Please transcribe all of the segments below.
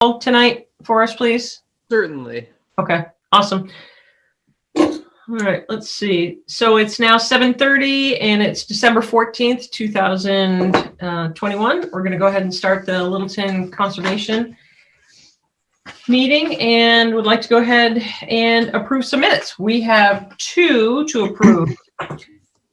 call tonight for us, please? Certainly. Okay, awesome. All right, let's see. So it's now 7:30 and it's December 14th, 2021. We're going to go ahead and start the Littleton Conservation meeting and would like to go ahead and approve some minutes. We have 2 to approve.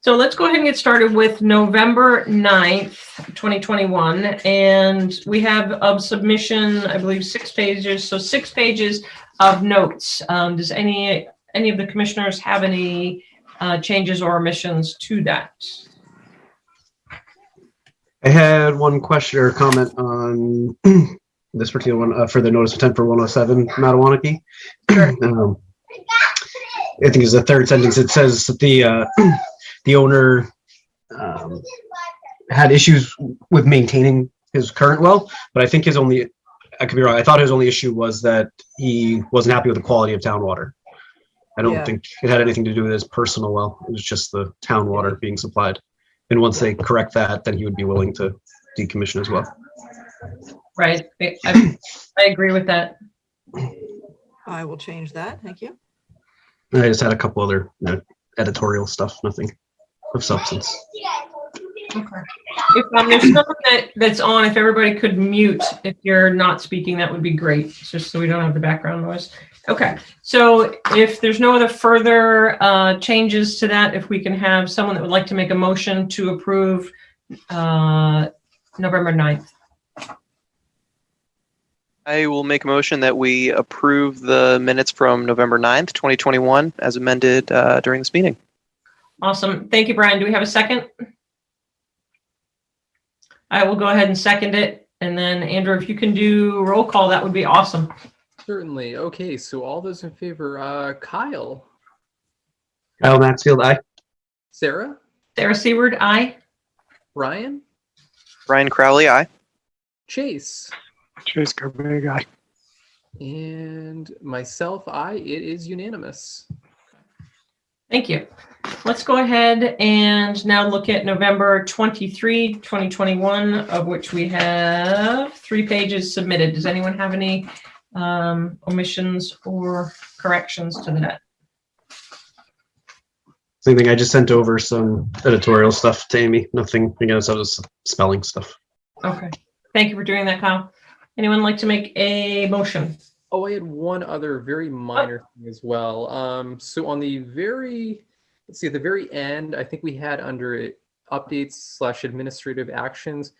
So let's go ahead and get started with November 9th, 2021. And we have of submission, I believe 6 pages. So 6 pages of notes. Does any of the commissioners have any changes or omissions to that? I had one question or comment on this particular one for the notice of intent for 107 Mattawanaki. Sure. I think it's the 3rd sentence. It says that the owner had issues with maintaining his current well, but I think I could be wrong. I thought his only issue was that he wasn't happy with the quality of town water. I don't think it had anything to do with his personal well. It was just the town water being supplied. And once they correct that, then he would be willing to decommission as well. Right. I agree with that. I will change that. Thank you. I just had a couple other editorial stuff, nothing of substance. Okay. If there's someone that's on, if everybody could mute if you're not speaking, that would be great. It's just so we don't have the background noise. Okay. So if there's no other further changes to that, if we can have someone that would like to make a motion to approve November 9th. I will make a motion that we approve the minutes from November 9th, 2021 as amended during this meeting. Awesome. Thank you, Brian. Do we have a second? I will go ahead and second it. And then Andrew, if you can do roll call, that would be awesome. Certainly. Okay, so all those in favor, Kyle. Kyle Maxfield, aye. Sarah. Sarah Seward, aye. Brian. Brian Crowley, aye. Chase. Chase Garbig, aye. And myself, aye. It is unanimous. Thank you. Let's go ahead and now look at November 23, 2021, of which we have 3 pages submitted. Does anyone have any omissions or corrections to that? Same thing. I just sent over some editorial stuff to Amy. Nothing against other spelling stuff. Okay. Thank you for doing that, Kyle. Anyone like to make a motion? Oh, I had one other very minor thing as well. So on the at the very end, I think we had under updates/administrative actions,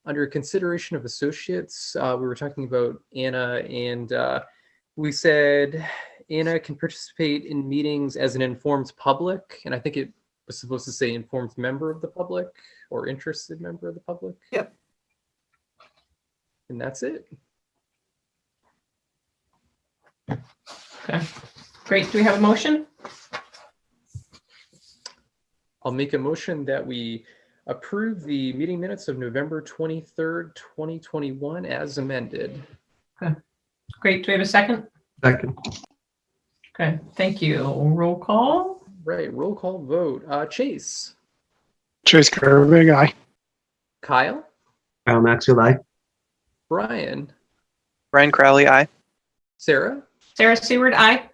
under consideration of associates, we were talking about Anna, and we said Anna can participate in meetings as an informed public, and I think it was supposed to say informed member of the public or interested member of the public. Yep. And that's it. Okay. Great. Do we have a motion? I'll make a motion that we approve the meeting minutes of November 23rd, 2021 as amended. Okay. Great. Do we have a second? Second. Okay. Thank you. Roll call. Right. Roll call vote. Chase. Chase Garbig, aye. Kyle. Kyle Maxfield, aye. Brian. Brian Crowley, aye. Sarah. Sarah Seward, aye.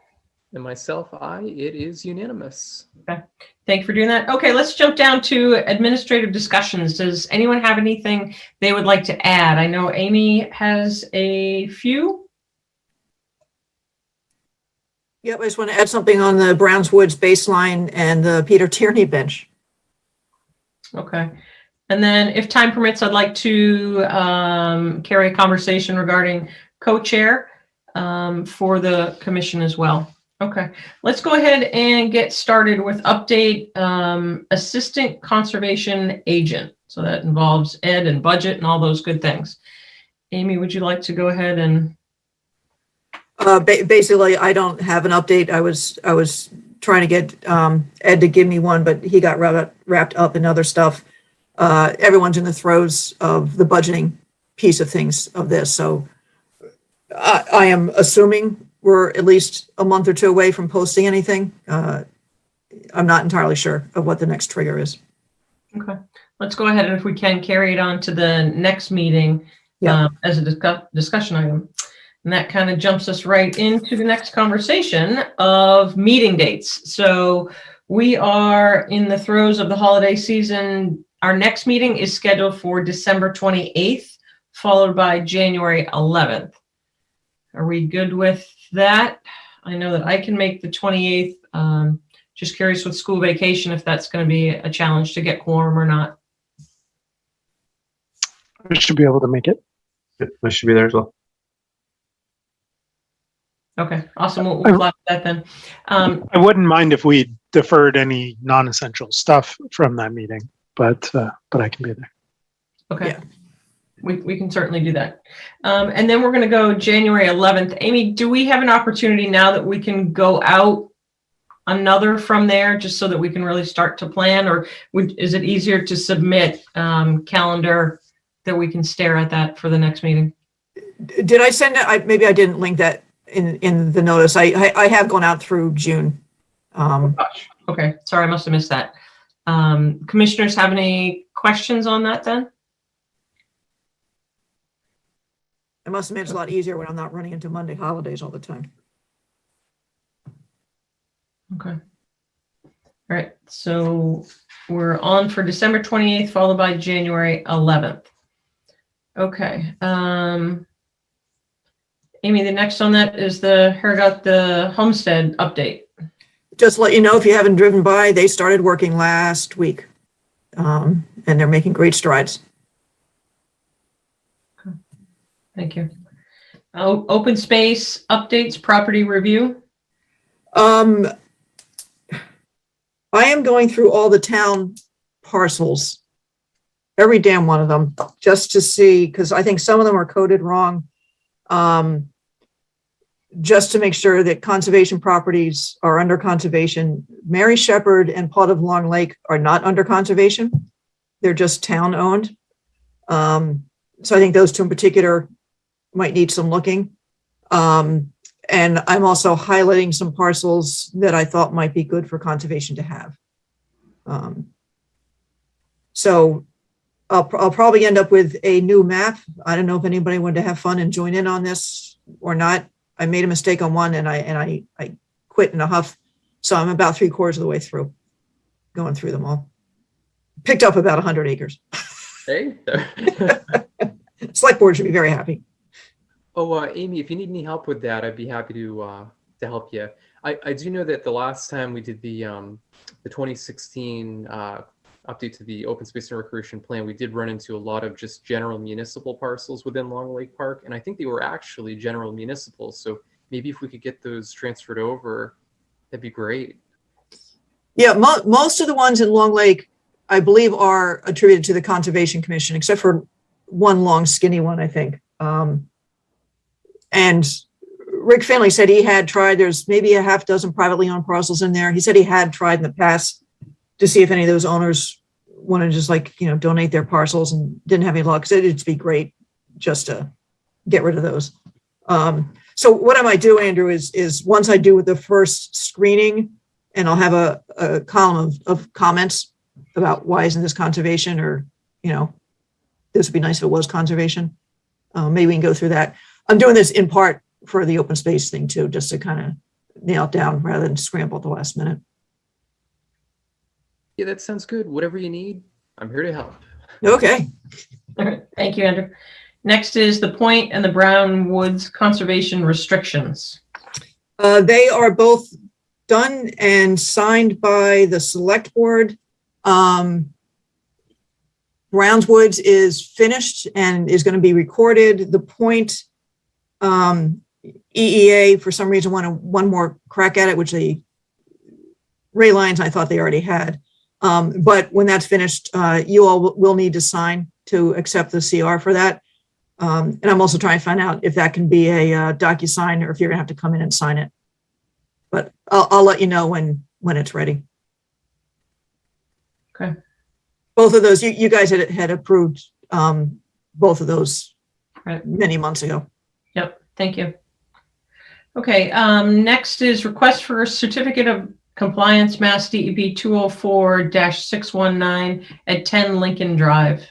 And myself, aye. It is unanimous. Okay. Thank you for doing that. Okay, let's jump down to administrative discussions. Does anyone have anything they would like to add? I know Amy has a few. Yep, I just want to add something on the Browns Woods baseline and the Peter Tierney bench. Okay. And then if time permits, I'd like to carry a conversation regarding co-chair for the commission as well. Okay, let's go ahead and get started with update assistant conservation agent. So that involves ed and budget and all those good things. Amy, would you like to go ahead and? Basically, I don't have an update. I was trying to get Ed to give me one, but he got wrapped up in other stuff. Everyone's in the throes of the budgeting piece of things of this. So I am assuming we're at least a month or 2 away from posting anything. I'm not entirely sure of what the next trigger is. Okay, let's go ahead and if we can carry it on to the next meeting as a discussion item. And that kind of jumps us right into the next conversation of meeting dates. So we are in the throes of the holiday season. Our next meeting is scheduled for December 28th, followed by January 11th. Are we good with that? I know that I can make the 28th. Just curious with school vacation if that's going to be a challenge to get quorum or not. I should be able to make it. Yep, I should be there as well. Okay, awesome. We'll flag that then. I wouldn't mind if we deferred any non-essential stuff from that meeting, but I can be there. Okay. Yeah. We can certainly do that. And then we're going to go January 11th. Amy, do we have an opportunity now that we can go out another from there just so that we can really start to plan, or is it easier to submit calendar that we can stare at that for the next meeting? Did I send it? Maybe I didn't link that in the notice. I have gone out through June. Okay, sorry, I must have missed that. Commissioners have any questions on that then? I must admit it's a lot easier when I'm not running into Monday holidays all the time. Okay. All right, so we're on for December 28th, followed by January 11th. Okay. Amy, the next on that is the homestead update. Just to let you know, if you haven't driven by, they started working last week. And they're making great strides. Thank you. Open space updates, property review. I am going through all the town parcels, every damn one of them, just to see, because I think some of them are coded wrong. Just to make sure that conservation properties are under conservation. Mary Shepherd and part of Long Lake are not under conservation. They're just town owned. So I think those two in particular might need some looking. And I'm also highlighting some parcels that I thought might be good for conservation to have. So I'll probably end up with a new map. I don't know if anybody wanted to have fun and join in on this or not. I made a mistake on one and I quit in a huff. So I'm about 3/4 of the way through going through them all. Picked up about 100 acres. Hey. Select board should be very happy. Oh, Amy, if you need any help with that, I'd be happy to help you. I do know that the last time we did the 2016 update to the open space and recreation plan, we did run into a lot of just general municipal parcels within Long Lake Park, and I think they were actually general municipal. So maybe if we could get those transferred over, that'd be great. Yeah, most of the ones in Long Lake, I believe, are attributed to the Conservation Commission, except for one long skinny one, I think. And Rick Finley said he had tried, there's maybe a half dozen privately owned parcels in there. He said he had tried in the past to see if any of those owners want to just donate their parcels, and didn't have any luck. So it'd be great just to get rid of those. So what I might do, Andrew, is once I do the first screening, and I'll have a column of comments about why isn't this conservation, or, this would be nice if it was conservation. Maybe we can go through that. I'm doing this in part for the open space thing too, just to kind of nail it down rather than scramble at the last minute. Yeah, that sounds good. Whatever you need, I'm here to help. Okay. All right, thank you, Andrew. Next is the Point and the Brown Woods conservation restrictions. They are both done and signed by the select board. Brown's Woods is finished and is going to be recorded. The Point EEA, for some reason, wanted one more crack at it, which the Ray Lyons, I thought they already had. But when that's finished, you all will need to sign to accept the CR for that. And I'm also trying to find out if that can be a DocuSign, or if you're gonna have to come in and sign it. But I'll let you know when it's ready. Okay. Both of those, you guys had approved both of those Right. many months ago. Yep, thank you. Okay, next is request for a certificate of compliance, Mass DEP 204-619 at 10 Lincoln Drive.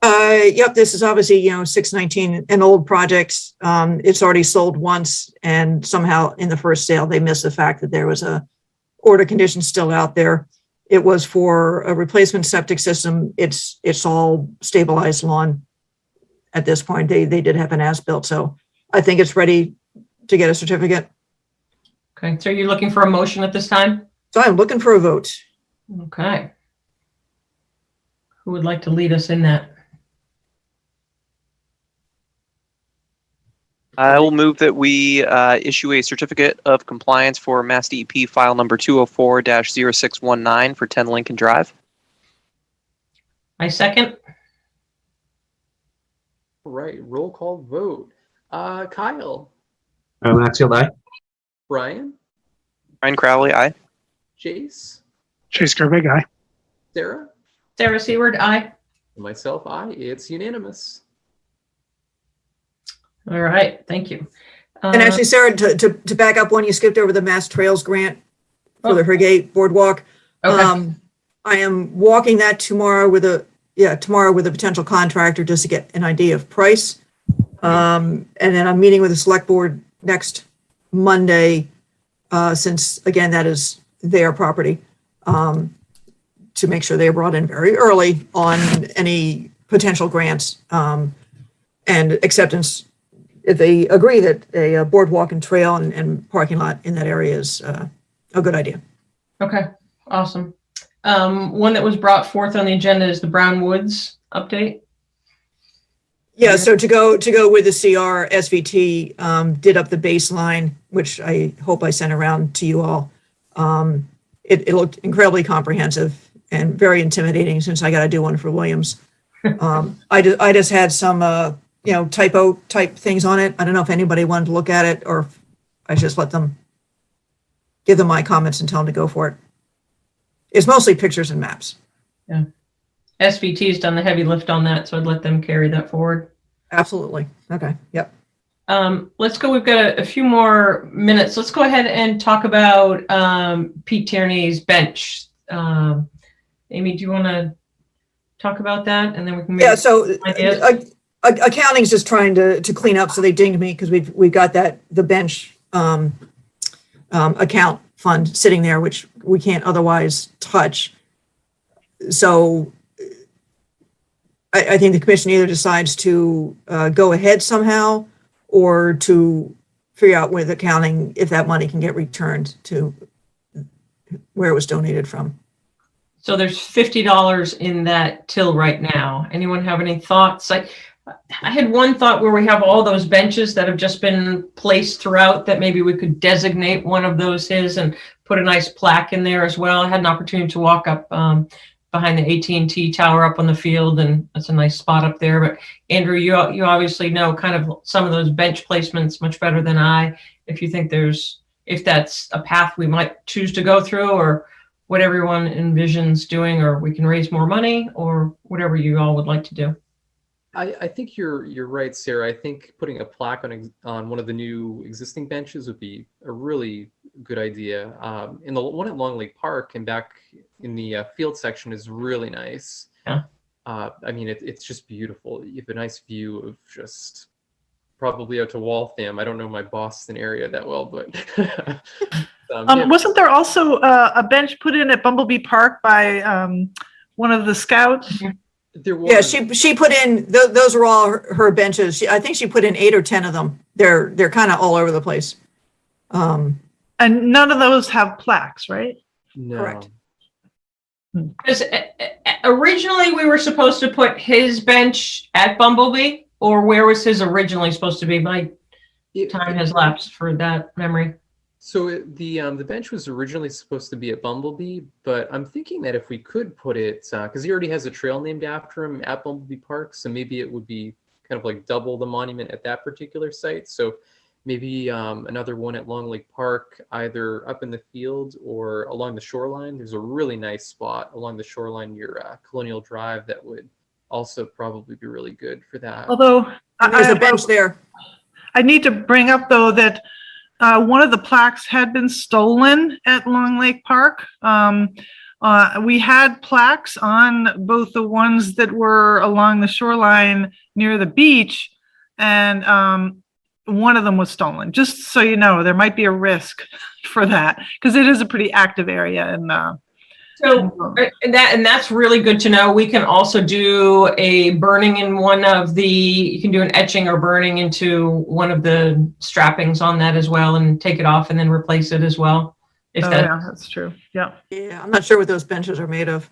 Yep, this is obviously, 619, an old project. It's already sold once, and somehow in the first sale, they missed the fact that there was a order condition still out there. It was for a replacement septic system. It's all stabilized lawn at this point. They did have an as-built, so I think it's ready to get a certificate. Okay, so you're looking for a motion at this time? So I'm looking for a vote. Okay. Who would like to lead us in that? I will move that we issue a certificate of compliance for Mass DEP file number 204-0619 for 10 Lincoln Drive. I second. All right, roll call vote. Kyle, Maxfield, aye. Brian, Brian Crowley, aye. Chase, Chase Gervig, aye. Sarah, Sarah Seward, aye. and myself, aye. It's unanimous. All right, thank you. And actually, Sarah, to back up one, you skipped over the Mass Trails grant for the Oh. Hergate Boardwalk. Okay. I am walking that tomorrow with a potential contractor just to get an idea of price. And then I'm meeting with the select board next Monday, since again, that is their property, to make sure they're brought in very early on any potential grants, and acceptance. If they agree that a boardwalk and trail and parking lot in that area is a good idea. Okay, awesome. One that was brought forth on the agenda is the Brown Woods update. Yeah, so to go with the CR, SVT did up the baseline, which I hope I sent around to you all. It looked incredibly comprehensive and very intimidating since I got to do one for Williams. I just had some typo type things on it. I don't know if anybody wanted to look at it or if I just give them my comments and tell them to go for it. It's mostly pictures and maps. Yeah. SVT's done the heavy lift on that, so I'd let them carry that forward. Absolutely. Okay. Yep. Let's go. We've got a few more minutes. Let's go ahead and talk about Pete Tierney's bench. Amy, do you want to talk about that? And then we can Yeah, so ideas. Accounting's just trying to clean up, so they dinged me because we've got the bench account fund sitting there, which we can't otherwise touch. So I think the commission either decides to go ahead somehow or to figure out with accounting if that money can get returned to where it was donated from. So there's $50 in that till right now. Anyone have any thoughts? I had one thought where we have all those benches that have just been placed throughout that maybe we could designate one of those his and put a nice plaque in there as well. I had an opportunity to walk up behind the AT&T tower up on the field, and that's a nice spot up there. But Andrew, you obviously know kind of some of those bench placements much better than I. If you think if that's a path we might choose to go through, or what everyone envisions doing, or we can raise more money, or whatever you all would like to do. I think you're right, Sarah. I think putting a plaque on one of the new existing benches would be a really good idea. In the one at Long Lake Park and back in the field section is really nice. Yeah. I mean, it's just beautiful. You have a nice view of just probably out to Waltham. I don't know my Boston area that well, but yeah. Wasn't there also a bench put in at Bumblebee Park by one of the scouts? There was. Yeah, she put in, those are all her benches. I think she put in 8 or 10 of them. They're kind of all over the place. And none of those have plaques, right? No. Correct. Because originally we were supposed to put his bench at Bumblebee, or where was his originally supposed to be? My time has lapsed for that memory. So the bench was originally supposed to be at Bumblebee, but I'm thinking that if we could put it, because he already has a trail named after him at Bumblebee Park, so maybe it would be kind of like double the monument at that particular site. So maybe another one at Long Lake Park, either up in the field or along the shoreline. There's a really nice spot along the shoreline near Colonial Drive that would also probably be really good for that. Although There's a bench there. I need to bring up though that one of the plaques had been stolen at Long Lake Park. We had plaques on both the ones that were along the shoreline near the beach, and one of them was stolen. Just so you know, there might be a risk for that because it is a pretty active area. And and that's really good to know. We can also do a burning in one of the, you can do an etching or burning into one of the strappings on that as well and take it off and then replace it as well. yeah, that's true. Yeah. Yeah, I'm not sure what those benches are made of.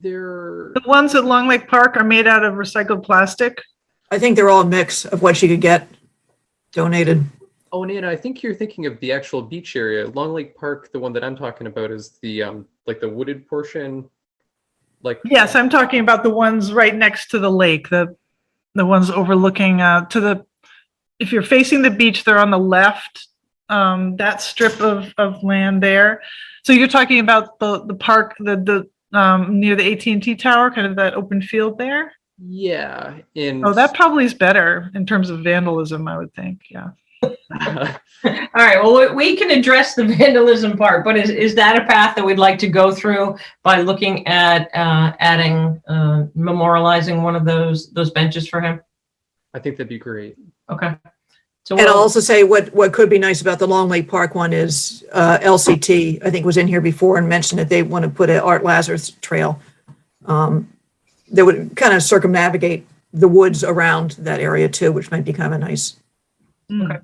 They're The ones at Long Lake Park are made out of recycled plastic. I think they're all a mix of what she could get donated. Oh, Nana, I think you're thinking of the actual beach area. Long Lake Park, the one that I'm talking about is the like the wooded portion. Like Yes, I'm talking about the ones right next to the lake, the ones overlooking to the, if you're facing the beach, they're on the left, that strip of land there. So you're talking about the park, the near the AT&T tower, kind of that open field there? yeah, in Oh, that probably is better in terms of vandalism, I would think. Yeah. All right, well, we can address the vandalism part, but is that a path that we'd like to go through by looking at adding, memorializing one of those benches for him? I think that'd be great. Okay. So And I'll also say what could be nice about the Long Lake Park one is LCT, I think was in here before and mentioned that they want to put an Art Lazarus trail that would kind of circumnavigate the woods around that area too, which might be kind of nice. Okay.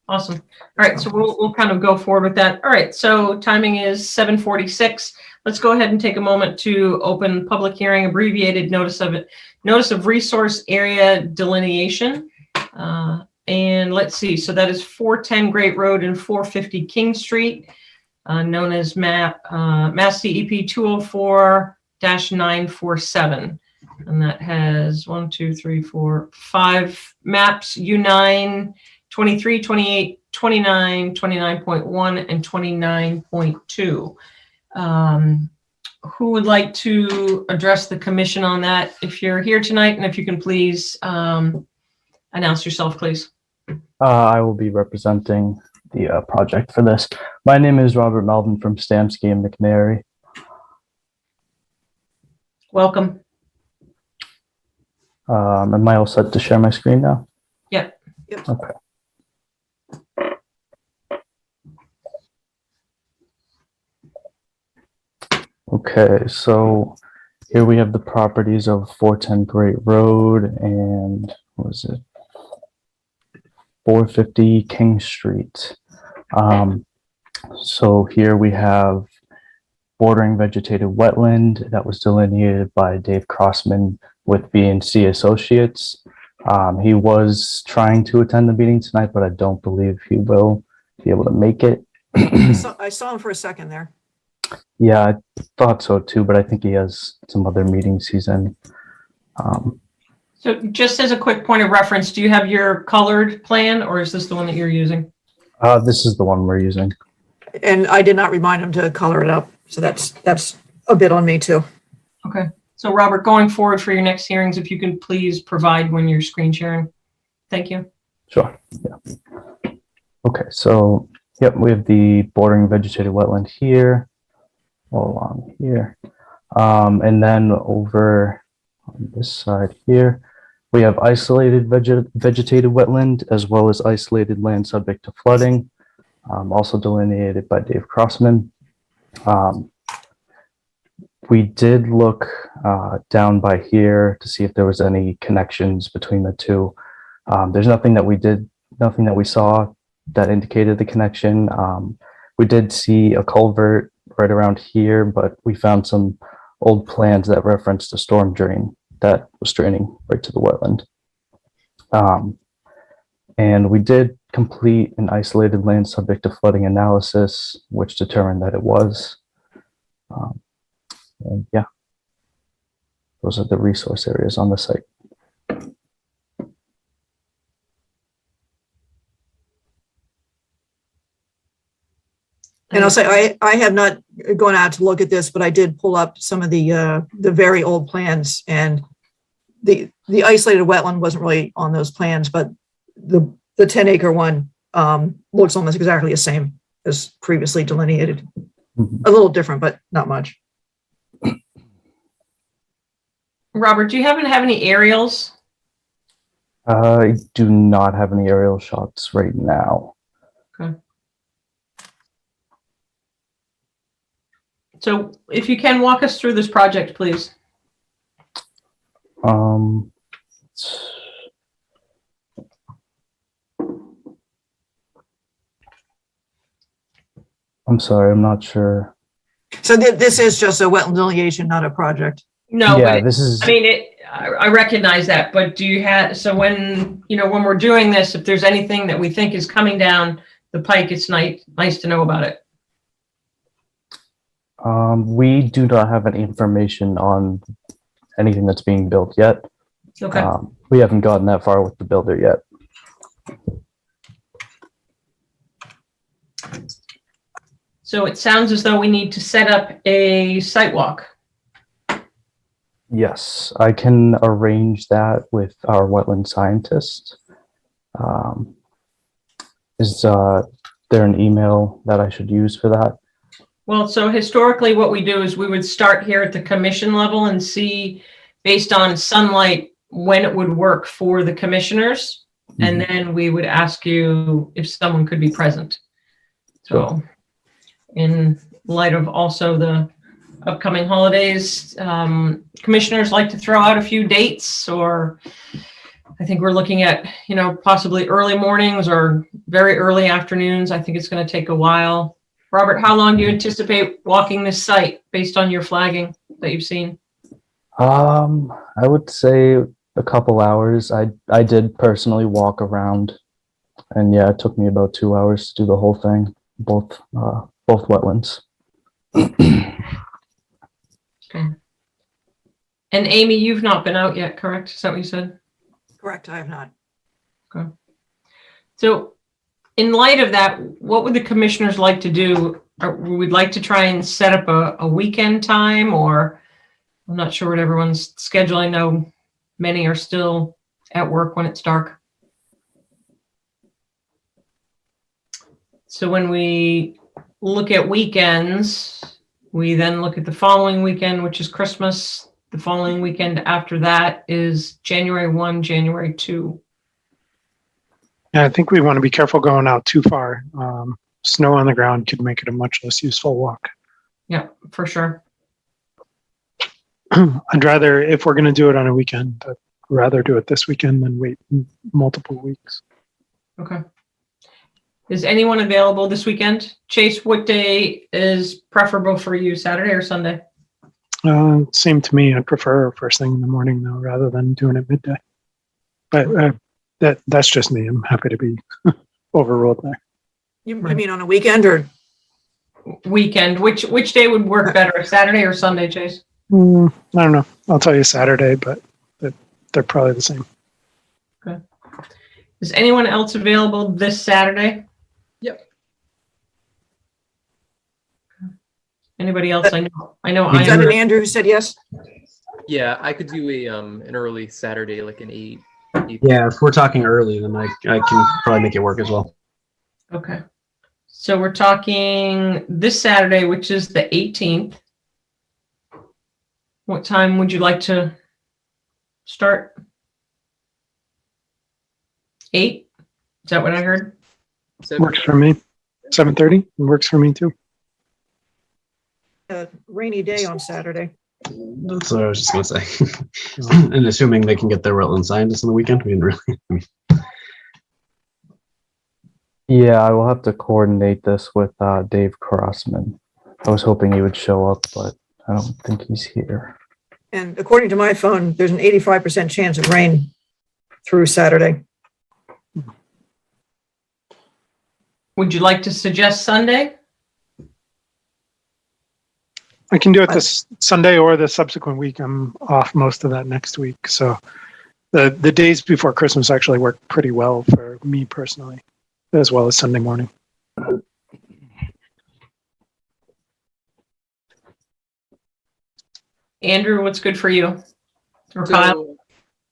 Awesome. All right, so we'll kind of go forward with that. All right, so timing is 7:46. Let's go ahead and take a moment to open public hearing, abbreviated notice of resource area delineation. And let's see, so that is 410 Great Road and 450 King Street, known as Mass DEP 204-947. And that has 5 maps, U9, 23, 28, 29, 29.1, and 29.2. Who would like to address the commission on that? If you're here tonight, and if you can please announce yourself, please. I will be representing the project for this. My name is Robert Melvin from Stamsky and McNary. Welcome. Am I all set to share my screen now? Yeah. Yep. Okay. Okay, so here we have the properties of 410 Great Road and what was it? 450 King Street. So here we have bordering vegetated wetland that was delineated by Dave Crossman with B&C Associates. He was trying to attend the meeting tonight, but I don't believe he will be able to make it. I saw him for a second there. Yeah, I thought so too, but I think he has some other meetings he's in. So just as a quick point of reference, do you have your colored plan, or is this the one that you're using? This is the one we're using. And I did not remind him to color it up. So that's a bit on me too. Okay. So Robert, going forward for your next hearings, if you can please provide when you're screen sharing. Thank you. Sure. Yeah. Okay, so yep, we have the bordering vegetated wetland here, all along here. And then over on this side here, we have isolated vegetated wetland as well as isolated land subject to flooding, also delineated by Dave Crossman. We did look down by here to see if there was any connections between the two. There's nothing that we saw that indicated the connection. We did see a culvert right around here, but we found some old plans that referenced a storm drain that was draining right to the wetland. And we did complete an isolated land subject to flooding analysis, which determined that it was. And yeah, those are the resource areas on the site. And I'll say, I have not gone out to look at this, but I did pull up some of the very old plans, and the isolated wetland wasn't really on those plans, but the 10-acre one looks almost exactly the same as previously delineated. Mhm. A little different, but not much. Robert, do you happen to have any aerials? I do not have any aerial shots right now. So if you can walk us through this project, please. Um, I'm sorry, I'm not sure. So this is just a wetland delineation, not a project. No, Yeah, but this is, I mean, I recognize that, but do you have, so when, when we're doing this, if there's anything that we think is coming down the pike, it's nice to know about it. we do not have any information on anything that's being built yet. Okay. We haven't gotten that far with the builder yet. So it sounds as though we need to set up a site walk. Yes, I can arrange that with our wetland scientist. Is there an email that I should use for that? Well, so historically what we do is we would start here at the commission level and see based on sunlight when it would work for the commissioners. And then we would ask you if someone could be present. So in light of also the upcoming holidays, commissioners like to throw out a few dates, or I think we're looking at, possibly early mornings or very early afternoons. I think it's going to take a while. Robert, how long do you anticipate walking this site based on your flagging that you've seen? I would say a couple hours. I did personally walk around, and yeah, it took me about 2 hours to do the whole thing, both wetlands. Okay. And Amy, you've not been out yet, correct? Is that what you said? Correct, I have not. Okay. So in light of that, what would the commissioners like to do? We'd like to try and set up a weekend time, or I'm not sure what everyone's schedule. I know many are still at work when it's dark. So when we look at weekends, we then look at the following weekend, which is Christmas. The following weekend after that is January 1, January 2. Yeah, I think we want to be careful going out too far. Snow on the ground could make it a much less useful walk. Yeah, for sure. I'd rather, if we're going to do it on a weekend, I'd rather do it this weekend than wait multiple weeks. Okay. Is anyone available this weekend? Chase, what day is preferable for you, Saturday or Sunday? Same to me. I'd prefer first thing in the morning though, rather than doing it midday. But that's just me. I'm happy to be overruled there. You mean on a weekend or? Weekend. Which day would work better, Saturday or Sunday, Chase? I don't know. I'll tell you Saturday, but they're probably the same. Okay. Is anyone else available this Saturday? Yep. Anybody else? I know. Is that an Andrew who said yes? Yeah, I could do an early Saturday, like an 8. Yeah, if we're talking early, then I can probably make it work as well. Okay. So we're talking this Saturday, which is the 18th. What time would you like to start? 8? Is that what I heard? Works for me. 7:30 works for me too. A rainy day on Saturday. That's what I was just gonna say. And assuming they can get their wetland scientists on the weekend, we didn't really. Yeah, I will have to coordinate this with Dave Crossman. I was hoping he would show up, but I don't think he's here. And according to my phone, there's an 85% chance of rain through Saturday. Would you like to suggest Sunday? I can do it this Sunday or the subsequent week. I'm off most of that next week. So the days before Christmas actually work pretty well for me personally, as well as Sunday morning. Andrew, what's good for you? Or Kyle?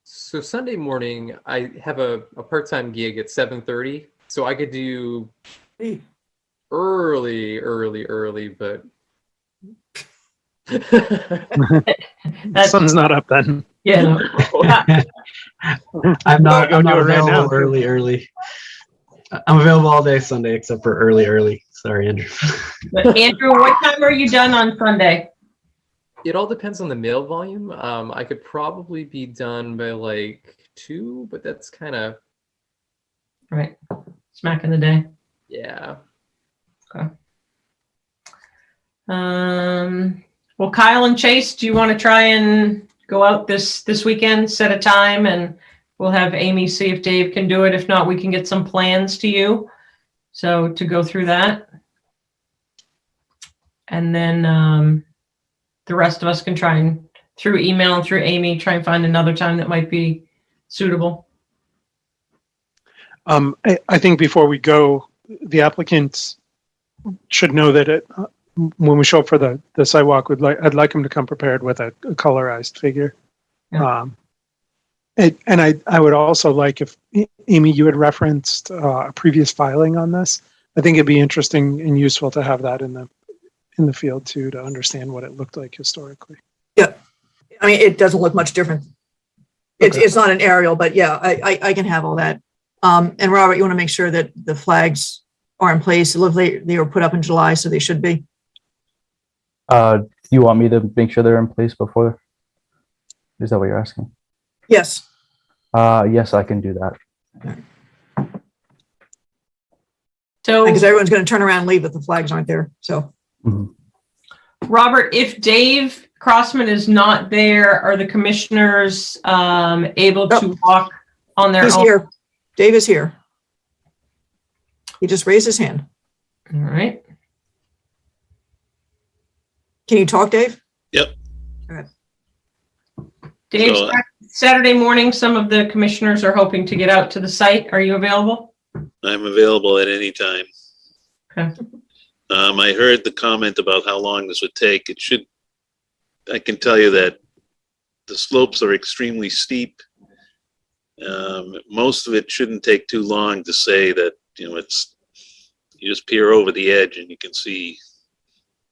So Sunday morning, I have a part-time gig at 7:30, so I could do early, but That's- Sun's not up then. Yeah. No. I'm not Go do it right now, available too. early. I'm available all day Sunday except for early. Sorry, Andrew. But Andrew, what time are you done on Sunday? It all depends on the mail volume. I could probably be done by like 2, but that's kind of, Right. Smack in the day. yeah. Well, Kyle and Chase, do you want to try and go out this weekend, set a time, and we'll have Amy see if Dave can do it. If not, we can get some plans to you. So to go through that. And then the rest of us can try and through email and through Amy, try and find another time that might be suitable. I think before we go, the applicants should know that when we show up for the sidewalk, I'd like them to come prepared with a colorized figure. Yeah. And I would also like if, Amy, you had referenced a previous filing on this. I think it'd be interesting and useful to have that in the field too, to understand what it looked like historically. Yeah. I mean, it doesn't look much different. Okay. It's not an aerial, but yeah, I can have all that. And Robert, you want to make sure that the flags are in place. It looks like they were put up in July, so they should be. You want me to make sure they're in place before? Is that what you're asking? Yes. Yes, I can do that. So Because everyone's going to turn around and leave if the flags aren't there. So Mhm. Robert, if Dave Crossman is not there, are the commissioners able to walk on their he's own? here. Dave is here. He just raised his hand. All right. Can you talk, Dave? Dave, So- Saturday morning, some of the commissioners are hoping to get out to the site. Are you available? I'm available at any time. Okay. I heard the comment about how long this would take. I can tell you that the slopes are extremely steep. Most of it shouldn't take too long to say that, you just peer over the edge and you can see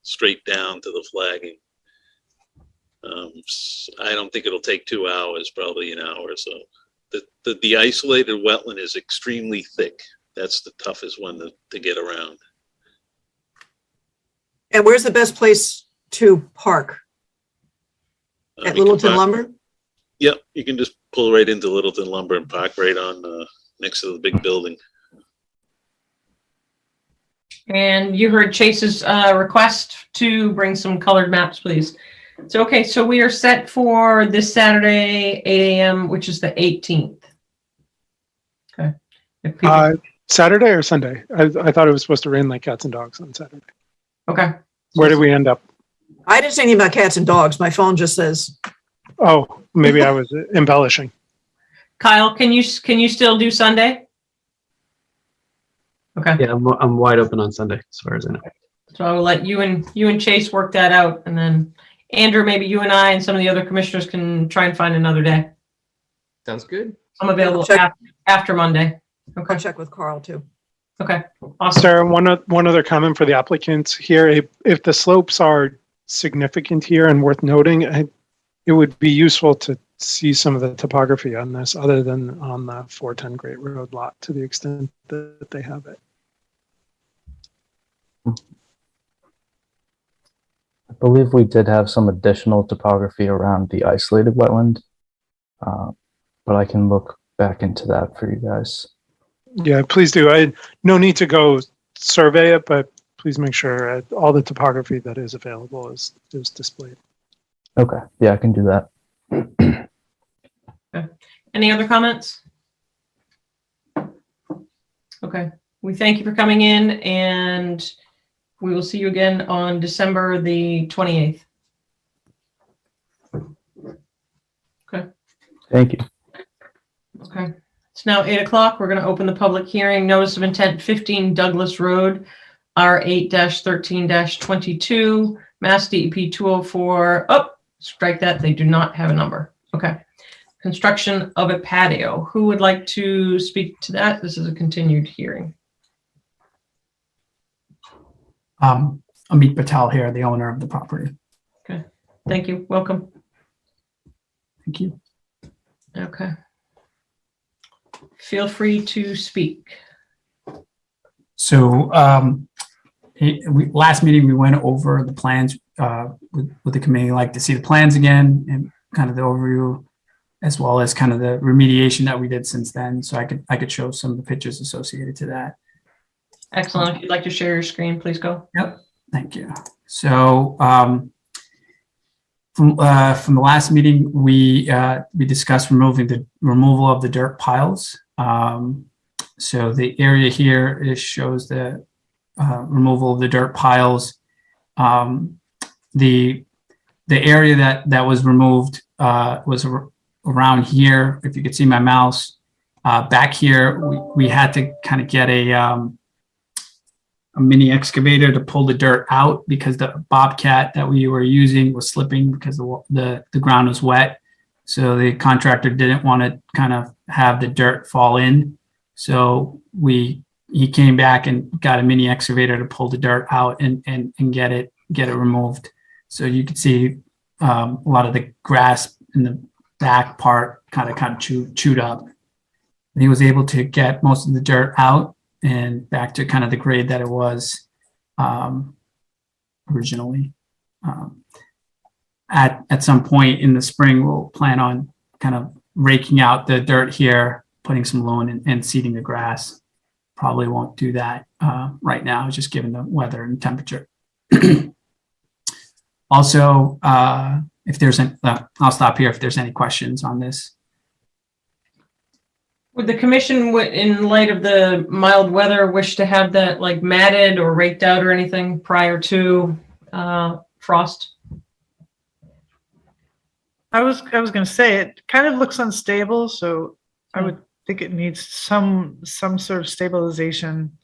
straight down to the flagging. I don't think it'll take 2 hours, probably an hour or so. The isolated wetland is extremely thick. That's the toughest one to get around. And where's the best place to park? At You can Littleton park- Lumber? Yep, you can just pull right into Littleton Lumber and park right on next to the big building. And you heard Chase's request to bring some colored maps, please. So, okay, so we are set for this Saturday, 8 a.m., which is the 18th. Okay. If people- Saturday or Sunday? I thought it was supposed to rain like cats and dogs on Saturday. okay. Where did we end up? I didn't say anything about cats and dogs. My phone just says, Oh, maybe I was embellishing. Kyle, can you still do Sunday? Okay. Yeah, I'm wide open on Sunday as far as I know. So I will let you and Chase work that out, and then Andrew, maybe you and I and some of the other commissioners can try and find another day. Sounds good. I'm available Check. after Monday. I'll Okay. check with Carl too. Okay. Awesome. Sarah, one other comment for the applicants here. If the slopes are significant here and worth noting, it would be useful to see some of the topography on this other than on the 410 Great Road lot to the extent that they have it. I believe we did have some additional topography around the isolated wetland, but I can look back into that for you guys. Yeah, please do. No need to go survey it, but please make sure all the topography that is available is displayed. Okay, yeah, I can do that. Any other comments? Okay. We thank you for coming in, and we will see you again on December the 28th. Okay. Thank you. Okay. It's now 8 o'clock. We're going to open the public hearing. Notice of intent 15 Douglas Road, R8-13-22, Mass DEP 204. Oh, strike that. They do not have a number. Okay. Construction of a patio. Who would like to speak to that? This is a continued hearing. Amit Patel here, the owner of the property. Okay. Thank you. Welcome. Thank you. Okay. Feel free to speak. So last meeting, we went over the plans with the committee. I'd like to see the plans again and kind of the overview, as well as kind of the remediation that we did since then. So I could show some of the pictures associated to that. Excellent. If you'd like to share your screen, please go. Yep. Thank you. So from the last meeting, we discussed removal of the dirt piles. So the area here shows the removal of the dirt piles. The area that was removed was around here. If you could see my mouse, back here, we had to kind of get a mini excavator to pull the dirt out because the bobcat that we were using was slipping because the ground was wet. So the contractor didn't want to kind of have the dirt fall in. So he came back and got a mini excavator to pull the dirt out and get it removed. So you could see a lot of the grass in the back part kind of chewed up. He was able to get most of the dirt out and back to kind of the grade that it was originally. At some point in the spring, we'll plan on kind of raking out the dirt here, putting some loam and seeding the grass. Probably won't do that right now, just given the weather and temperature. Also, if there's I'll stop here if there's any questions on this. Would the commission, in light of the mild weather, wish to have that like matted or raked out or anything prior to frost? I was going to say it kind of looks unstable, so I would think it needs some sort of stabilization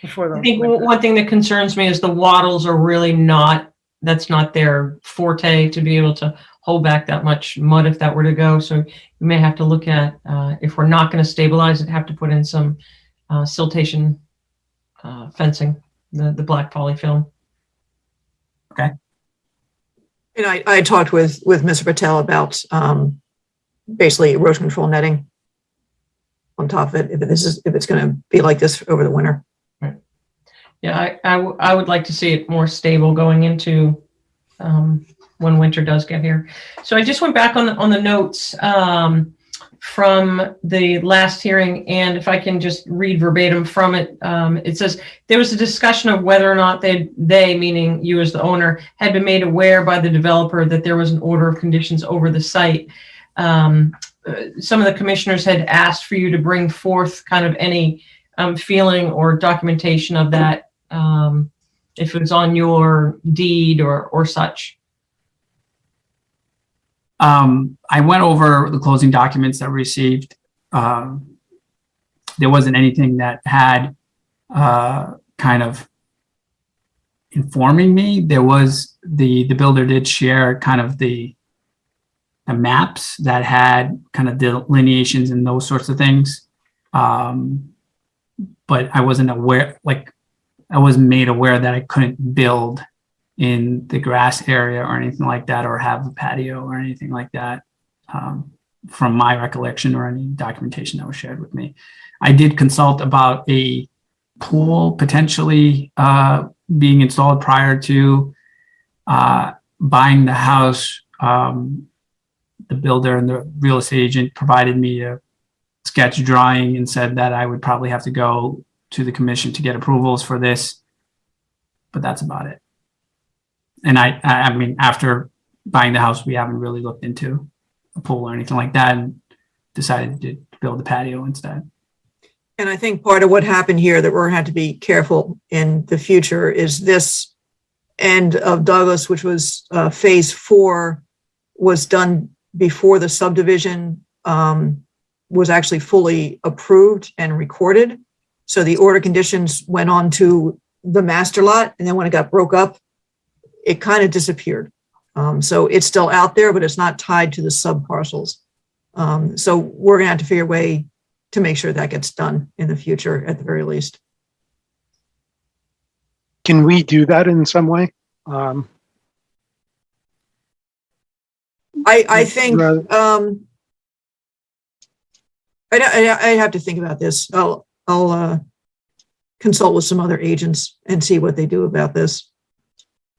before the I think winter. one thing that concerns me is the wattles are really that's not their forte to be able to hold back that much mud if that were to go. So you may have to look at, if we're not going to stabilize it, have to put in some siltation fencing, the black poly film. Okay. And I talked with Mr. Patel about basically erosion control netting on top of it if it's going to be like this over the winter. Right. Yeah, I would like to see it more stable going into when winter does get here. So I just went back on the notes from the last hearing, and if I can just read verbatim from it, it says there was a discussion of whether or not they, meaning you as the owner, had been made aware by the developer that there was an order of conditions over the site. Some of the commissioners had asked for you to bring forth kind of any feeling or documentation of that, if it was on your deed or such. I went over the closing documents that we received. There wasn't anything that had kind of informing me. There was the builder did share kind of the maps that had kind of delineations and those sorts of things. But I wasn't aware, I wasn't made aware that I couldn't build in the grass area or anything like that, or have a patio or anything like that, from my recollection or any documentation that was shared with me. I did consult about a pool potentially being installed prior to buying the house. The builder and the real estate agent provided me a sketch drawing and said that I would probably have to go to the commission to get approvals for this, but that's about it. And I mean, after buying the house, we haven't really looked into a pool or anything like that, and decided to build the patio instead. And I think part of what happened here that we're going to have to be careful in the future is this end of Douglas, which was phase 4, was done before the subdivision was actually fully approved and recorded. So the order conditions went on to the master lot, and then when it got broke up, it kind of disappeared. So it's still out there, but it's not tied to the sub parcels. So we're going to have to figure a way to make sure that gets done in the future at the very least. Can we do that in some way? I think, Rather- I have to think about this. I'll consult with some other agents and see what they do about this.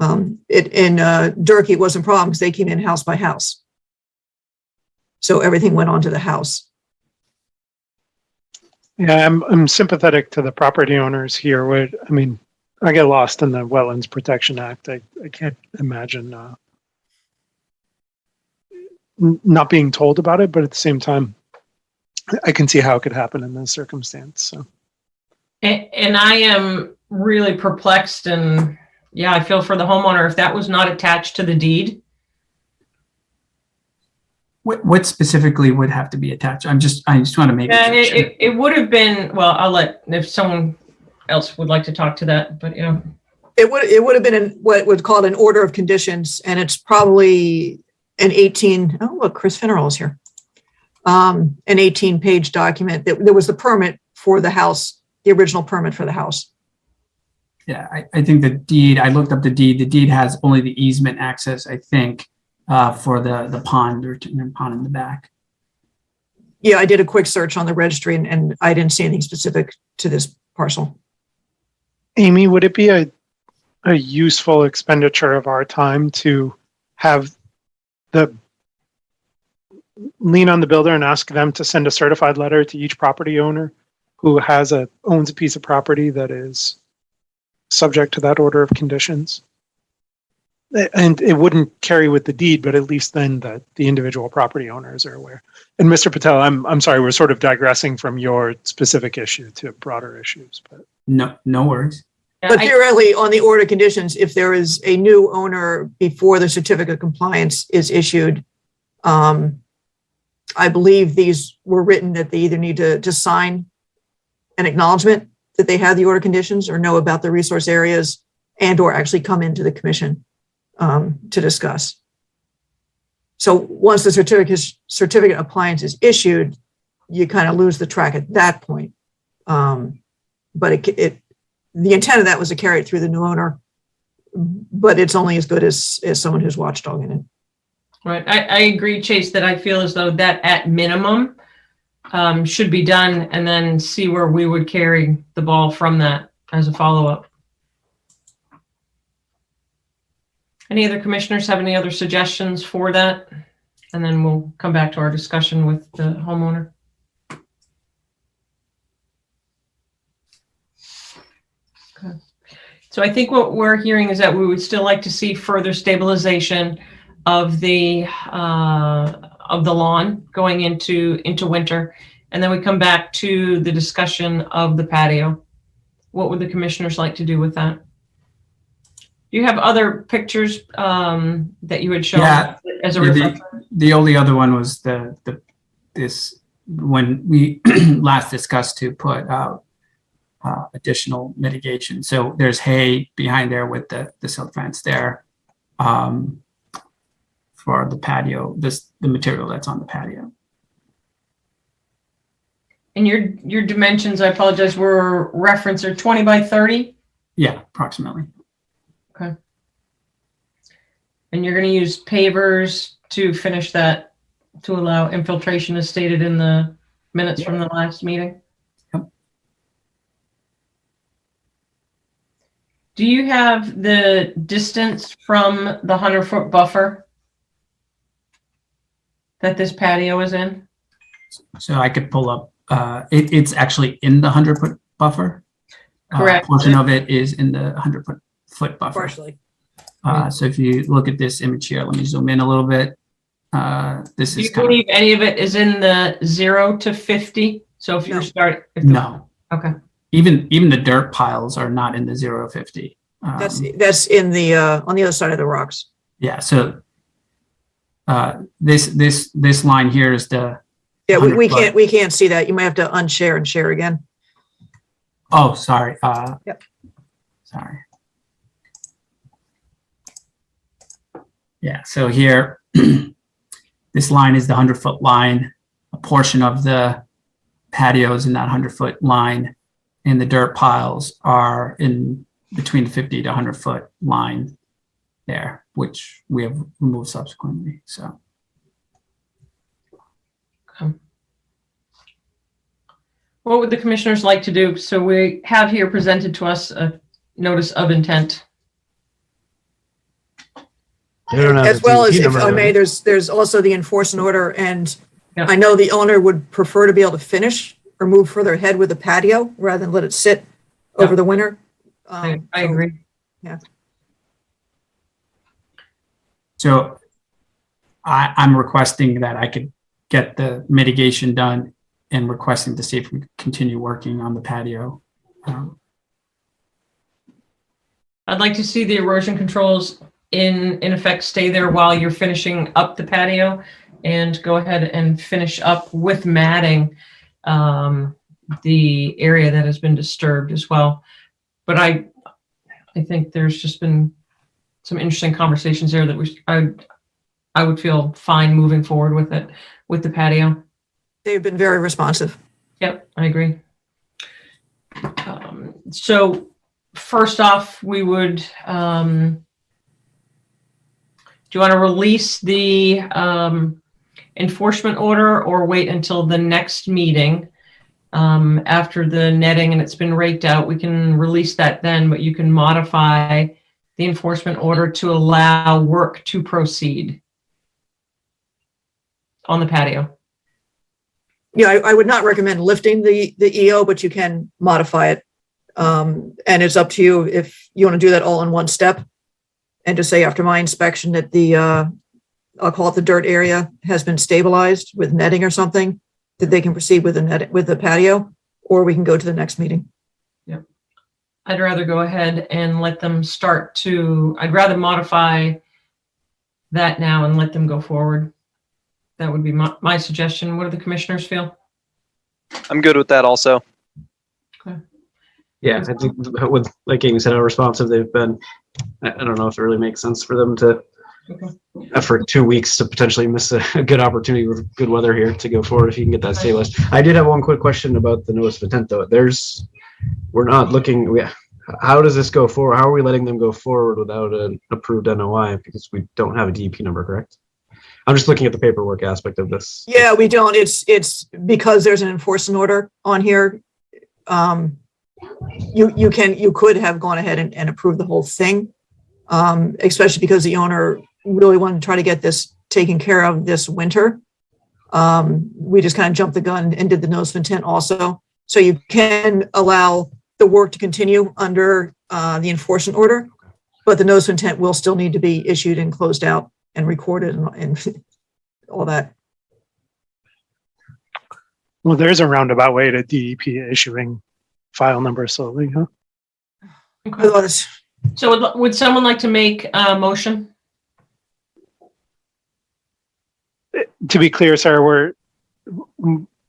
In Durkee, it wasn't a problem because they came in house by house. So everything went onto the house. Yeah, I'm sympathetic to the property owners here. I mean, I get lost in the Wetlands Protection Act. I can't imagine not being told about it, but at the same time, I can see how it could happen in this circumstance. So. And I am really perplexed, and yeah, I feel for the homeowner if that was not attached to the deed. What specifically would have to be attached? I just want to make Yeah, sure. it would have been, well, I'll let, if someone else would like to talk to that, but yeah. It would have been what would call an order of conditions, and it's probably an 18. Oh, look, Chris Finnerall is here. An 18-page document that there was the permit for the house, the original permit for the house. Yeah, I think the deed, I looked up the deed. The deed has only the easement access, I think, for the pond or pond in the back. Yeah, I did a quick search on the registry and I didn't see anything specific to this parcel. Amy, would it be a useful expenditure of our time to have lean on the builder and ask them to send a certified letter to each property owner who owns a piece of property that is subject to that order of conditions? And it wouldn't carry with the deed, but at least then the individual property owners are aware. And Mr. Patel, I'm sorry, we're sort of digressing from your specific issue to broader issues, but No worries. But theoretically, on the order of conditions, if there is a new owner before the certificate of compliance is issued, I believe these were written that they either need to sign an acknowledgement that they have the order conditions or know about the resource areas and or actually come into the commission to discuss. So once the certificate of compliance is issued, you kind of lose the track at that point. But the intent of that was to carry it through the new owner, but it's only as good as someone who's watchdogging it. Right. I agree, Chase, that I feel as though that at minimum should be done and then see where we would carry the ball from that as a follow-up. Any other commissioners have any other suggestions for that? And then we'll come back to our discussion with the homeowner. Okay. So I think what we're hearing is that we would still like to see further stabilization of the lawn going into winter, and then we come back to the discussion of the patio. What would the commissioners like to do with that? Do you have other pictures that you would show as a refresher? The only other one was this when we last discussed to put out additional mitigation. So there's hay behind there with the silk fence there. For the patio, the material that's on the patio. And your dimensions, I apologize, were referenced are 20 by 30? Yeah, approximately. Okay. And you're going to use pavers to finish that, to allow infiltration as stated in the minutes from the last meeting? Yep. Do you have the distance from the 100-foot buffer that this patio is in? So I could pull up, it's actually in the 100-foot buffer. Correct. A portion of it is in the 100-foot buffer. Partially. So if you look at this image here, let me zoom in a little bit. This Do is you believe any of it is in the 0 to 50? So if you're no. Okay. Even the dirt piles are not in the 0 to 50. That's in the on the other side of the rocks. Yeah. So this line here is the. Yeah, we can't see that. You might have to unshare and share again. Oh, sorry. Yep. Sorry. Yeah. So here, this line is the 100-foot line. A portion of the patio is in that 100-foot line, and the dirt piles are in between the 50 to 100-foot line there, which we have removed subsequently. So What would the commissioners like to do? So we have here presented to us a notice of intent. They don't have As the well as, DEP if number, I do may, they? there's also the enforcement order, and Yeah. I know the owner would prefer to be able to finish or move further ahead with the patio rather than let it sit over Yeah. the winter. I So- agree. So I'm requesting that I could get the mitigation done and requesting to see if we can continue working on the patio. I'd like to see the erosion controls in effect stay there while you're finishing up the patio, and go ahead and finish up with matting the area that has been disturbed as well. But I think there's just been some interesting conversations there that I would feel fine moving forward with it, with the patio. They've been very responsive. Yep, I agree. So first off, we would, do you want to release the enforcement order or wait until the next meeting? After the netting and it's been raked out, we can release that then, but you can modify the enforcement order to allow work to proceed on the patio. Yeah, I would not recommend lifting the EO, but you can modify it. And it's up to you if you want to do that all in one step. And just say after my inspection that the, I'll call it the dirt area, has been stabilized with netting or something, that they can proceed with the net, with the patio, or we can go to the next meeting. I'd rather go ahead and let them start to, I'd rather modify that now and let them go forward. That would be my suggestion. What do the commissioners feel? I'm good with that also. Yeah, I think with, like Amy said, how responsive they've been. I don't know if it really makes sense for them to, for 2 weeks, to potentially miss a good opportunity with good weather here to go forward if you can get that stabilized. I did have one quick question about the notice of intent, though. We're not looking, how does this go forward? How are we letting them go forward without an approved NOI? Because we don't have a DEP number, correct? I'm just looking at the paperwork aspect of this. Yeah, we don't. It's because there's an enforcement order on here. You could have gone ahead and approved the whole thing, especially because the owner really wanted to try to get this taken care of this winter. We just kind of jumped the gun and did the notice of intent also. So you can allow the work to continue under the enforcement order, but the notice of intent will still need to be issued and closed out and recorded and all that. Well, there's a roundabout way to DEP issuing file number slowly, huh? Otherwise, So would someone like to make a motion? To be clear, Sarah,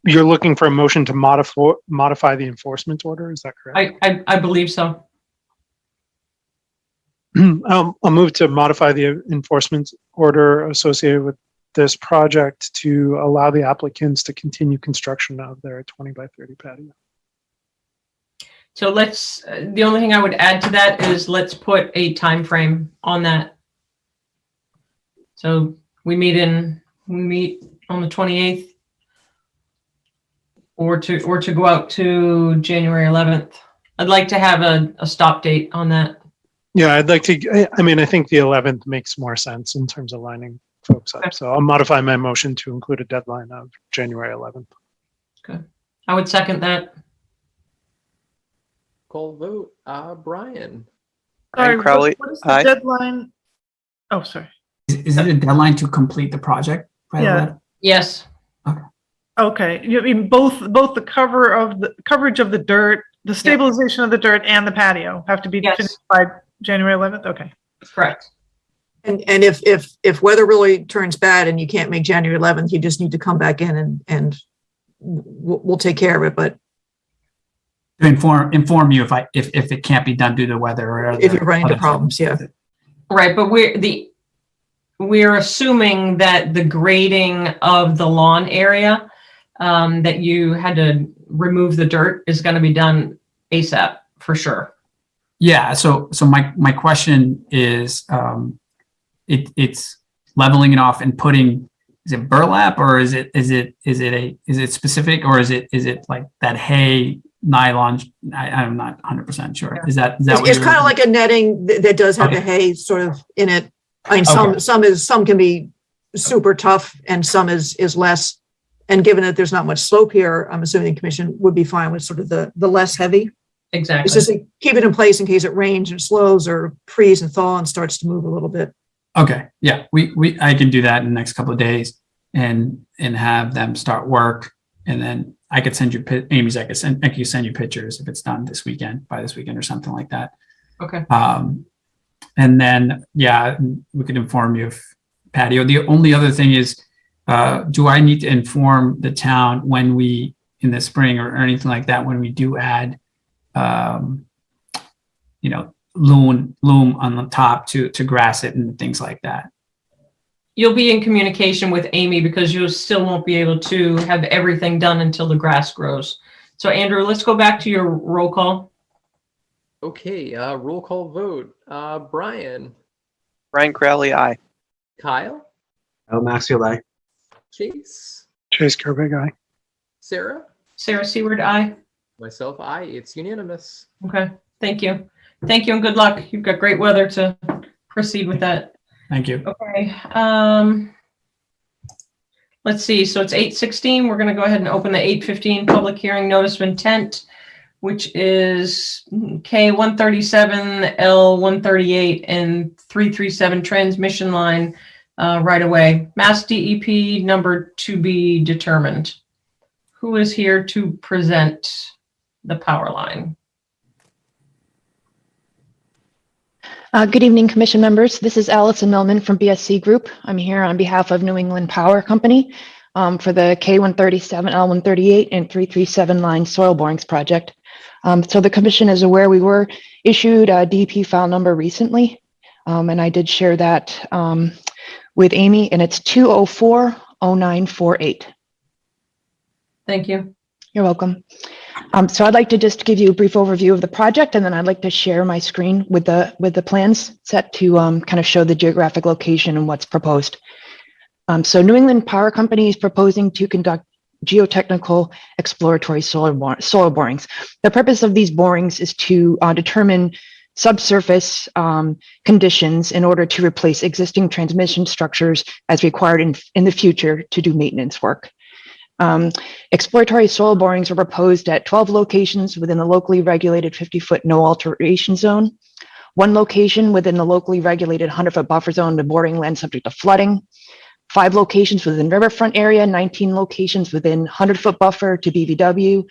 you're looking for a motion to modify the enforcement order, is that correct? I believe so. I'll move to modify the enforcement order associated with this project to allow the applicants to continue construction of their 20 by 30 patio. So the only thing I would add to that is let's put a time frame on that. So we meet on the 28th, or to go out to January 11th. I'd like to have a stop date on that. Yeah, I'd like to, I think the 11th makes more sense in terms of lining folks up. Okay. So I'll modify my motion to include a deadline of January 11th. I would second that. Call vote. Brian. Brian Crowley, What is the aye. deadline? Oh, sorry. Is it a deadline to complete the project? by the Yeah. letter? Yes. Okay, I mean, both the coverage of the dirt, the stabilization of the dirt and the patio have to be Yes. finished by January 11th? Okay. Correct. and if weather really turns bad and you can't make January 11th, you just need to come back in and we'll take care of it. But To inform you if it can't be done due to weather or if you're running into other- problems, yeah. Right, but we're assuming that the grading of the lawn area, that you had to remove the dirt, is going to be done ASAP for sure. Yeah. So my question is, it's leveling it off and putting is it burlap, or is it specific, or is it like that hay nylon? I'm not 100% sure. Is that what It's you're kind of looking- like a netting that does have Okay. the hay sort of in it. I mean, Okay. some can be super tough and some is less. And given that there's not much slope here, I'm assuming the commission would be fine with sort of the less heavy. Exactly. It's just to keep it in place in case it rains and slows or freeze and thaw and starts to move a little bit. Okay, yeah, I can do that in the next couple of days and have them start work, and then I could send you Amy's. I can send you pictures if it's done by this weekend or something like that. Okay. And then yeah, we could inform you of patio. The only other thing is, do I need to inform the town when we in the spring or anything like that when we do add, loom on the top to grass it and things like that? You'll be in communication with Amy because you still won't be able to have everything done until the grass grows. So Andrew, let's go back to your roll call. Okay, roll call vote. Brian, Crowley, aye. Kyle, Maxfield, aye. Chase, Chase Kobe guy. Sarah, Sarah Seward, aye. myself, aye. It's unanimous. Okay, thank you. Thank you and good luck. You've got great weather to proceed with that. Thank you. Okay. Let's see. So it's 8:16. We're going to go ahead and open the 8:15 public hearing notice of intent, which is K137, L138, and 337 transmission line right away. Mass DEP number to be determined. Who is here to present the power line? Good evening, Commission members. This is Allison Millman from BSC Group. I'm here on behalf of New England Power Company for the K137, L138, and 337 line soil borings project. So the Commission is aware we were issued a DEP file number recently, and I did share that with Amy, and it's 2040948. Thank you. You're welcome. So I'd like to just give you a brief overview of the project, and then I'd like to share my screen with the plans set to kind of show the geographic location and what's proposed. So New England Power Company is proposing to conduct geotechnical exploratory soil borings. The purpose of these borings is to determine subsurface conditions in order to replace existing transmission structures as required in the future to do maintenance work. Exploratory soil borings are proposed at 12 locations within the locally regulated 50-foot no alteration zone, 1 location within the locally regulated 100-foot buffer zone to boring land subject to flooding, 5 locations within riverfront area, 19 locations within 100-foot buffer to BVW,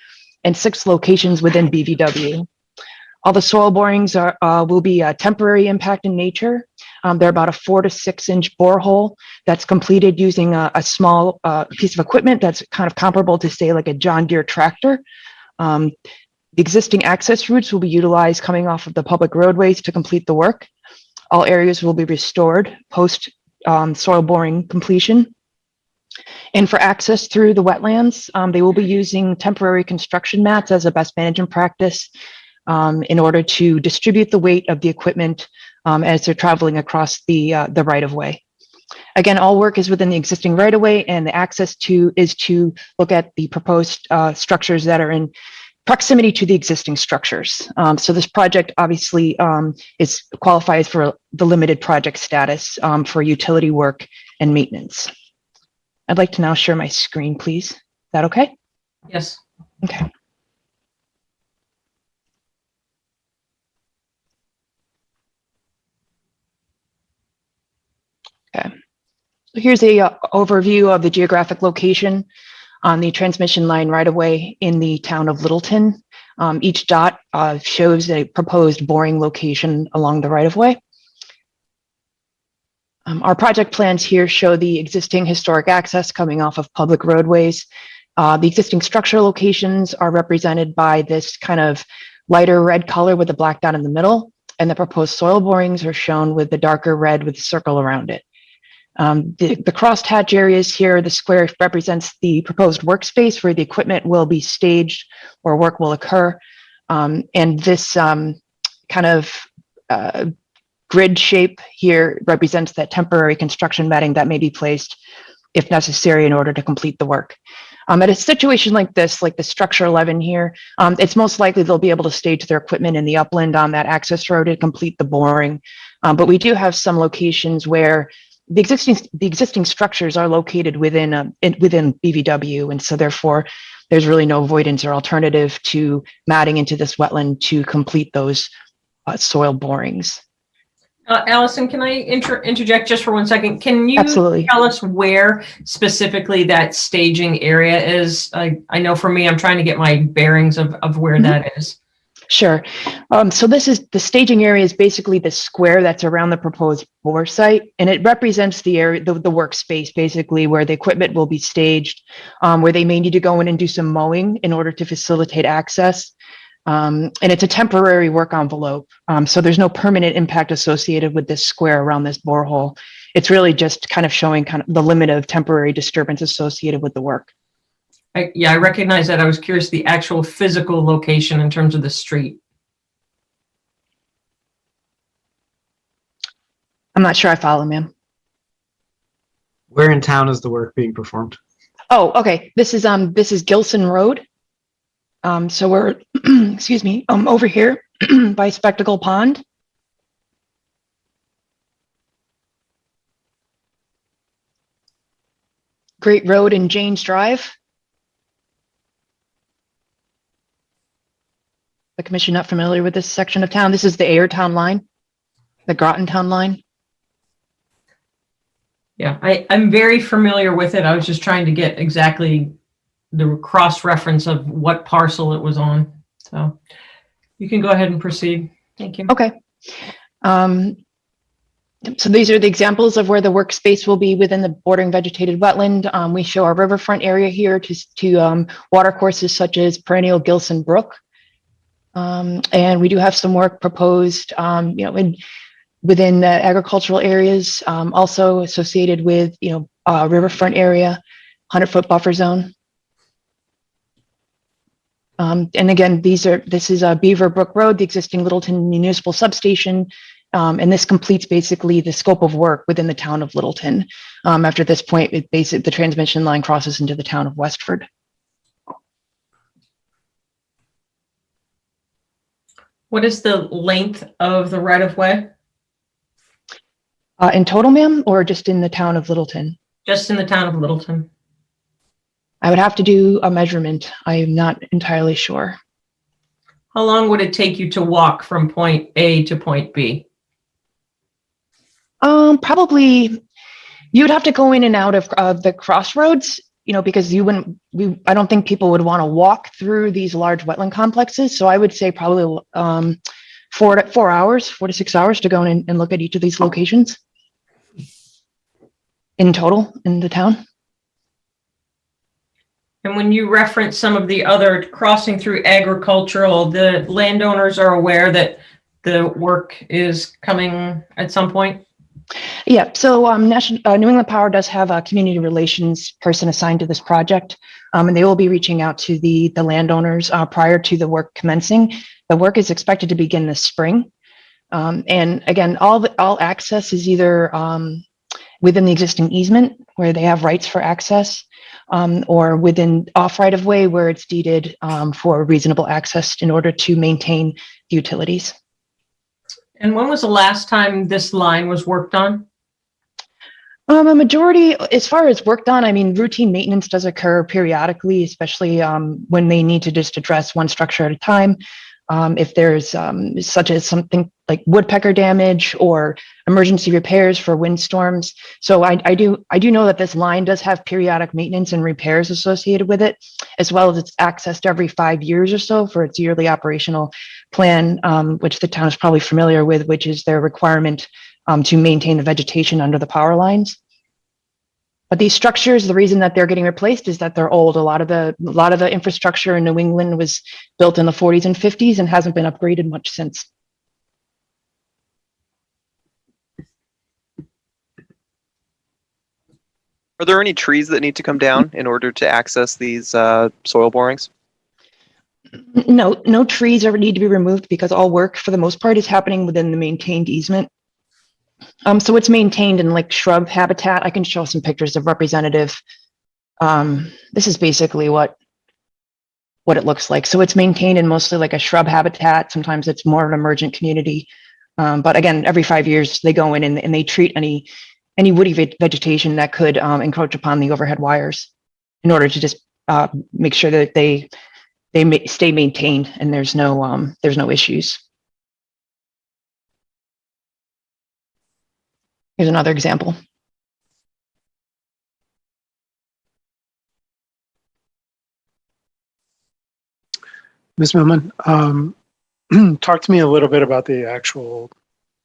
and 6 locations within BVW. All the soil borings will be temporary impact in nature. They're about a 4 to 6 inch borehole that's completed using a small piece of equipment that's kind of comparable to, say, like a John Deere tractor. The existing access routes will be utilized coming off of the public roadways to complete the work. All areas will be restored post soil boring completion. And for access through the wetlands, they will be using temporary construction mats as a best management practice in order to distribute the weight of the equipment as they're traveling across the right-of-way. Again, all work is within the existing right-of-way, and the access is to look at the proposed structures that are in proximity to the existing structures. So this project obviously qualifies for the limited project status for utility work and maintenance. I'd like to now share my screen, please. Is that okay? Yes. Okay. Okay. So here's a overview of the geographic location on the transmission line right away in the town of Littleton. Each dot shows a proposed boring location along the right of way. Our project plans here show the existing historic access coming off of public roadways. The existing structure locations are represented by this kind of lighter red color with the black dot in the middle, and the proposed soil borings are shown with the darker red with the circle around it. The crosshatch areas here, the square represents the proposed workspace where the equipment will be staged or work will occur. And this kind of grid shape here represents that temporary construction matting that may be placed if necessary in order to complete the work. At a situation like this, like the structure 11 here, it's most likely they'll be able to stage their equipment in the upland on that access road to complete the boring. But we do have some locations where the existing structures are located within BVW, and so therefore there's really no avoidance or alternative to matting into this wetland to complete those soil borings. Allison, can I interject just for 1 second? Can you Absolutely. tell us where specifically that staging area is? I know for me, I'm trying to get my bearings of where that is. Sure. So this is the staging area is basically the square that's around the proposed bore site, and it represents the area, the workspace, basically where the equipment will be staged, where they may need to go in and do some mowing in order to facilitate access. And it's a temporary work envelope. So there's no permanent impact associated with this square around this borehole. It's really just kind of showing kind of the limit of temporary disturbance associated with the work. Yeah, I recognize that. I was curious the actual physical location in terms of the street. I'm not sure I follow, ma'am. Where in town is the work being performed? Oh, okay. This is Gilson Road. So we're, excuse me, over here by Spectacle Pond. Great Road and James Drive. The commission not familiar with this section of town. This is the Ayrtown line, the Groton Town line. Yeah, I'm very familiar with it. I was just trying to get exactly the cross-reference of what parcel it was on. So you can go ahead and proceed. Thank you. Okay. So these are the examples of where the workspace will be within the bordering vegetated wetland. We show our riverfront area here to watercourses such as perennial Gilson Brook. And we do have some work proposed, within the agricultural areas, also associated with, riverfront area, 100-foot buffer zone. And again, this is Beaver Brook Road, the existing Littleton Municipal Substation. And this completes basically the scope of work within the town of Littleton. After this point, the transmission line crosses into the town of Westford. What is the length of the right-of-way? In total, ma'am, or just in the town of Littleton? Just in the town of Littleton. I would have to do a measurement. I am not entirely sure. How long would it take you to walk from point A to point B? Probably you would have to go in and out of the crossroads, because I don't think people would want to walk through these large wetland complexes. So I would say probably 4 to 6 hours to go in and look at each of these locations in total in the town. And when you reference some of the other crossing through agricultural, the landowners are aware that the work is coming at some point? Yeah, so New England Power does have a community relations person assigned to this project, and they will be reaching out to the landowners prior to the work commencing. The work is expected to begin this spring. And again, all access is either within the existing easement where they have rights for access, or within off right of way where it's deeded for reasonable access in order to maintain the utilities. And when was the last time this line was worked on? A majority, as far as worked on, I mean, routine maintenance does occur periodically, especially when they need to just address one structure at a time. If there's such as something like woodpecker damage or emergency repairs for windstorms. So I do know that this line does have periodic maintenance and repairs associated with it, as well as it's accessed every 5 years or so for its yearly operational plan, which the town is probably familiar with, which is their requirement to maintain the vegetation under the power lines. But these structures, the reason that they're getting replaced is that they're old. A lot of the infrastructure in New England was built in the 40s and 50s and hasn't been upgraded much since. Are there any trees that need to come down in order to access these soil borings? No trees ever need to be removed because all work for the most part is happening within the maintained easement. So it's maintained in like shrub habitat. I can show some pictures of representative. This is basically what it looks like. So it's maintained in mostly like a shrub habitat. Sometimes it's more of an emergent community. But again, every 5 years they go in and they treat any woody vegetation that could encroach upon the overhead wires in order to just make sure that they stay maintained and there's no issues. Here's another example. Ms. Millman, talk to me a little bit about the actual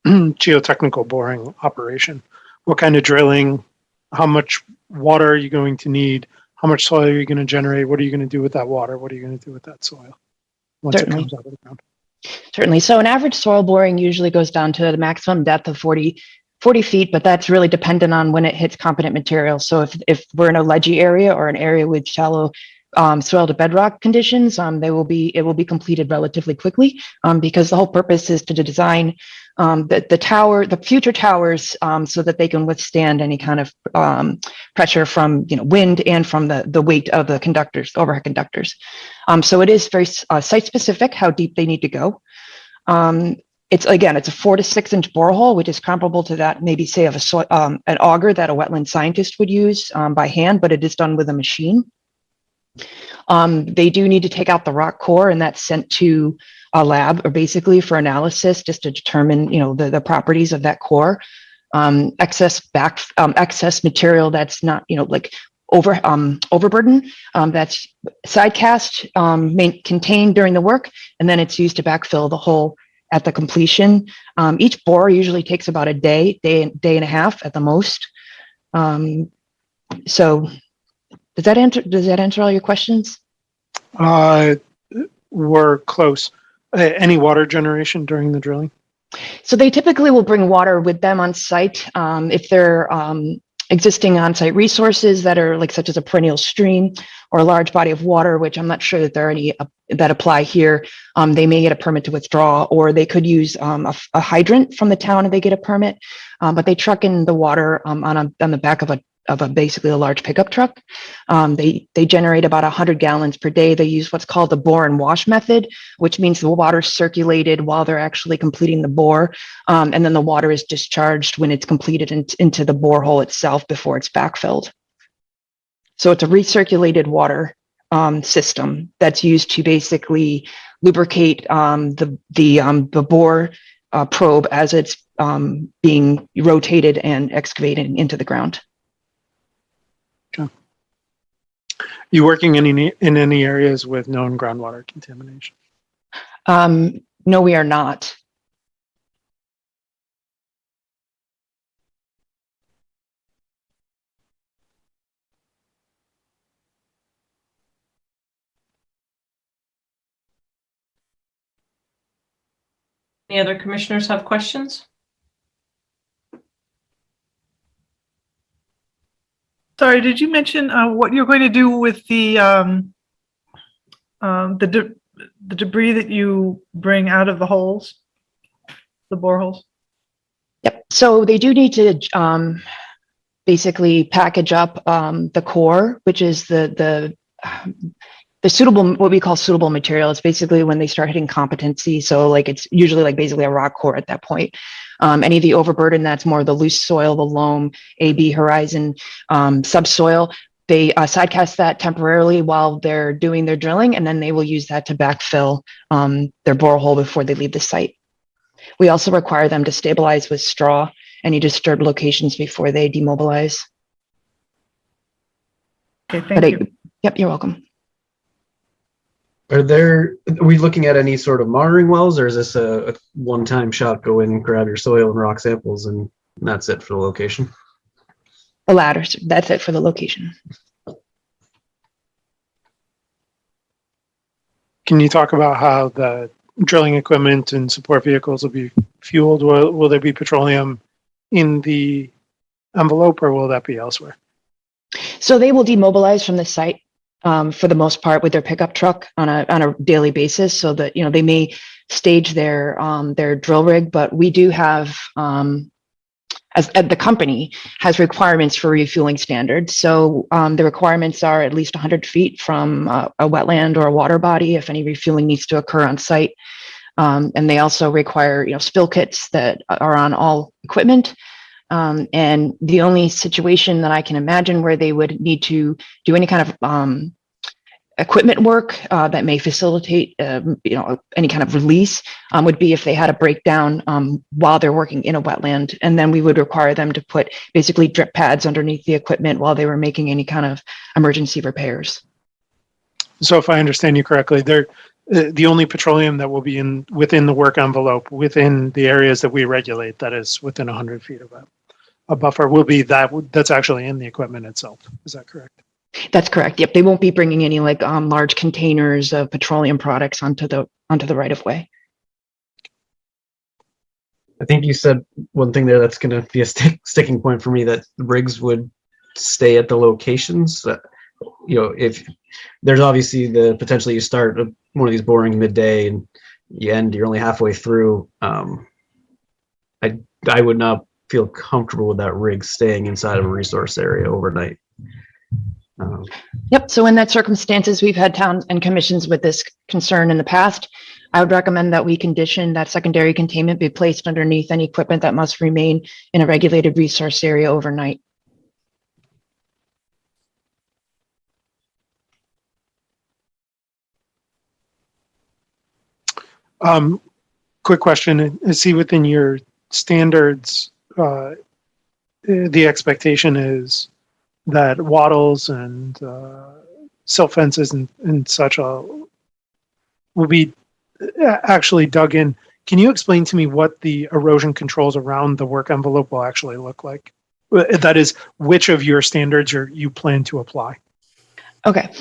geotechnical boring operation. What kind of drilling? How much water are you going to need? How much soil are you going to generate? What are you going to do with that water? What are you going to do with that soil once it comes out of the ground? Certainly. So an average soil boring usually goes down to the maximum depth of 40 feet, but that's really dependent on when it hits competent material. So if we're in a ledgy area or an area with shallow soil to bedrock conditions, it will be completed relatively quickly because the whole purpose is to design the future towers so that they can withstand any kind of pressure from wind and from the weight of the conductors, overhead conductors. So it is very site specific how deep they need to go. It's a 4 to 6 inch borehole, which is comparable to that maybe say of an auger that a wetland scientist would use by hand, but it is done with a machine. They do need to take out the rock core, and that's sent to a lab or basically for analysis just to determine the properties of that core. Excess material that's not like overburden that's side cast contained during the work, and then it's used to backfill the hole at the completion. Each bore usually takes about a day and a half at the most. So does that answer all your questions? We're close. Any water generation during the drilling? So they typically will bring water with them on site. If they're existing on-site resources that are such as a perennial stream or a large body of water, which I'm not sure that there are any that apply here, they may get a permit to withdraw, or they could use a hydrant from the town if they get a permit. But they truck in the water on the back of basically a large pickup truck. They generate about 100 gallons per day. They use what's called the bore and wash method, which means the water is circulated while they're actually completing the bore. And then the water is discharged when it's completed into the borehole itself before it's backfilled. So it's a recirculated water system that's used to basically lubricate the bore probe as it's being rotated and excavated into the ground. You working in any areas with known groundwater contamination? No, we are not. Any other commissioners have questions? Sorry, did you mention what you're going to do with the debris that you bring out of the holes, the boreholes? Yep. So they do need to basically package up the core, which is the suitable, what we call suitable material. It's basically when they start hitting competency. So it's usually basically a rock core at that point. Any of the overburden, that's more the loose soil, the loam, AB horizon, subsoil, they sidecast that temporarily while they're doing their drilling, and then they will use that to backfill their borehole before they leave the site. We also require them to stabilize with straw any disturbed locations before they demobilize. Okay, thank you. Yep, you're welcome. Are we looking at any sort of monitoring wells, or is this a one-time shot, go in, grab your soil and rock samples, and that's it for the location? The latter, that's it for the location. Can you talk about how the drilling equipment and support vehicles will be fueled? Will there be petroleum in the envelope, or will that be elsewhere? So they will demobilize from the site for the most part with their pickup truck on a daily basis, so that they may stage their drill rig, but we do have the company has requirements for refueling standards. So the requirements are at least 100 feet from a wetland or a water body if any refueling needs to occur on site. And they also require, spill kits that are on all equipment. And the only situation that I can imagine where they would need to do any kind of equipment work that may facilitate, any kind of release would be if they had a breakdown while they're working in a wetland. And then we would require them to put basically drip pads underneath the equipment while they were making any kind of emergency repairs. So if I understand you correctly, the only petroleum that will be within the work envelope, within the areas that we regulate, that is within 100 feet of a buffer, will be that's actually in the equipment itself. Is that correct? That's correct. Yep. They won't be bringing any large containers of petroleum products onto the right of way. I think you said one thing there that's going to be a sticking point for me, that the rigs would stay at the locations. If there's obviously the potential you start one of these boring midday and you're only halfway through. I would not feel comfortable with that rig staying inside of a resource area overnight. Yep. So in that circumstances, we've had towns and commissions with this concern in the past. I would recommend that we condition that secondary containment be placed underneath any equipment that must remain in a regulated resource area overnight. Quick question. I see within your standards, the expectation is that wattles and silt fences and such will be actually dug in. Can you explain to me what the erosion controls around the work envelope will actually look like? That is, which of your standards you plan to apply? Okay.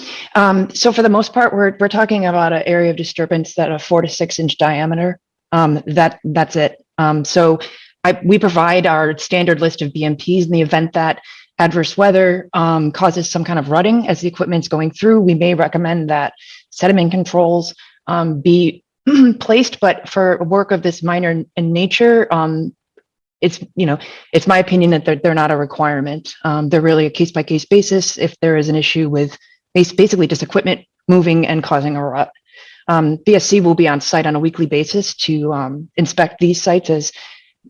So for the most part, we're talking about an area of disturbance that a 4 to 6 inch diameter. That's it. So we provide our standard list of BMPs in the event that adverse weather causes some kind of rutting as the equipment's going through. We may recommend that sediment controls be placed, but for work of this minor in nature, it's my opinion that they're not a requirement. They're really a case-by-case basis if there is an issue with basically just equipment moving and causing a rut. BSC will be on site on a weekly basis to inspect these sites as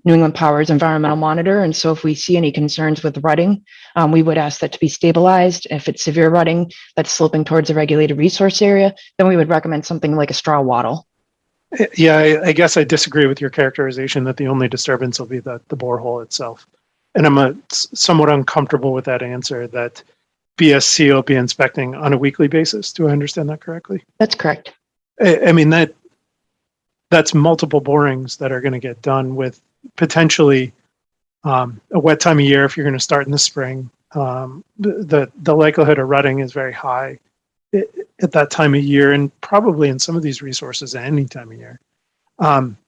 New England Power's environmental monitor. And so if we see any concerns with rutting, we would ask that to be stabilized. If it's severe rutting that's sloping towards a regulated resource area, then we would recommend something like a straw wattle. Yeah, I guess I disagree with your characterization that the only disturbance will be the borehole itself. And I'm somewhat uncomfortable with that answer that BSC will be inspecting on a weekly basis. Do I understand that correctly? That's correct. I mean, that's multiple borings that are going to get done with potentially a wet time of year. If you're going to start in the spring, the likelihood of rutting is very high at that time of year, and probably in some of these resources at any time of year. I'm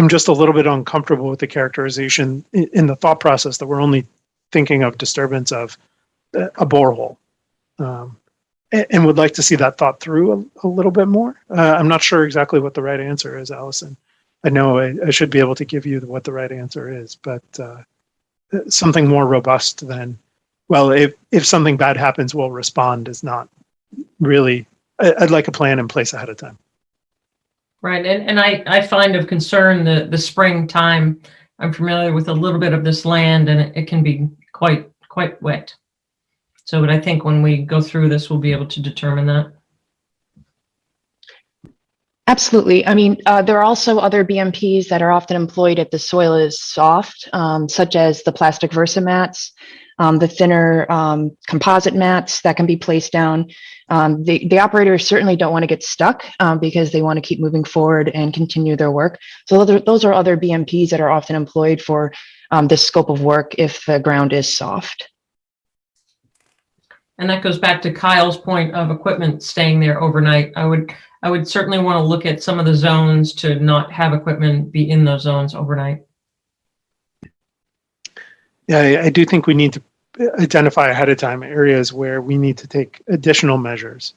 just a little bit uncomfortable with the characterization in the thought process that we're only thinking of disturbance of a borehole, and would like to see that thought through a little bit more. I'm not sure exactly what the right answer is, Allison. I know I should be able to give you what the right answer is, but something more robust than, well, if something bad happens, we'll respond is not really, I'd like a plan in place ahead of time. Right, and I find of concern the springtime. I'm familiar with a little bit of this land, and it can be quite wet. So, but I think when we go through this, we'll be able to determine that. Absolutely. I mean, there are also other BMPs that are often employed if the soil is soft, such as the plastic Versa mats, the thinner composite mats that can be placed down. The operators certainly don't want to get stuck because they want to keep moving forward and continue their work. So those are other BMPs that are often employed for this scope of work if the ground is soft. And that goes back to Kyle's point of equipment staying there overnight. I would certainly want to look at some of the zones to not have equipment be in those zones overnight. Yeah, I do think we need to identify ahead of time areas where we need to take additional measures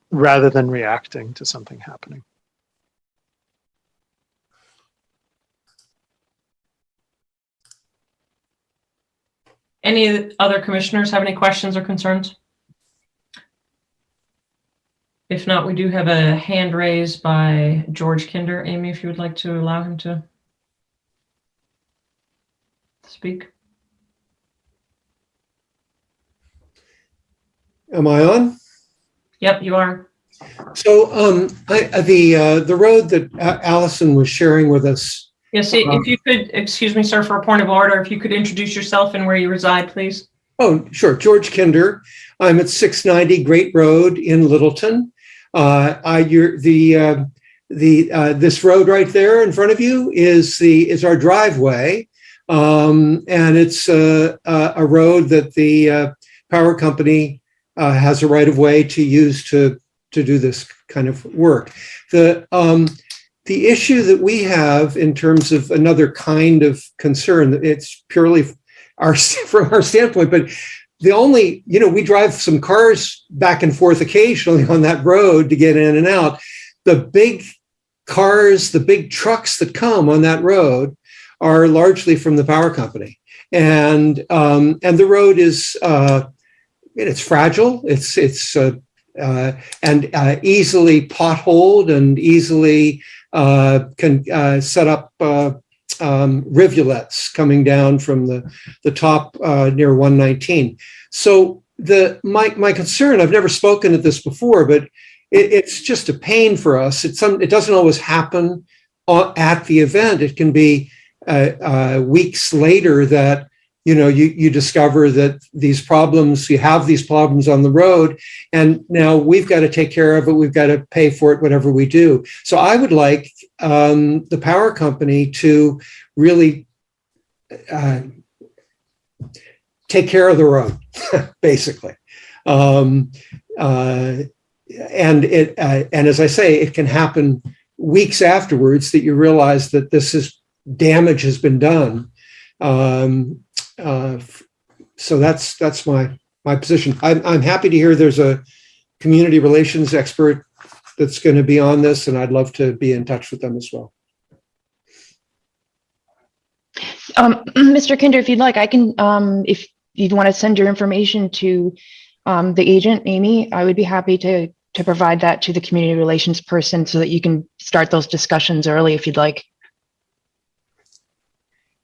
rather than reacting to something happening. Any other commissioners have any questions or concerns? If not, we do have a hand raised by George Kinder. Amy, if you would like to allow him to speak. Am I on? Yep, you are. So the road that Allison was sharing with us. Yes, if you could, excuse me, sir, for a point of order, if you could introduce yourself and where you reside, please. Oh, sure. George Kinder. I'm at 690 Great Road in Littleton. This road right there in front of you is our driveway, and it's a road that the power company has a right of way to use to do this kind of work. The issue that we have in terms of another kind of concern, it's purely from our standpoint, but the only, we drive some cars back and forth occasionally on that road to get in and out. The big cars, the big trucks that come on that road are largely from the power company. And the road is, it's fragile. It's easily potholed and easily can set up rivulets coming down from the top near 119. So my concern, I've never spoken at this before, but it's just a pain for us. It doesn't always happen at the event. It can be weeks later that you discover that you have these problems on the road, and now we've got to take care of it. We've got to pay for it, whatever we do. So I would like the power company to really take care of the road, basically. And as I say, it can happen weeks afterwards that you realize that damage has been done. So that's my position. I'm happy to hear there's a community relations expert that's going to be on this, and I'd love to be in touch with them as well. Mr. Kinder, if you'd like, I can, if you'd want to send your information to the agent, Amy, I would be happy to provide that to the community relations person so that you can start those discussions early if you'd like.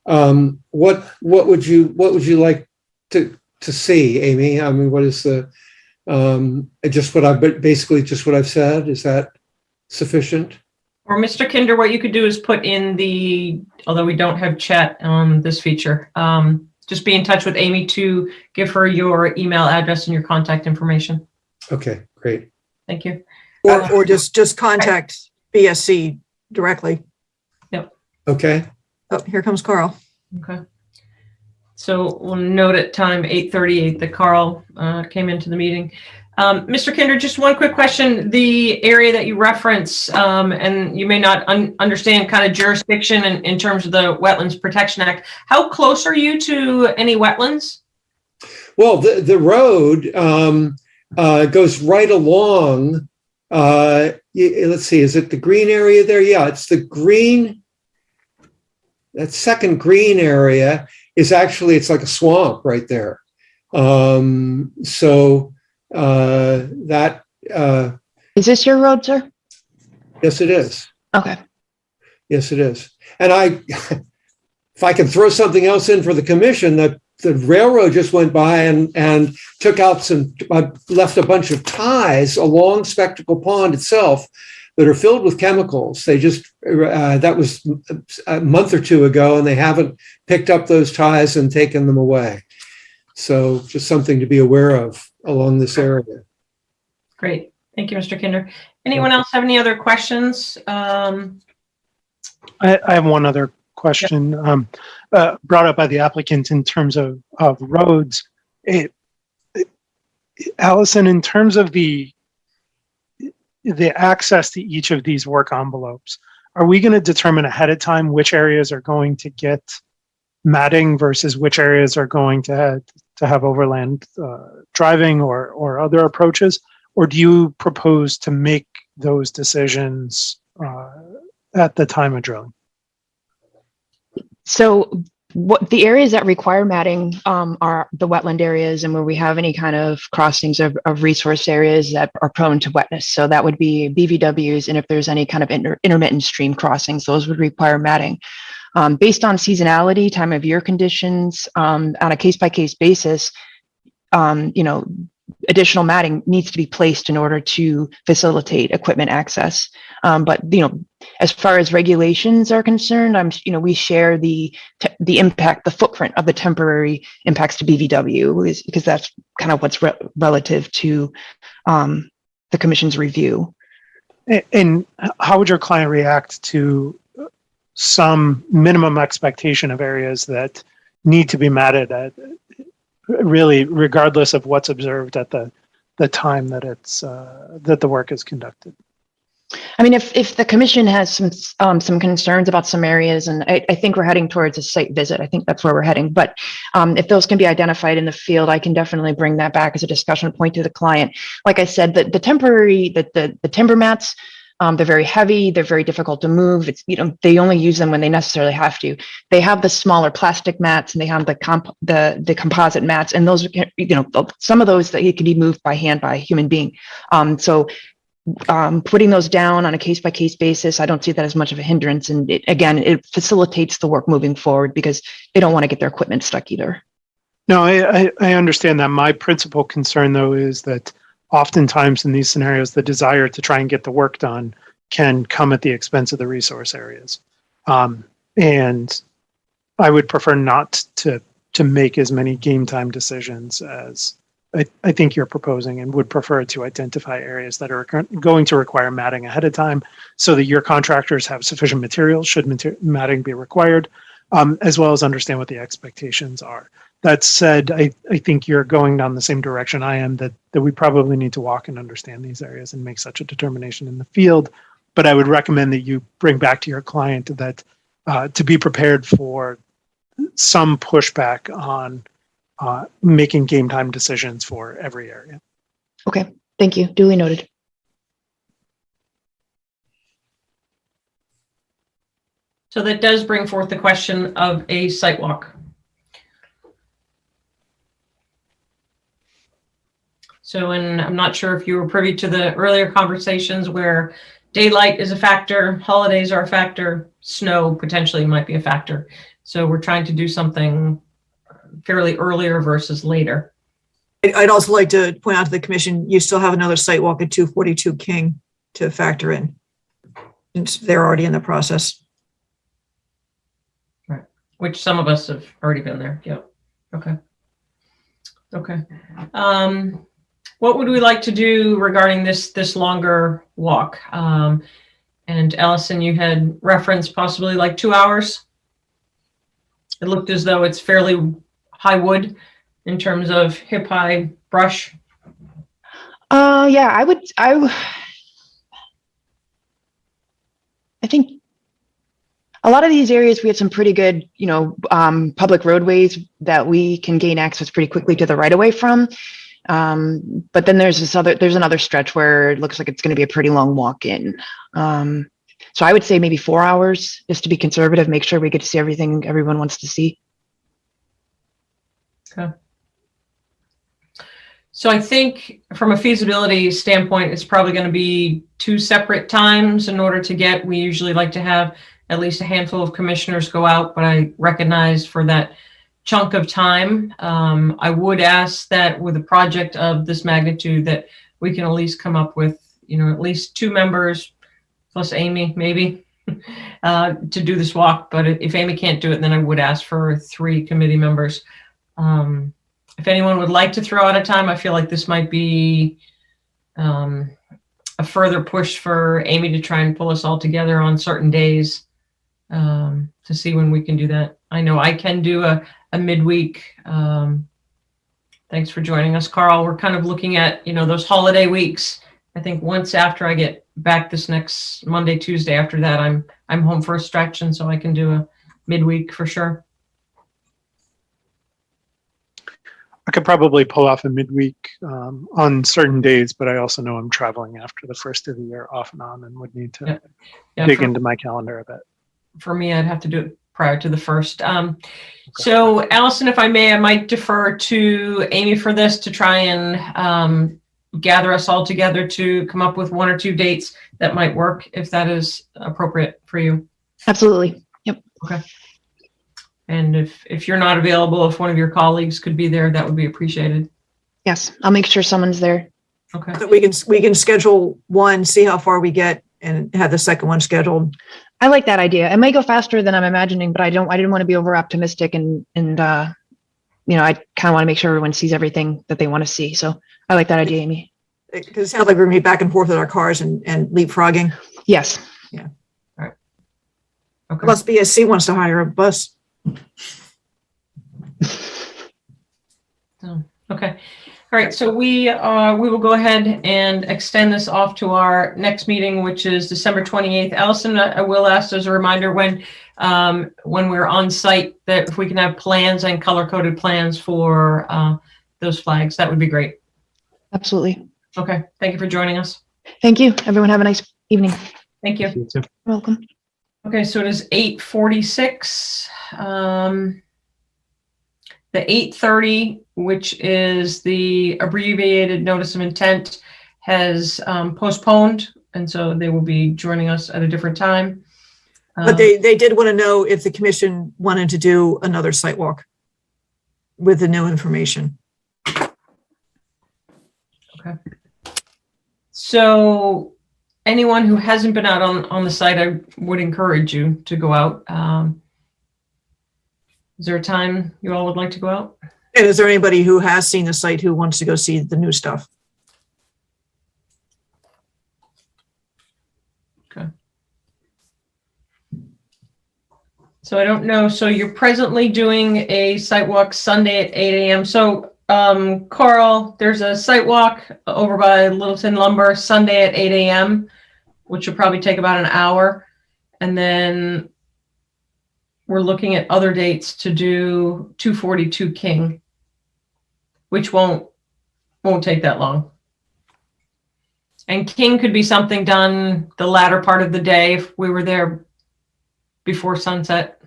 What would you like to see, Amy? I mean, what is just what I've said? Is that sufficient? Or Mr. Kinder, what you could do is put in although we don't have chat on this feature, just be in touch with Amy to give her your email address and your contact information. Okay, great. Thank you. Or just contact BSC directly. Yep. Okay. Oh, here comes Carl. Okay. So we'll note at time 8:38 that Carl came into the meeting. Mr. Kinder, just one quick question. The area that you reference, and you may not understand kind of jurisdiction in terms of the Wetlands Protection Act, how close are you to any wetlands? Well, the road goes right along. Let's see, is it the green area there? Yeah, it's the green. That second green area is actually, it's like a swamp right there. Is this your road, sir? Yes, it is. Okay. Yes, it is. And if I can throw something else in for the commission, the railroad just went by and took out left a bunch of ties along Spectacle Pond itself that are filled with chemicals. They just, that was a month or two ago, and they haven't picked up those ties and taken them away. So just something to be aware of along this area. Great. Thank you, Mr. Kinder. Anyone else have any other questions? I have one other question brought up by the applicant in terms of roads. Allison, in terms of the access to each of these work envelopes, are we going to determine ahead of time which areas are going to get matting versus which areas are going to have overland driving or other approaches? Or do you propose to make those decisions at the time of drilling? So what the areas that require matting are the wetland areas and where we have any kind of crossings of resource areas that are prone to wetness. So that would be BVWs, and if there's any kind of intermittent stream crossings, those would require matting. Based on seasonality, time of year conditions, on a case-by-case basis, additional matting needs to be placed in order to facilitate equipment access. But as far as regulations are concerned, we share the impact, the footprint of the temporary impacts to BVW, because that's kind of what's relative to the commission's review. And how would your client react to some minimum expectation of areas that need to be matted at, really regardless of what's observed at the time that it's that the work is conducted? I mean, if the commission has some concerns about some areas, and I think we're heading towards a site visit, I think that's where we're heading. But if those can be identified in the field, I can definitely bring that back as a discussion point to the client. Like I said, the temporary, the timber mats, they're very heavy, they're very difficult to move. It's, they only use them when they necessarily have to. They have the smaller plastic mats, and they have the composite mats, and those, some of those that it can be moved by hand by a human being. So putting those down on a case-by-case basis, I don't see that as much of a hindrance. And it facilitates the work moving forward because they don't want to get their equipment stuck either. No, I understand that. My principal concern, though, is that oftentimes in these scenarios, the desire to try and get the work done can come at the expense of the resource areas. And I would prefer not to make as many game time decisions as I think you're proposing, and would prefer to identify areas that are going to require matting ahead of time so that your contractors have sufficient materials should matting be required, as well as understand what the expectations are. That said, I think you're going down the same direction I am, that we probably need to walk and understand these areas and make such a determination in the field. But I would recommend that you bring back to your client that to be prepared for some pushback on making game time decisions for every area. Okay, thank you. Duly noted. So that does bring forth the question of a site walk. So, and I'm not sure if you were privy to the earlier conversations where daylight is a factor, holidays are a factor, snow potentially might be a factor. So we're trying to do something fairly earlier versus later. I'd also like to point out to the commission, you still have another site walk at 242 King to factor in, since they're already in the process. Right. Which some of us have already been there. Yep. Okay. Okay. What would we like to do regarding this longer walk? And Allison, you had referenced possibly like 2 hours. It looked as though it's fairly high wood in terms of hip high brush. Yeah, I think a lot of these areas, we have some pretty good, public roadways that we can gain access pretty quickly to the right of way from. But then there's another stretch where it looks like it's going to be a pretty long walk in. So I would say maybe 4 hours, just to be conservative, make sure we get to see everything everyone wants to see. Okay. So I think from a feasibility standpoint, it's probably going to be 2 separate times in order to get, we usually like to have at least a handful of commissioners go out, but I recognize for that chunk of time, I would ask that with a project of this magnitude that we can at least come up with, at least 2 members plus Amy, maybe, to do this walk. But if Amy can't do it, then I would ask for 3 committee members. If anyone would like to throw out a time, I feel like this might be a further push for Amy to try and pull us all together on certain days to see when we can do that. I know I can do a midweek. Thanks for joining us, Carl. We're kind of looking at, those holiday weeks. I think once after I get back this next Monday, Tuesday, after that, I'm home for a stretch, and so I can do a midweek for sure. I could probably pull off a midweek on certain days, but I also know I'm traveling after the first of the year off and on, and would need to dig into my calendar a bit. For me, I'd have to do it prior to the first. So Allison, if I may, I might defer to Amy for this to try and gather us all together to come up with 1 or 2 dates that might work, if that is appropriate for you. Absolutely. Yep. Okay. And if you're not available, if one of your colleagues could be there, that would be appreciated. Yes, I'll make sure someone's there. Okay. So we can schedule one, see how far we get, and have the second one scheduled. I like that idea. It may go faster than I'm imagining, but I didn't want to be over optimistic and you know, I kind of want to make sure everyone sees everything that they want to see. So I like that idea, Amy. Because it sounds like we're gonna be back and forth with our cars and leapfrogging. Yes. Okay. Unless BSC wants to hire a bus. Okay. All right. So we will go ahead and extend this off to our next meeting, which is December 28th. Allison, I will ask as a reminder when we're on site that if we can have plans and color-coded plans for those flags, that would be great. Absolutely. Okay. Thank you for joining us. Thank you. Everyone have a nice evening. Thank you. You too. You're welcome. Okay, so it is 8:46. The 8:30, which is the abbreviated notice of intent, has postponed, and so they will be joining us at a different time. But they did want to know if the commission wanted to do another site walk with the new information. Okay. So anyone who hasn't been out on the site, I would encourage you to go out. Is there a time you all would like to go out? And is there anybody who has seen the site who wants to go see the new stuff? Okay. So I don't know. So you're presently doing a site walk Sunday at 8 a.m. So Carl, there's a site walk over by Littleton Lumber Sunday at 8 a.m., which will probably take about an hour. And then we're looking at other dates to do 242 King, which won't take that long. And King could be something done the latter part of the day if we were there before sunset.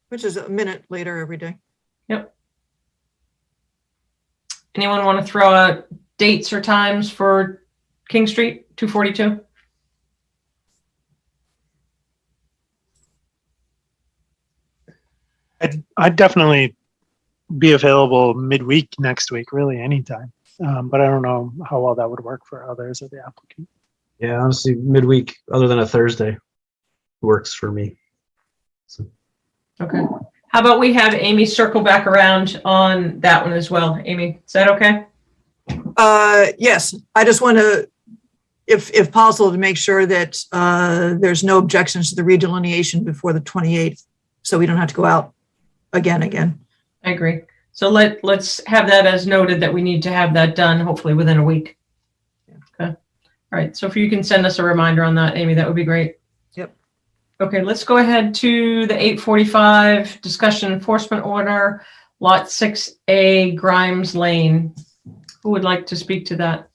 Which is a minute later every day. Yep. Anyone want to throw out dates or times for King Street, 242? I'd definitely be available midweek next week, really anytime. But I don't know how well that would work for others of the applicant. Yeah, honestly, midweek, other than a Thursday, works for me. So. Okay. How about we have Amy circle back around on that one as well? Amy, is that okay? Yes, I just want to, if possible, to make sure that there's no objections to the redelineation before the 28th, so we don't have to go out again. I agree. So let's have that as noted that we need to have that done hopefully within a week. Okay. All right. So if you can send us a reminder on that, Amy, that would be great. Yep. Okay. Let's go ahead to the 8:45 discussion enforcement order, lot 6A Grimes Lane. Who would like to speak to that?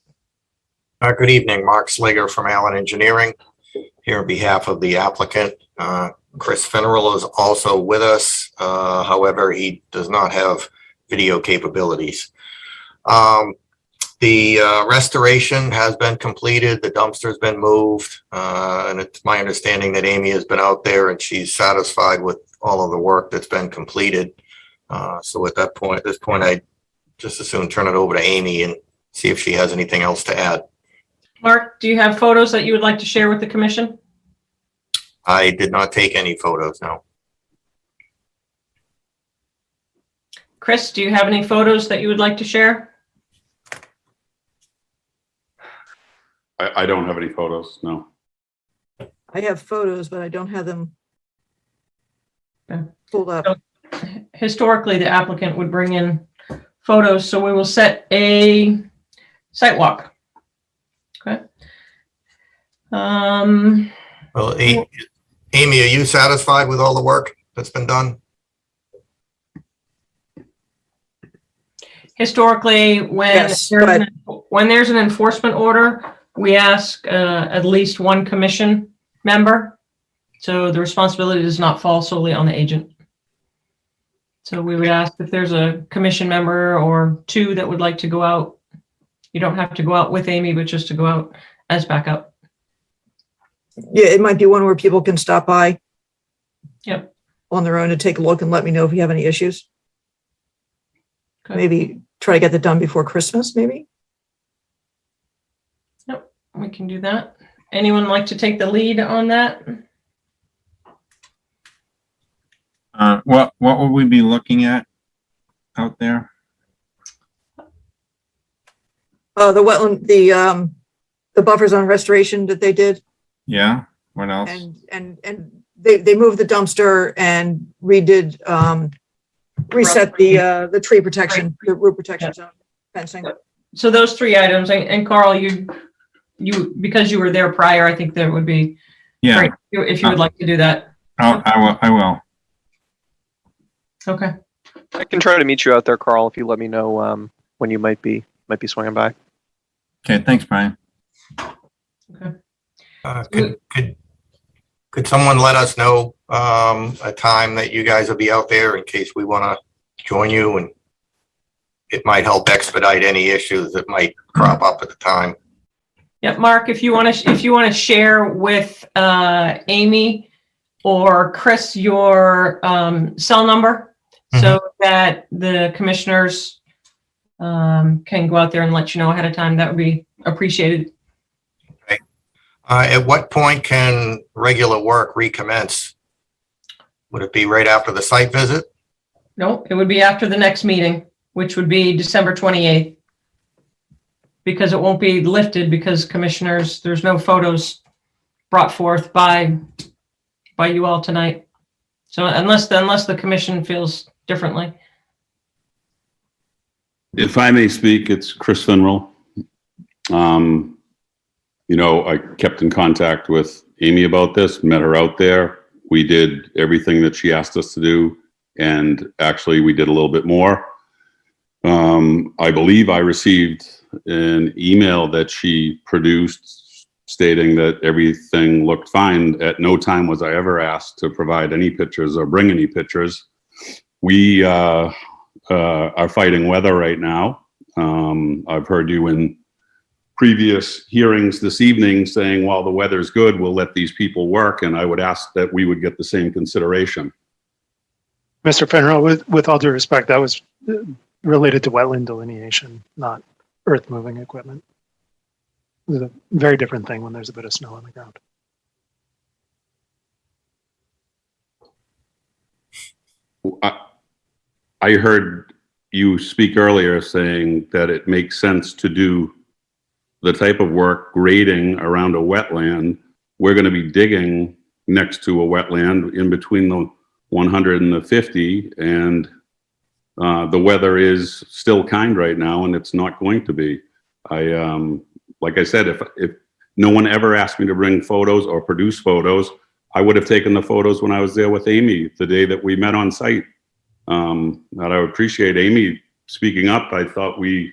Good evening, Mark Slager from Allen Engineering, here on behalf of the applicant. Chris Finnerl is also with us. However, he does not have video capabilities. The restoration has been completed. The dumpster's been moved. And it's my understanding that Amy has been out there and she's satisfied with all of the work that's been completed. So at this point, I just as soon turn it over to Amy and see if she has anything else to add. Mark, do you have photos that you would like to share with the commission? I did not take any photos, no. Chris, do you have any photos that you would like to share? I don't have any photos, no. I have photos, but I don't have them Okay. pulled up. Historically, the applicant would bring in photos, so we will set a site walk. Okay. Well, Amy, are you satisfied with all the work that's been done? Historically, when Yes, there's an enforcement order, we ask at least one commission member So the responsibility does not fall solely on the agent. So we would ask if there's a commission member or two that would like to go out. You don't have to go out with Amy, but just to go out as backup. Yeah, it might be one where people can stop by. Yep. On their own to take a look and let me know if you have any issues. Okay. Maybe try to get that done before Christmas, maybe? Yep, we can do that. Anyone like to take the lead on that? What would we be looking at out there? The wetland, the buffer zone restoration that they did. Yeah. What else? And they moved the dumpster and redid, reset the tree protection, the root protection zone fencing. So those three items, and Carl, you because you were there prior, I think that would be great if you would like to do that. I will. Okay. I can try to meet you out there, Carl, if you let me know when you might be swinging by. Okay, thanks, Brian. Okay. Could someone let us know a time that you guys will be out there in case we want to join you, and it might help expedite any issues that might crop up at the time. Yeah, Mark, if you want to share with Amy or Chris your cell number so that the commissioners can go out there and let you know ahead of time, that would be appreciated. Okay. At what point can regular work recommence? Would it be right after the site visit? No, it would be after the next meeting, which would be December 28th. Because it won't be lifted because commissioners, there's no photos brought forth by you all tonight. So unless the commission feels differently. If I may speak, it's Chris Finrell. You know, I kept in contact with Amy about this, met her out there. We did everything that she asked us to do, and actually we did a little bit more. I believe I received an email that she produced stating that everything looked fine. At no time was I ever asked to provide any pictures or bring any pictures. We are fighting weather right now. I've heard you in previous hearings this evening saying, while the weather's good, we'll let these people work, and I would ask that we would get the same consideration. Mr. Finrell, with all due respect, that was related to wetland delineation, not earth moving equipment. It's a very different thing when there's a bit of snow on the ground. I heard you speak earlier saying that it makes sense to do the type of work grading around a wetland. We're going to be digging next to a wetland in between the 100 and the 50, and the weather is still kind right now, and it's not going to be. Like I said, if no one ever asked me to bring photos or produce photos, I would have taken the photos when I was there with Amy the day that we met on site. And I would appreciate Amy speaking up. I thought we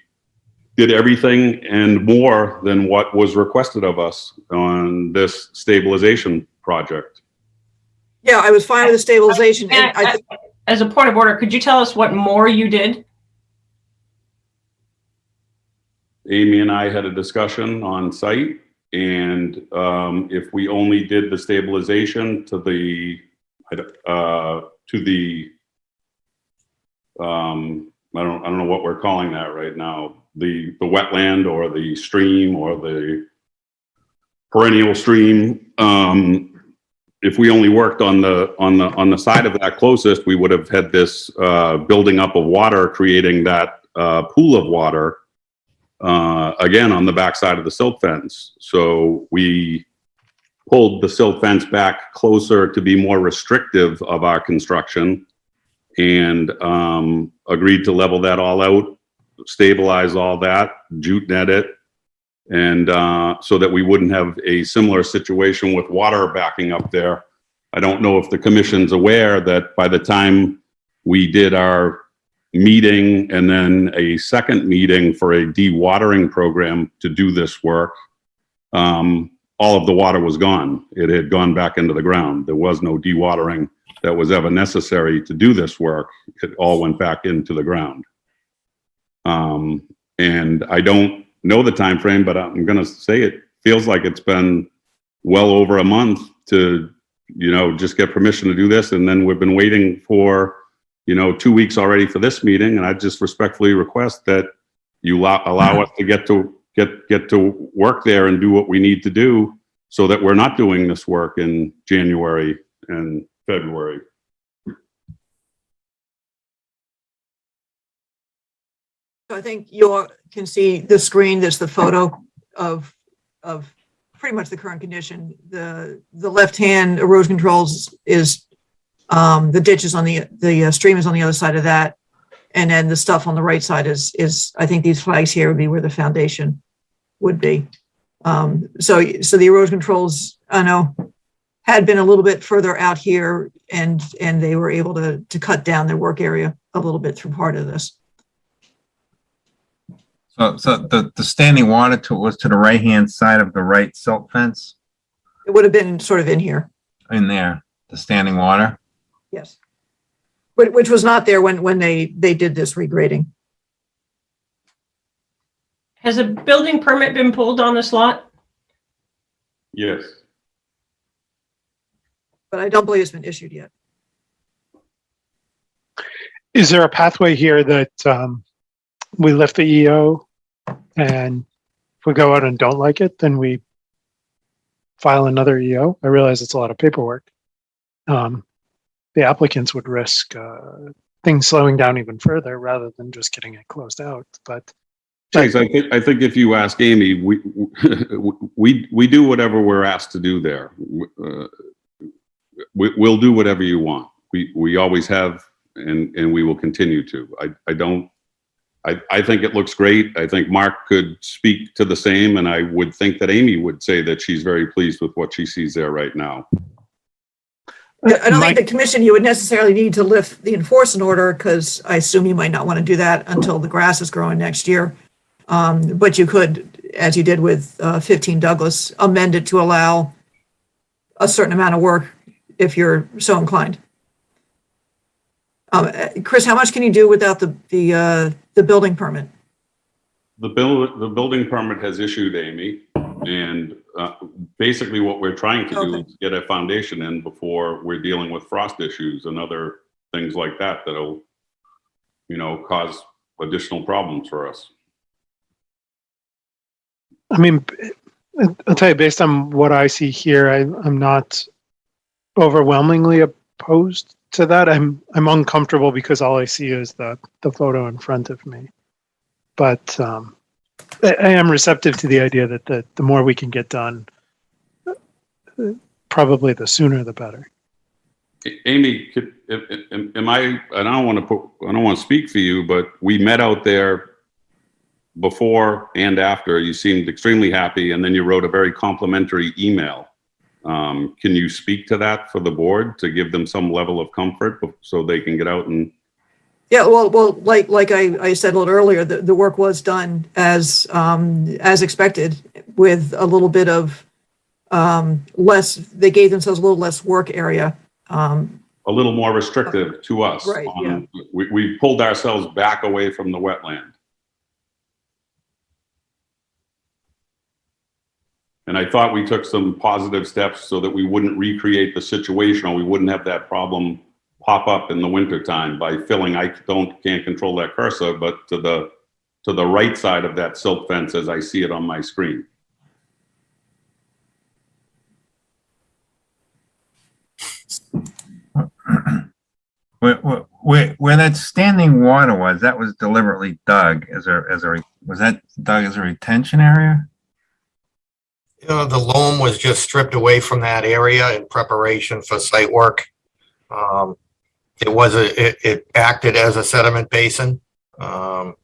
did everything and more than what was requested of us on this stabilization project. Yeah, I was fine with the stabilization. And as a point of order, could you tell us what more you did? Amy and I had a discussion on site, and if we only did the stabilization to the I don't know what we're calling that right now, the wetland or the stream or the perennial stream. If we only worked on the side of that closest, we would have had this building up of water, creating that pool of water again on the backside of the silt fence. So we pulled the silt fence back closer to be more restrictive of our construction, and agreed to level that all out, stabilize all that, jute net it, and so that we wouldn't have a similar situation with water backing up there. I don't know if the commission's aware that by the time we did our meeting and then a second meeting for a dewatering program to do this work, all of the water was gone. It had gone back into the ground. There was no dewatering that was ever necessary to do this work. It all went back into the ground. And I don't know the time frame, but I'm going to say it feels like it's been well over a month to, you know, just get permission to do this. And then we've been waiting for, you know, 2 weeks already for this meeting. And I just respectfully request that you allow us to get to work there and do what we need to do so that we're not doing this work in January and February. So I think you can see the screen. There's the photo of pretty much the current condition. The left-hand erosion controls is the ditch is on the stream is on the other side of that, and then the stuff on the right side is I think these flags here would be where the foundation would be. So the erosion controls, I know, had been a little bit further out here, and they were able to cut down their work area a little bit through part of this. So the standing water was to the right-hand side of the right silt fence It would have been sort of in here. in there, the standing water? Yes. Which was not there when they did this regrading. Has a building permit been pulled on this lot? Yes. But I don't believe it's been issued yet. Is there a pathway here that we lift the EO, and if we go out and don't like it, then we file another EO? I realize it's a lot of paperwork. The applicants would risk things slowing down even further rather than just getting it closed out. But Chase, I think if you ask Amy, we do whatever we're asked to do there. We'll do whatever you want. We always have, and we will continue to. I think it looks great. I think Mark could speak to the same, and I would think that Amy would say that she's very pleased with what she sees there right now. I don't think the commission, you would necessarily need to lift the enforcement order, because I assume you might not want to do that until the grass is growing next year. But you could, as you did with 15 Douglas, amend it to allow a certain amount of work if you're so inclined. Chris, how much can you do without the building permit? The building permit has issued, Amy, and basically what we're trying to do is get a foundation in before we're dealing with frost issues and other things like that that'll, you know, cause additional problems for us. I mean, I'll tell you, based on what I see here, I'm not overwhelmingly opposed to that. I'm uncomfortable because all I see is the photo in front of me. But I am receptive to the idea that the more we can get done, probably the sooner the better. Amy, am I don't want to speak for you, but we met out there before and after. You seemed extremely happy, and then you wrote a very complimentary email. Can you speak to that for the board to give them some level of comfort so they can get out and? Yeah, well, like I said a little earlier, the work was done as expected, with a little bit of less. They gave themselves a little less work area. A little more restrictive to us. Right. Yeah. We pulled ourselves back away from the wetland. And I thought we took some positive steps so that we wouldn't recreate the situation, or we wouldn't have that problem pop up in the wintertime by filling. I can't control that cursor, but to the right side of that silt fence as I see it on my screen. Where that standing water was, that was deliberately dug was that dug as a retention area? You know, the loam was just stripped away from that area in preparation for site work. It acted as a sediment basin, but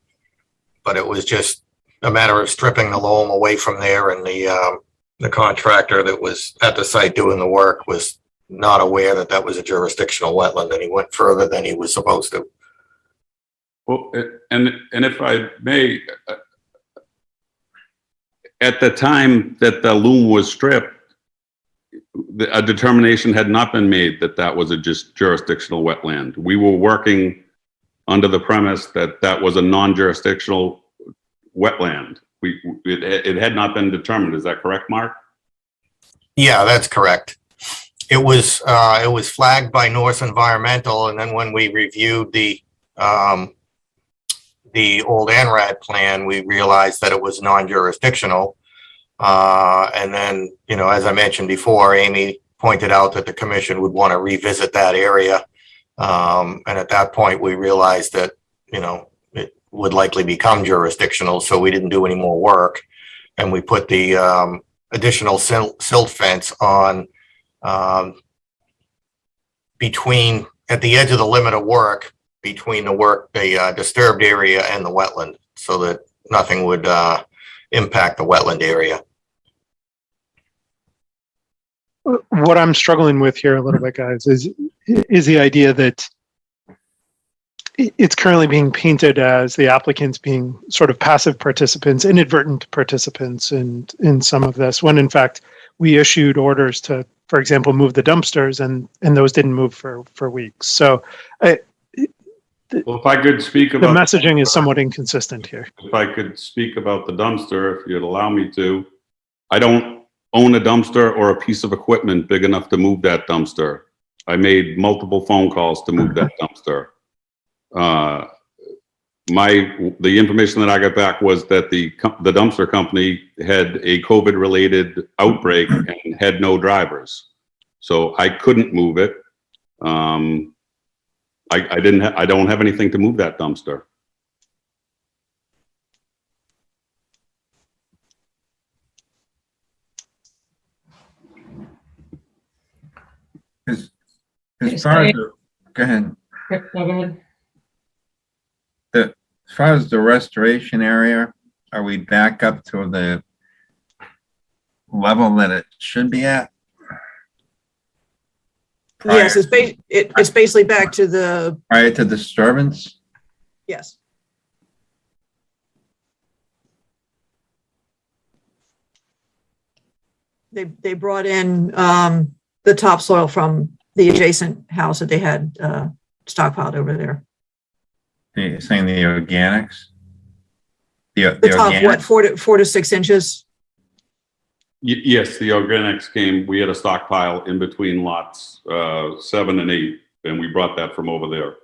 it was just a matter of stripping the loam away from there, and the contractor that was at the site doing the work was not aware that that was a jurisdictional wetland, and he went further than he was supposed to. Well, and if I may, at the time that the loom was stripped, a determination had not been made that that was a just jurisdictional wetland. We were working under the premise that that was a non-jurisdictional wetland. It had not been determined. Is that correct, Mark? Yeah, that's correct. It was flagged by North Environmental, and then when we reviewed the old NRAD plan, we realized that it was non-jurisdictional. And then, you know, as I mentioned before, Amy pointed out that the commission would want to revisit that area. And at that point, we realized that, you know, it would likely become jurisdictional, so we didn't do any more work. And we put the additional silt fence on between, at the edge of the limit of work, between the disturbed area and the wetland, so that nothing would impact the wetland area. What I'm struggling with here a little bit, guys, is the idea that it's currently being painted as the applicants being sort of passive participants, inadvertent participants in some of this, when in fact we issued orders to, for example, move the dumpsters, and those didn't move for weeks. So Well, if I could speak about the messaging is somewhat inconsistent here. If I could speak about the dumpster, if you'd allow me to. I don't own a dumpster or a piece of equipment big enough to move that dumpster. I made multiple phone calls to move that dumpster. The information that I got back was that the dumpster company had a COVID-related outbreak and had no drivers, so I couldn't move it. I don't have anything to move that dumpster. As far as go ahead. No, go ahead. As far as the restoration area, are we back up to the level that it should be at? Yes, it's basically back to the, Prior to disturbance? yes. They brought in the topsoil from the adjacent house that they had stockpiled over there. You're saying the organics? The top, what, 4 to 6 inches? Yes, the organics came. We had a stockpile in between lots 7 and 8, and we brought that from over there.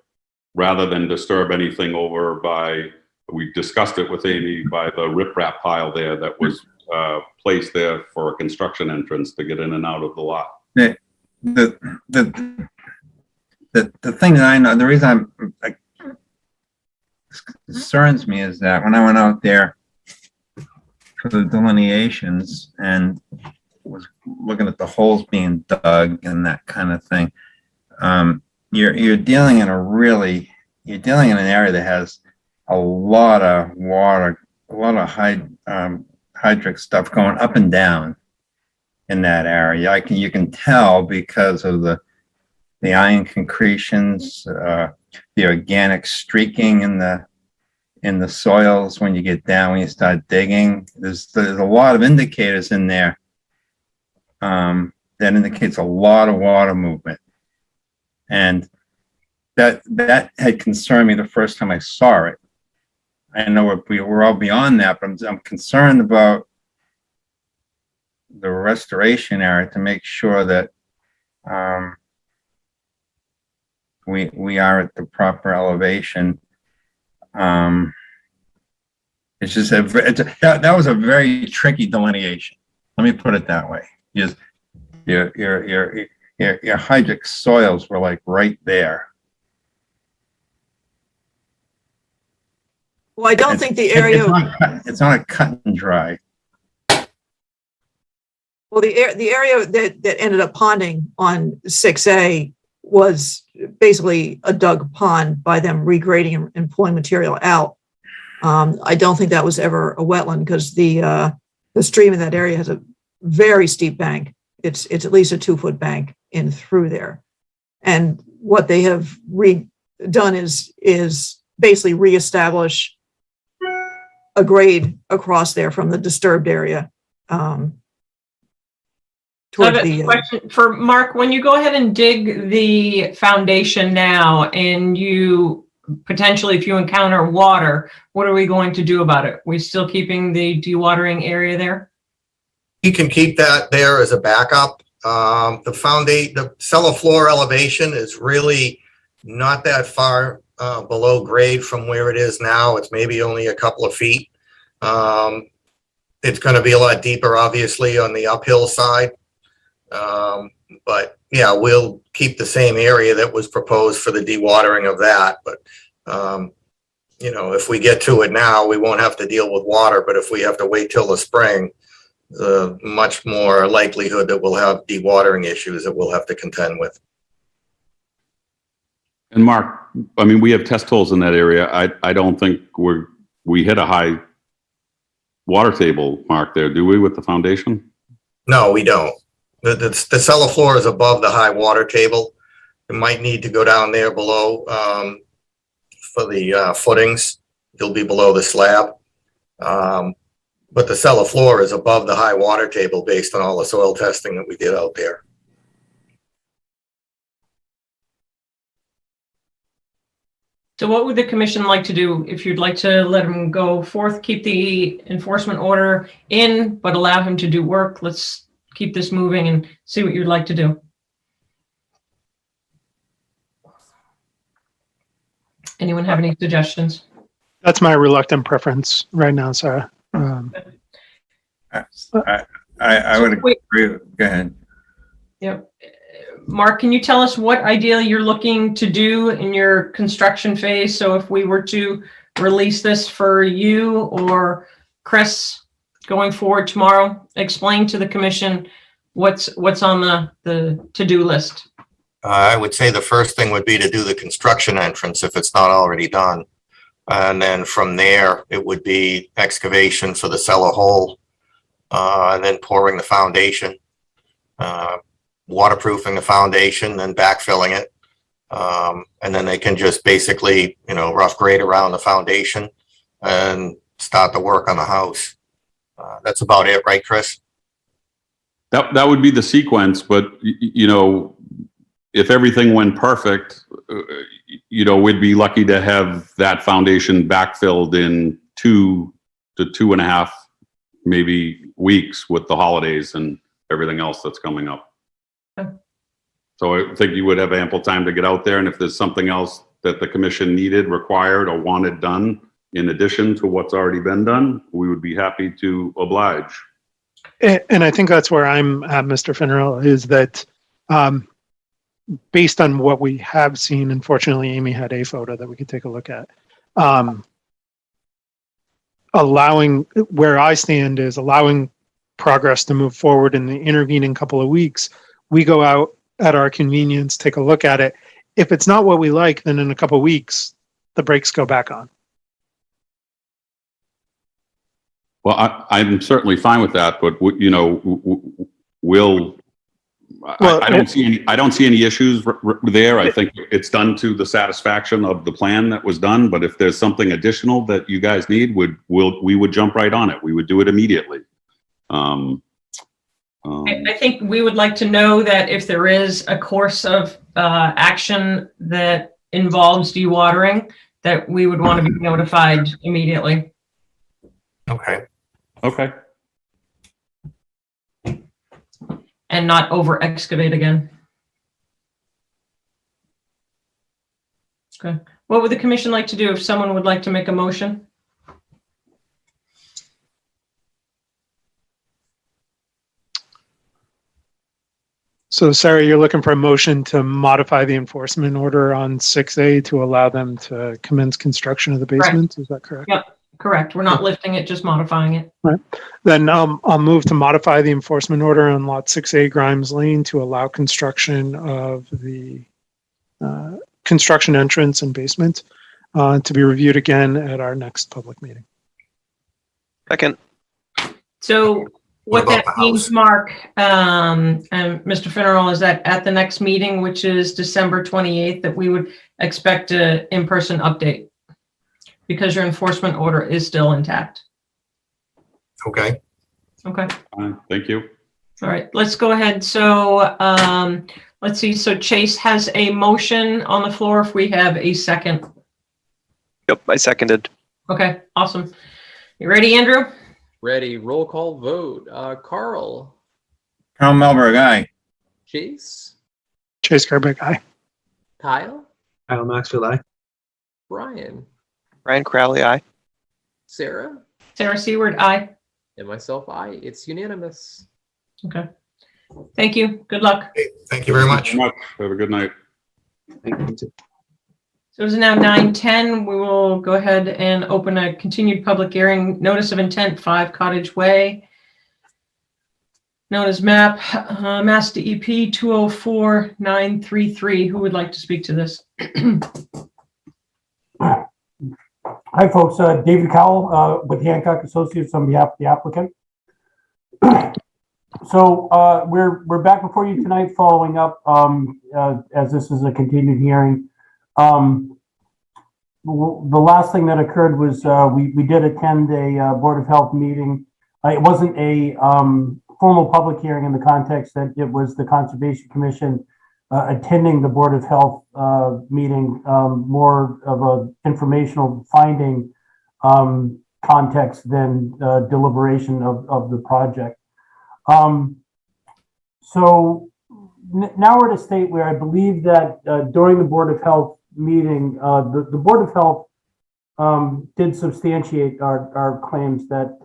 Rather than disturb anything over by, we discussed it with Amy, by the riprap pile there that was placed there for a construction entrance to get in and out of the lot. The thing that I know, the reason concerns me is that when I went out there for the delineations and was looking at the holes being dug and that kind of thing, you're dealing in an area that has a lot of water, a lot of hydric stuff going up and down in that area. You can tell because of the iron concretions, the organic streaking in the soils when you get down, when you start digging. There's a lot of indicators in there that indicates a lot of water movement, and that had concerned me the first time I saw it. I know we're all beyond that, but I'm concerned about the restoration area to make sure that we are at the proper elevation. It's just that was a very tricky delineation. Let me put it that way. Just your hydric soils were like right there. Well, I don't think the area. It's not a cut and dry. Well, the area that ended up ponding on 6A was basically a dug pond by them regrading and pulling material out. I don't think that was ever a wetland because the stream in that area has a very steep bank. It's at least a 2-foot bank in through there. And what they have done is basically reestablish a grade across there from the disturbed area. I Towards have a the, question for Mark. When you go ahead and dig the foundation now and you potentially, if you encounter water, what are we going to do about it? We still keeping the dewatering area there? You can keep that there as a backup. The cellar floor elevation is really not that far below grade from where it is now. It's maybe only a couple of feet. It's going to be a lot deeper, obviously, on the uphill side. But yeah, we'll keep the same area that was proposed for the dewatering of that. But, you know, if we get to it now, we won't have to deal with water. But if we have to wait till the spring, much more likelihood that we'll have dewatering issues that we'll have to contend with. And Mark, I mean, we have test holes in that area. I don't think we hit a high water table mark there, do we, with the foundation? No, we don't. The cellar floor is above the high water table. It might need to go down there below for the footings. You'll be below the slab. But the cellar floor is above the high water table based on all the soil testing that we did out there. So what would the commission like to do? If you'd like to let him go forth, keep the enforcement order in, but allow him to do work, let's keep this moving and see what you'd like to do. Anyone have any suggestions? That's my reluctant preference right now, Sarah. I would agree. Go ahead. Yep. Mark, can you tell us what ideally you're looking to do in your construction phase? So if we were to release this for you or Chris going forward tomorrow, explain to the commission what's on the to-do list. I would say the first thing would be to do the construction entrance if it's not already done. And then from there, it would be excavation for the cellar hole, and then pouring the foundation, waterproofing the foundation, then backfilling it. And then they can just basically, you know, rough grade around the foundation and start the work on the house. That's about it, right, Chris? That would be the sequence, but you know, if everything went perfect, you know, we'd be lucky to have that foundation backfilled in 2 to 2.5, maybe weeks with the holidays and everything else that's coming up. Okay. So I think you would have ample time to get out there, and if there's something else that the commission needed, required, or wanted done in addition to what's already been done, we would be happy to oblige. And I think that's where I'm at, Mr. Finnerl, is that based on what we have seen, unfortunately, Amy had a photo that we could take a look at. Allowing, where I stand is allowing progress to move forward in the intervening couple of weeks. We go out at our convenience, take a look at it. If it's not what we like, then in a couple of weeks, the brakes go back on. Well, I'm certainly fine with that, but you know, I don't see any issues there. I think it's done to the satisfaction of the plan that was done. But if there's something additional that you guys need, we would jump right on it. We would do it immediately. I think we would like to know that if there is a course of action that involves dewatering, that we would want to be notified immediately. Okay. Okay. And not over excavate again. Okay. What would the commission like to do if someone would like to make a motion? So, Sarah, you're looking for a motion to modify the enforcement order on 6A to allow them to commence construction of the basement. Is that correct? Yep, correct. We're not lifting it, just modifying it. Right. Then I'll move to modify the enforcement order on lot 6A Grimes Lane to allow construction of the construction entrance and basement to be reviewed again at our next public meeting. Second. So what that means, Mark, and Mr. Finnerl, is that at the next meeting, which is December 28th, that we would expect an in-person update because your enforcement order is still intact. Okay. Okay. Thank you. All right, let's go ahead. So let's see. So Chase has a motion on the floor. If we have a second. Yep, I seconded. Okay, awesome. You ready, Andrew? Ready. Roll call vote. Carl. Carl Melberg, aye. Chase. Chase Gerbeck, aye. Kyle. Kyle Maxfield, aye. Brian. Ryan Crowley, aye. Sarah. Sarah Seward, aye. And myself, aye. It's unanimous. Okay. Thank you. Good luck. Thank you very much. Have a good night. Thank you. So it is now 9:10. We will go ahead and open a continued public hearing. Notice of intent, 5 Cottage Way. Known as map, Mass DEP 204933. Who would like to speak to this? Hi, folks. David Cowell with Hancock Associates on behalf of the applicant. So we're back before you tonight following up as this is a continued hearing. The last thing that occurred was we did attend a Board of Health meeting. It wasn't a formal public hearing in the context that it was the Conservation Commission attending the Board of Health meeting, more of a informational finding context than deliberation of the project. So now we're at a state where I believe that during the Board of Health meeting, the Board of Health did substantiate our claims that,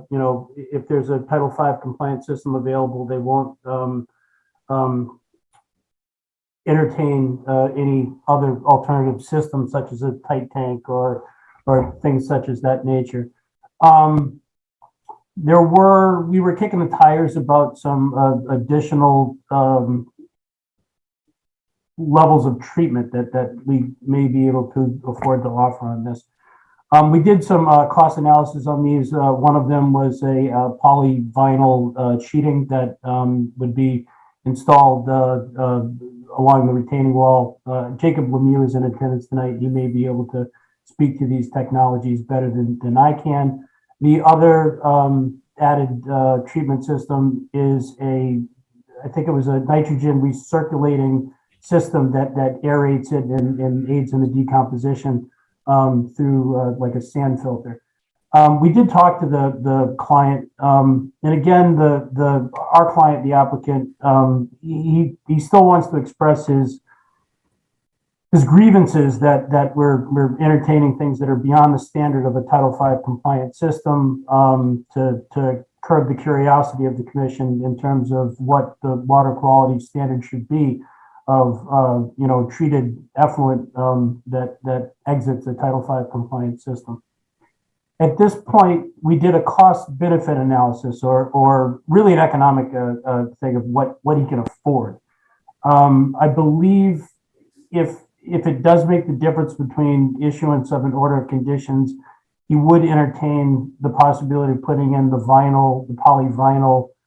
you know, if there's a Title V compliant system available, they won't entertain any other alternative systems such as a tight tank or things such as that nature. We were kicking the tires about some additional levels of treatment that we may be able to afford to offer on this. We did some cost analysis on these. One of them was a polyvinyl sheeting that would be installed along the retaining wall. Jacob Lemieux is in attendance tonight. He may be able to speak to these technologies better than I can. The other added treatment system is I think it was a nitrogen recirculating system that aerates it and aids in the decomposition through like a sand filter. We did talk to the client, and again, our client, the applicant, he still wants to express his grievances that we're entertaining things that are beyond the standard of a Title V compliant system to curb the curiosity of the commission in terms of what the water quality standard should be of you know, treated effluent that exits a Title V compliant system. At this point, we did a cost benefit analysis or really an economic thing of what he can afford. I believe if it does make the difference between issuance of an order of conditions, he would entertain the possibility of putting in the polyvinyl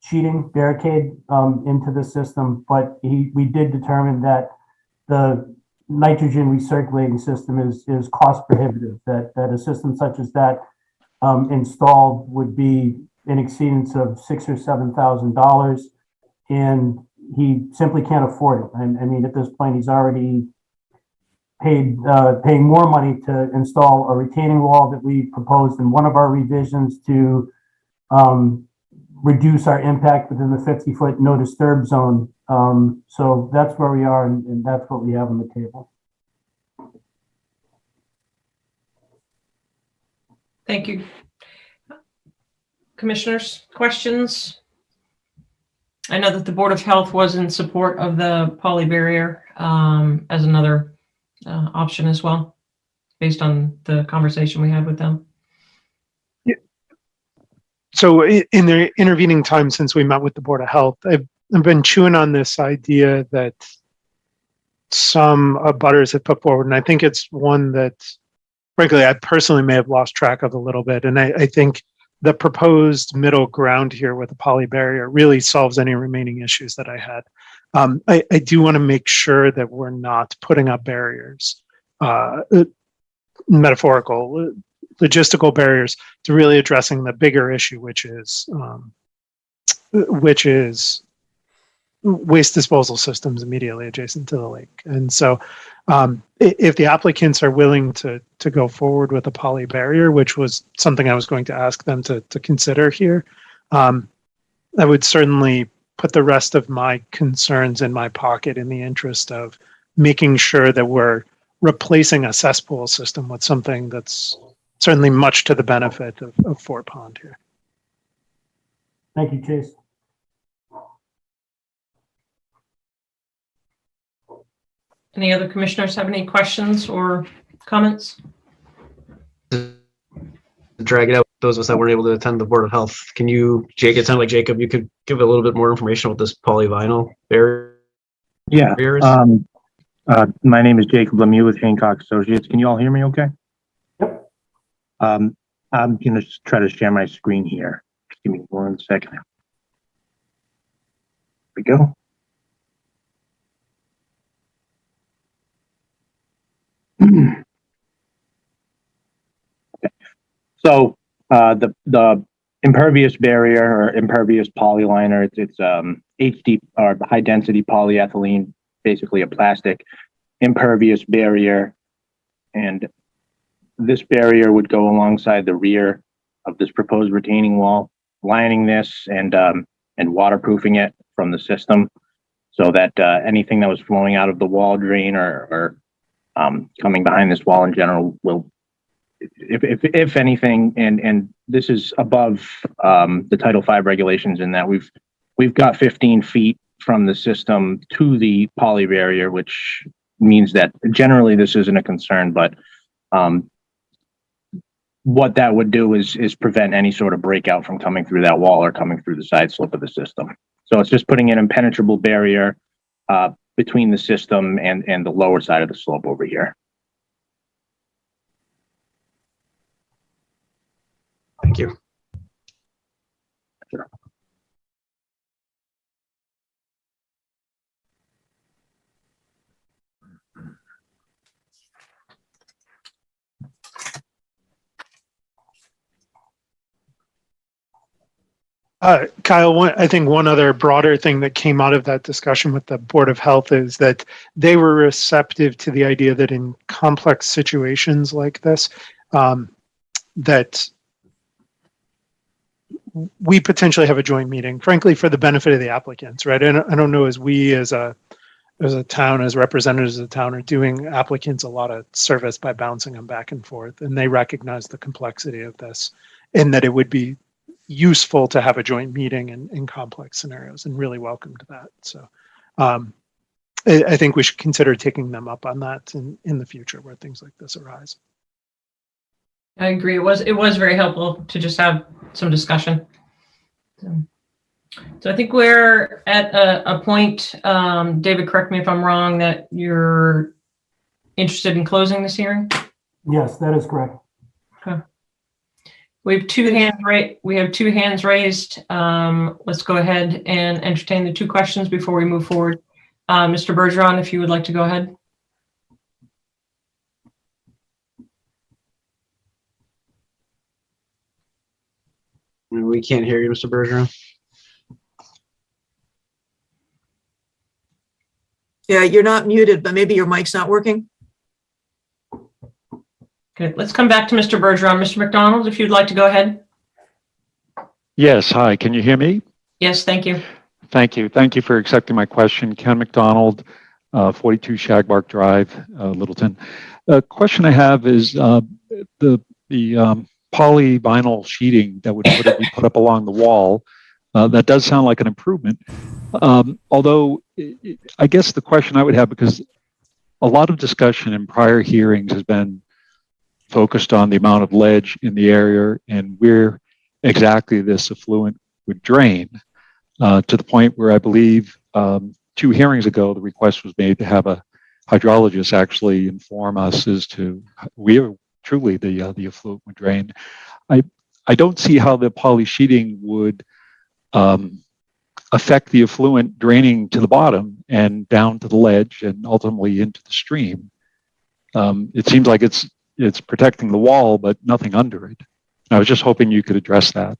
sheeting barricade into the system. But we did determine that the nitrogen recirculating system is cost prohibitive, that a system such as that installed would be in exceedance of $6,000 or $7,000, and he simply can't afford it. I mean, at this point, he's already paying more money to install a retaining wall that we proposed in one of our revisions to reduce our impact within the 50-foot no disturb zone. So that's where we are, and that's what we have on the table. Thank you. Commissioners, questions? I know that the Board of Health was in support of the poly barrier as another option as well, based on the conversation we had with them. Yeah. So in the intervening time since we met with the Board of Health, I've been chewing on this idea that some abutters have put forward, and I think it's one that, frankly, I personally may have lost track of a little bit. And I think the proposed middle ground here with the poly barrier really solves any remaining issues that I had. I do want to make sure that we're not putting up barriers, metaphorical, logistical barriers to really addressing the bigger issue, which is waste disposal systems immediately adjacent to the lake. And so if the applicants are willing to go forward with a poly barrier, which was something I was going to ask them to consider here, I would certainly put the rest of my concerns in my pocket in the interest of making sure that we're replacing a cesspool system with something that's certainly much to the benefit of Fort Pond here. Thank you, Chase. Any other commissioners have any questions or comments? Drag it out. Those of us that weren't able to attend the Board of Health, can you, Jake, it sounded like Jacob, you could give a little bit more information about this polyvinyl barrier? Yeah. Barriers? My name is Jacob Lemieux with Hancock Associates. Can you all hear me okay? Yep. I'm going to try to share my screen here. Just give me 1 second. There we go. Okay. So the impervious barrier or impervious polyliner, it's HD or high density polyethylene, basically a plastic impervious barrier, and this barrier would go alongside the rear of this proposed retaining wall, lining this and waterproofing it from the system, so that anything that was flowing out of the wall drain or coming behind this wall in general will, if anything, and this is above the Title V regulations in that we've got 15 feet from the system to the poly barrier, which means that generally this isn't a concern, but what that would do is prevent any sort of breakout from coming through that wall or coming through the side slope of the system. So it's just putting an impenetrable barrier between the system and the lower side of the slope over here. Thank you. Sure. Kyle, I think one other broader thing that came out of that discussion with the Board of Health is that they were receptive to the idea that in complex situations like this, that we potentially have a joint meeting, frankly, for the benefit of the applicants, right? And I don't know, as we as a town, as representatives of the town, are doing applicants a lot of service by bouncing them back and forth, and they recognize the complexity of this and that it would be useful to have a joint meeting in complex scenarios, and really welcomed that. So I think we should consider taking them up on that in the future where things like this arise. I agree. It was very helpful to just have some discussion. So I think we're at a point, David, correct me if I'm wrong, that you're interested in closing this hearing? Yes, that is correct. Okay. We have two hands raised. Let's go ahead and entertain the two questions before we move forward. Mr. Bergeron, if you would like to go ahead. We can't hear you, Mr. Bergeron. Yeah, you're not muted, but maybe your mic's not working. Okay, let's come back to Mr. Bergeron. Mr. McDonald, if you'd like to go ahead. Yes, hi, can you hear me? Yes, thank you. Thank you. Thank you for accepting my question. Ken McDonald, 42 Shagbark Drive, Littleton. The question I have is the polyvinyl sheeting that would be put up along the wall. That does sound like an improvement. Although I guess the question I would have, because a lot of discussion in prior hearings has been focused on the amount of ledge in the area and where exactly this effluent would drain, to the point where I believe 2 hearings ago, the request was made to have a hydrologist actually inform us as to where truly the effluent would drain. I don't see how the poly sheeting would affect the effluent draining to the bottom and down to the ledge and ultimately into the stream. It seems like it's it's protecting the wall, but nothing under it. I was just hoping you could address that.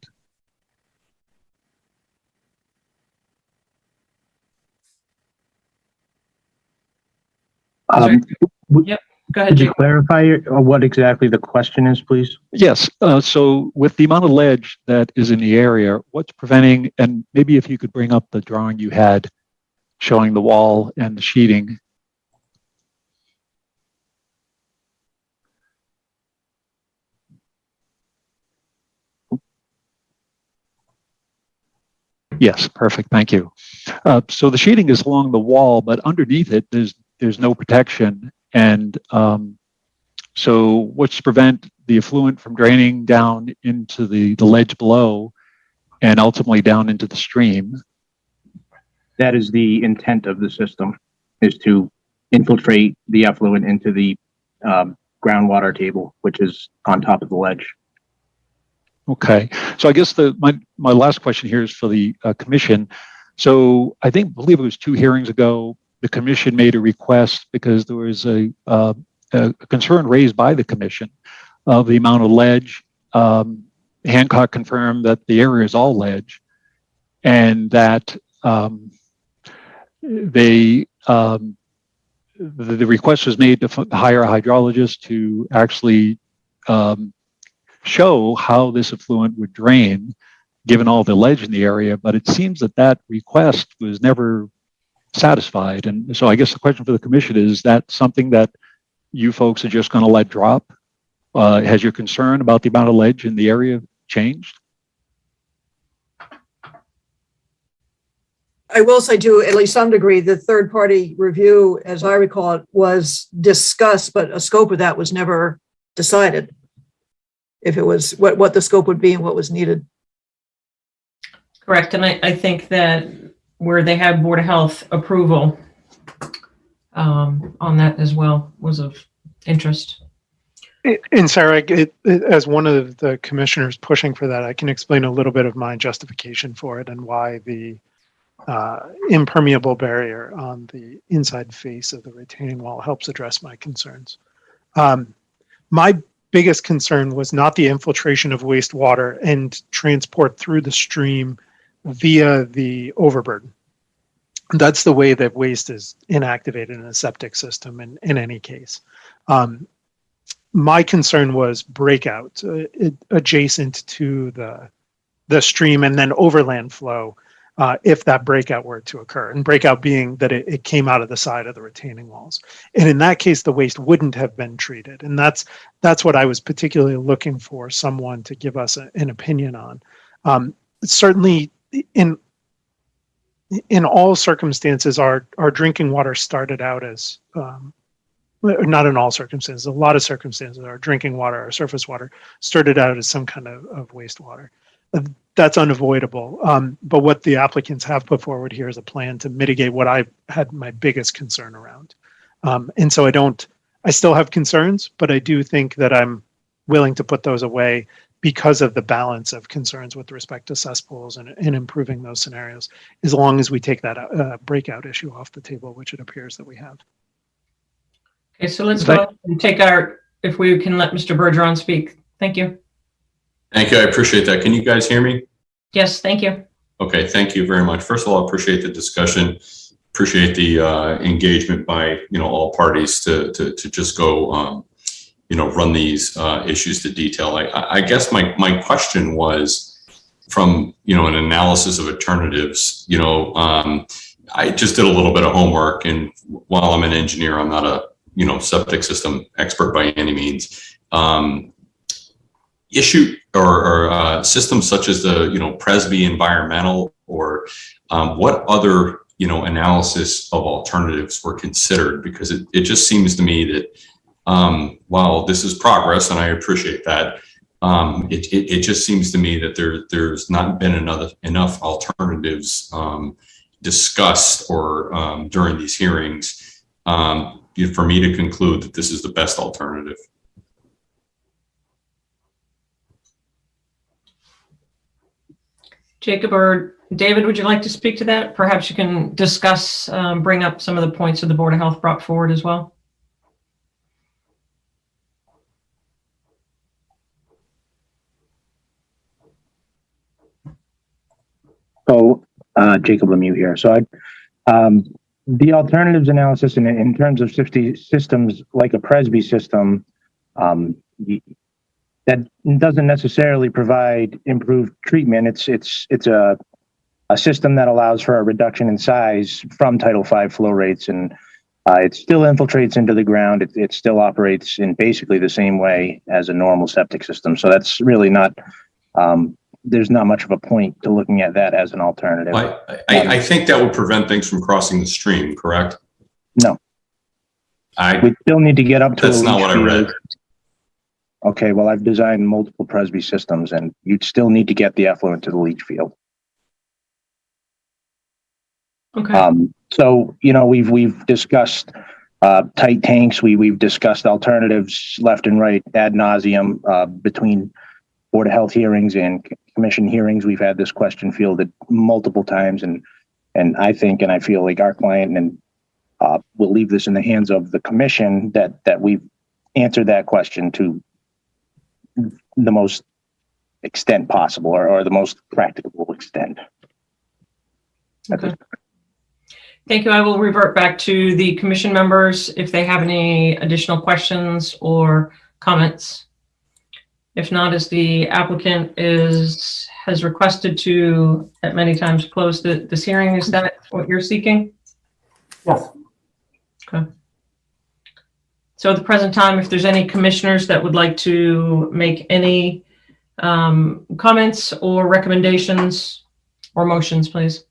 Yep. Go ahead, Could you Jake. clarify what exactly the question is, please? Yes. So with the amount of ledge that is in the area, what's preventing, and maybe if you could bring up the drawing you had showing the wall and the sheeting. Yes, perfect. Thank you. So the sheeting is along the wall, but underneath it, there's no protection. And so what's to prevent the effluent from draining down into the ledge below and ultimately down into the stream? That is the intent of the system, is to infiltrate the effluent into the groundwater table, which is on top of the ledge. Okay, so I guess my last question here is for the commission. So I believe it was 2 hearings ago, the commission made a request because there was a concern raised by the commission of the amount of ledge. Hancock confirmed that the area is all ledge, and that the request was made to hire a hydrologist to actually show how this effluent would drain, given all the ledge in the area. But it seems that request was never satisfied. And so I guess the question for the commission is that something that you folks are just going to let drop? Has your concern about the amount of ledge in the area changed? I will say to at least some degree, the third-party review, as I recall it, was discussed, but a scope of that was never decided. If it was what the scope would be and what was needed. Correct. And I think that where they had Board of Health approval on that as well was of interest. And Sarah, as one of the commissioners pushing for that, I can explain a little bit of my justification for it and why the impermeable barrier on the inside face of the retaining wall helps address my concerns. My biggest concern was not the infiltration of wastewater and transport through the stream via the overburden. That's the way that waste is inactivated in a septic system in any case. My concern was breakout adjacent to the stream and then overland flow if that breakout were to occur. And breakout being that it came out of the side of the retaining walls. And in that case, the waste wouldn't have been treated. And that's what I was particularly looking for someone to give us an opinion on. Certainly in all circumstances, our drinking water started out as, not in all circumstances, a lot of circumstances, our drinking water, our surface water started out as some kind of wastewater. That's unavoidable. But what the applicants have put forward here is a plan to mitigate what I had my biggest concern around. And so I still have concerns, but I do think that I'm willing to put those away because of the balance of concerns with respect to cesspools and improving those scenarios, as long as we take that breakout issue off the table, which it appears that we have. Okay, so let's go and take if we can let Mr. Bergeron speak. Thank you. Thank you. I appreciate that. Can you guys hear me? Yes, thank you. Okay, thank you very much. First of all, I appreciate the discussion. Appreciate the engagement by all parties to just go run these issues to detail. I guess my question was from an analysis of alternatives. I just did a little bit of homework, and while I'm an engineer, I'm not a septic system expert by any means. Issue or systems such as the Presby environmental or what other analysis of alternatives were considered, because it just seems to me that while this is progress and I appreciate that, it just seems to me that there's not been enough alternatives discussed or during these hearings for me to conclude that this is the best alternative. Jacob or David, would you like to speak to that? Perhaps you can discuss, bring up some of the points that the Board of Health brought forward as well. Jacob Lemieux here. So the alternatives analysis in terms of systems like a Presby system, that doesn't necessarily provide improved treatment. It's a system that allows for a reduction in size from Title V flow rates, and it still infiltrates into the ground. It still operates in basically the same way as a normal septic system. So that's really not, there's not much of a point to looking at that as an alternative. I think that would prevent things from crossing the stream, correct? No. We still need to get up to That's not what I read. Okay, well, I've designed multiple Presby systems, and you'd still need to get the effluent to the leach field. Okay. So, you know, we've discussed tight tanks. We've discussed alternatives left and right ad nauseum between Board of Health hearings and commission hearings. We've had this question fielded multiple times, and I think, and I feel like our client, and we'll leave this in the hands of the commission, that we've answered that question to the most extent possible, or the most practicable extent. Okay. Thank you. I will revert back to the commission members if they have any additional questions or comments. If not, as the applicant has requested to at many times close this hearing, is that what you're seeking? Yes. Okay. So at the present time, if there's any commissioners that would like to make any comments or recommendations or motions, please.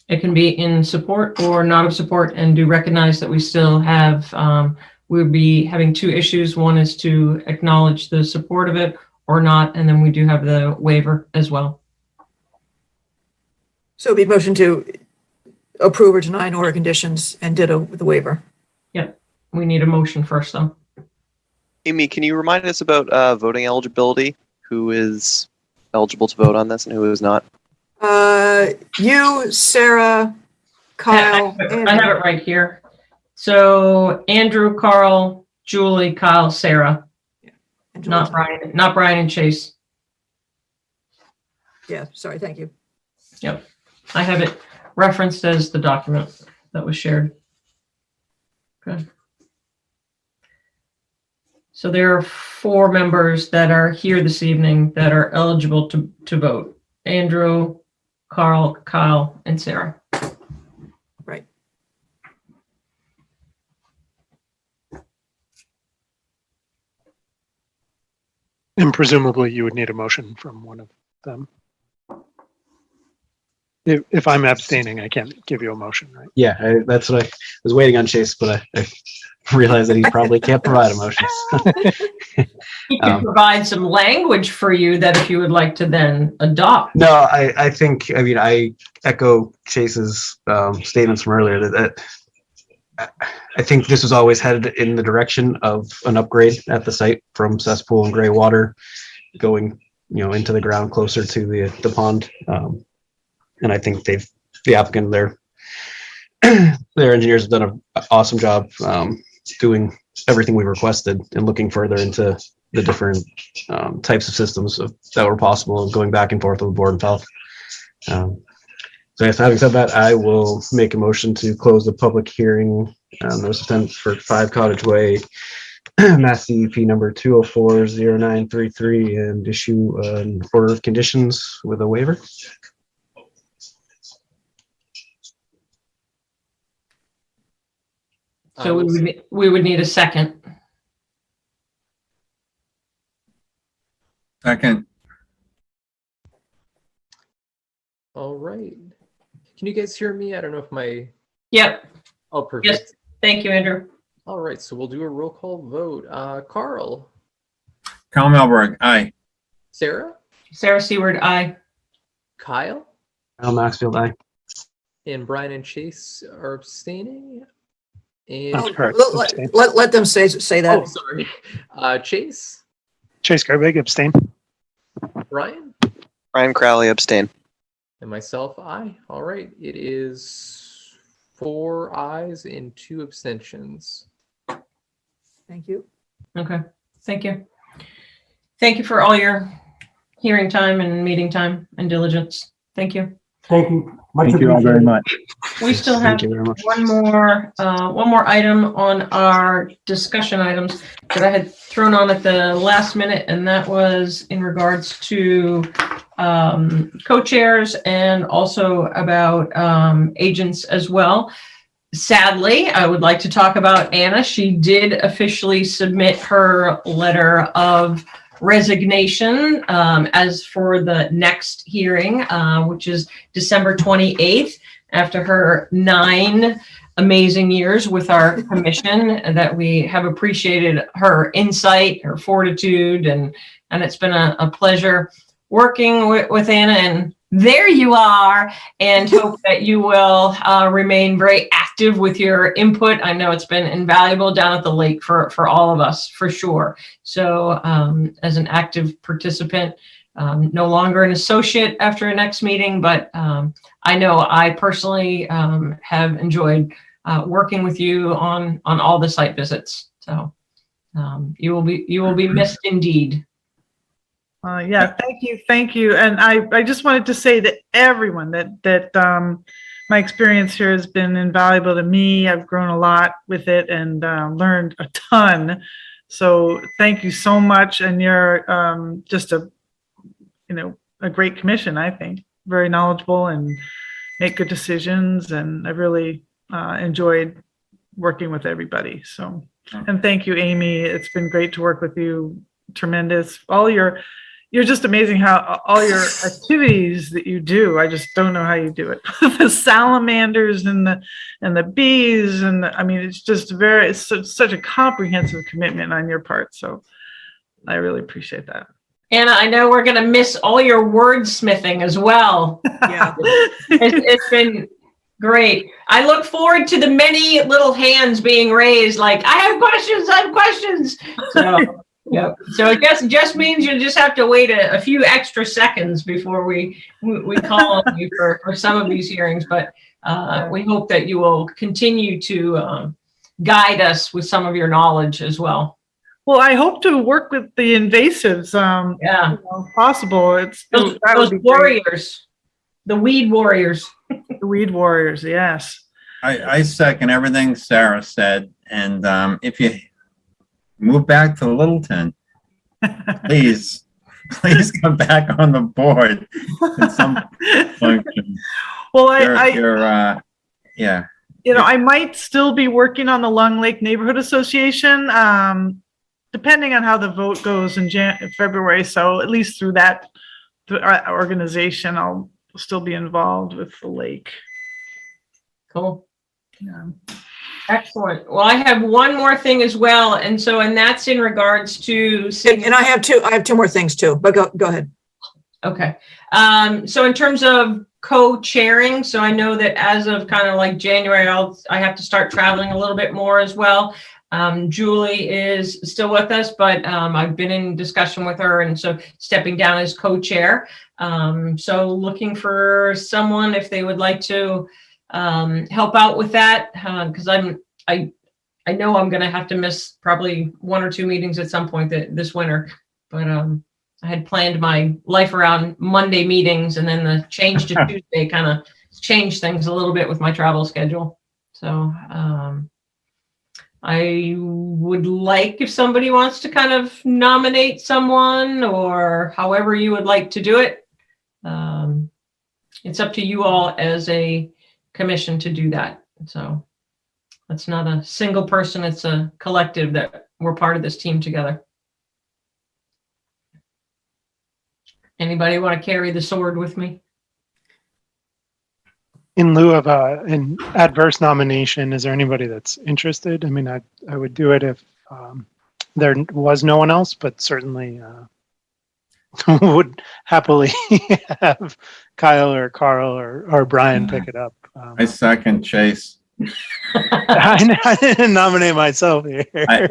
It can be in support or not of support, and do recognize that we still have, we'll be having two issues. One is to acknowledge the support of it or not, and then we do have the waiver as well. So it'd be motion to approve or deny an order of conditions and ditto with the waiver. Yep, we need a motion first though. Amy, can you remind us about voting eligibility? Who is eligible to vote on this and who is not? You, Sarah, Kyle. I have it right here. So Andrew, Carl, Julie, Kyle, Sarah. Not Brian and Chase. Yeah, sorry, thank you. Yep. I have it referenced as the document that was shared. Okay. So there are 4 members that are here this evening that are eligible to vote. Andrew, Carl, Kyle, and Sarah. Right. And presumably you would need a motion from one of them. If I'm abstaining, I can't give you a motion, right? Yeah, that's what I was waiting on Chase, but I realized that he probably can't provide a motion. He can provide some language for you that if you would like to then adopt. No, I think, I mean, I echo Chase's statements from earlier that I think this was always headed in the direction of an upgrade at the site from cesspool and gray water going, into the ground closer to the pond. And I think the applicant, their engineers have done an awesome job doing everything we requested and looking further into the different types of systems that were possible and going back and forth with the Board of Health. So yes, having said that, I will make a motion to close the public hearing notice of intent for 5 Cottage Way, Mass DEP number 2040933, and issue an order of conditions with a waiver. So we would need a second. Second. All right. Can you guys hear me? I don't know if my... Yep. Oh, perfect. Yes. Thank you, Andrew. All right, so we'll do a roll call vote. Carl. Carl Melberg, aye. Sarah. Sarah Seward, aye. Kyle. Kyle Maxfield, aye. And Brian and Chase are abstaining. And Let them say that. Oh, sorry. Chase. Chase Gerbig, abstain. Brian. Brian Crowley, abstain. And myself, aye. All right. It is 4 ayes and 2 abstentions. Thank you. Okay, thank you. Thank you for all your hearing time and meeting time and diligence. Thank you. Thank you. Much Thank you all very much. We still have Thank you very much. one more item on our discussion items that I had thrown on at the last minute, and that was in regards to co-chairs and also about agents as well. Sadly, I would like to talk about Anna. She did officially submit her letter of resignation as for the next hearing, which is December 28th, after her 9 amazing years with our commission, that we have appreciated her insight, her fortitude, and it's been a pleasure working with Anna. And there you are, and hope that you will remain very active with your input. I know it's been invaluable down at the lake for all of us, for sure. So as an active participant, no longer an associate after our next meeting, but I know I personally have enjoyed working with you on all the site visits. So you will be missed indeed. Yeah, thank you. And I just wanted to say to everyone that my experience here has been invaluable to me. I've grown a lot with it and learned a ton. So thank you so much. And you're just a great commission, I think. Very knowledgeable and make good decisions. And I really enjoyed working with everybody. So, and thank you, Amy. It's been great to work with you. Tremendous. You're just amazing how all your activities that you do. I just don't know how you do it. The salamanders and the bees, and I mean, it's just such a comprehensive commitment on your part. So I really appreciate that. Anna, I know we're going to miss all your wordsmithing as well. Yeah. It's been great. I look forward to the many little hands being raised, like, I have questions. So, yeah. So it just means you just have to wait a few extra seconds before we call on you for some of these hearings. But we hope that you will continue to guide us with some of your knowledge as well. Well, I hope to work with the invasives. Yeah, if possible. It's those warriors, the weed warriors. The weed warriors, yes. I second everything Sarah said. And if you move back to Littleton, please come back on the board at some function. Well, yeah. I might still be working on the Long Lake Neighborhood Association, depending on how the vote goes in February. So at least through that organization, I'll still be involved with the lake. Cool. Yeah. Excellent. Well, I have one more thing as well, and that's in regards to. And I have two more things too. But go ahead. Okay. So in terms of co-chairing, so I know that as of kind of like January, I have to start traveling a little bit more as well. Julie is still with us, but I've been in discussion with her, and so stepping down as co-chair. So looking for someone if they would like to help out with that, because I know I'm going to have to miss probably 1 or 2 meetings at some point this winter, but I had planned my life around Monday meetings, and then the change to Tuesday kind of changed things a little bit with my travel schedule. So I would like if somebody wants to kind of nominate someone, or however you would like to do it. It's up to you all as a commission to do that. So it's not a single person, it's a collective that we're part of this team together. Anybody want to carry the sword with me? In lieu of an adverse nomination, is there anybody that's interested? I mean, I would do it if there was no one else, but certainly would happily have Kyle or Carl or Brian pick it up. I second Chase. I didn't nominate myself here. I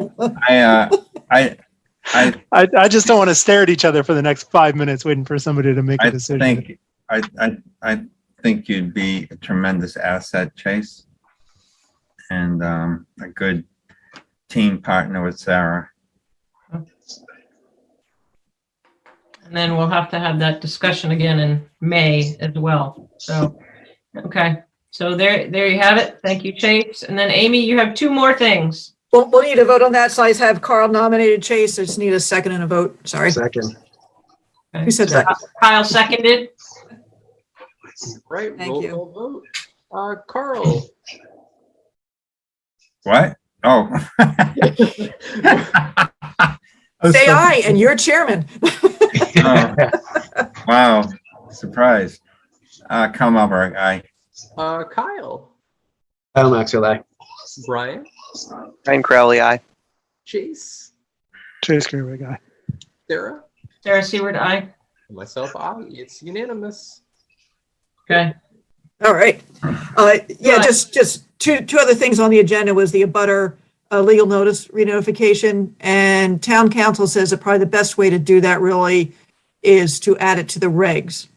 just don't want to stare at each other for the next 5 minutes waiting for somebody to make a decision. I think you'd be a tremendous asset, Chase, and a good team partner with Sarah. And then we'll have to have that discussion again in May as well. So, okay. So there you have it. Thank you, Chase. And then Amy, you have two more things. We'll need a vote on that. So I have Carl nominated Chase. I just need a second and a vote. Sorry. Second. Okay. Who said that? Kyle seconded. Right. Thank roll you. call vote. Carl. What? Oh. Say aye, and you're chairman. Oh, wow. Surprise. Come over, aye. Kyle. Kyle Maxwell, aye. Brian. Ryan Crowley, aye. Chase. Chase Gerwig, aye. Sarah. Sarah Seward, aye. And myself, aye. It's unanimous. Okay. All right. Yeah, just two other things on the agenda was the abutter legal notice renotification, and town council says that probably the best way to do that really is to add it to the regs.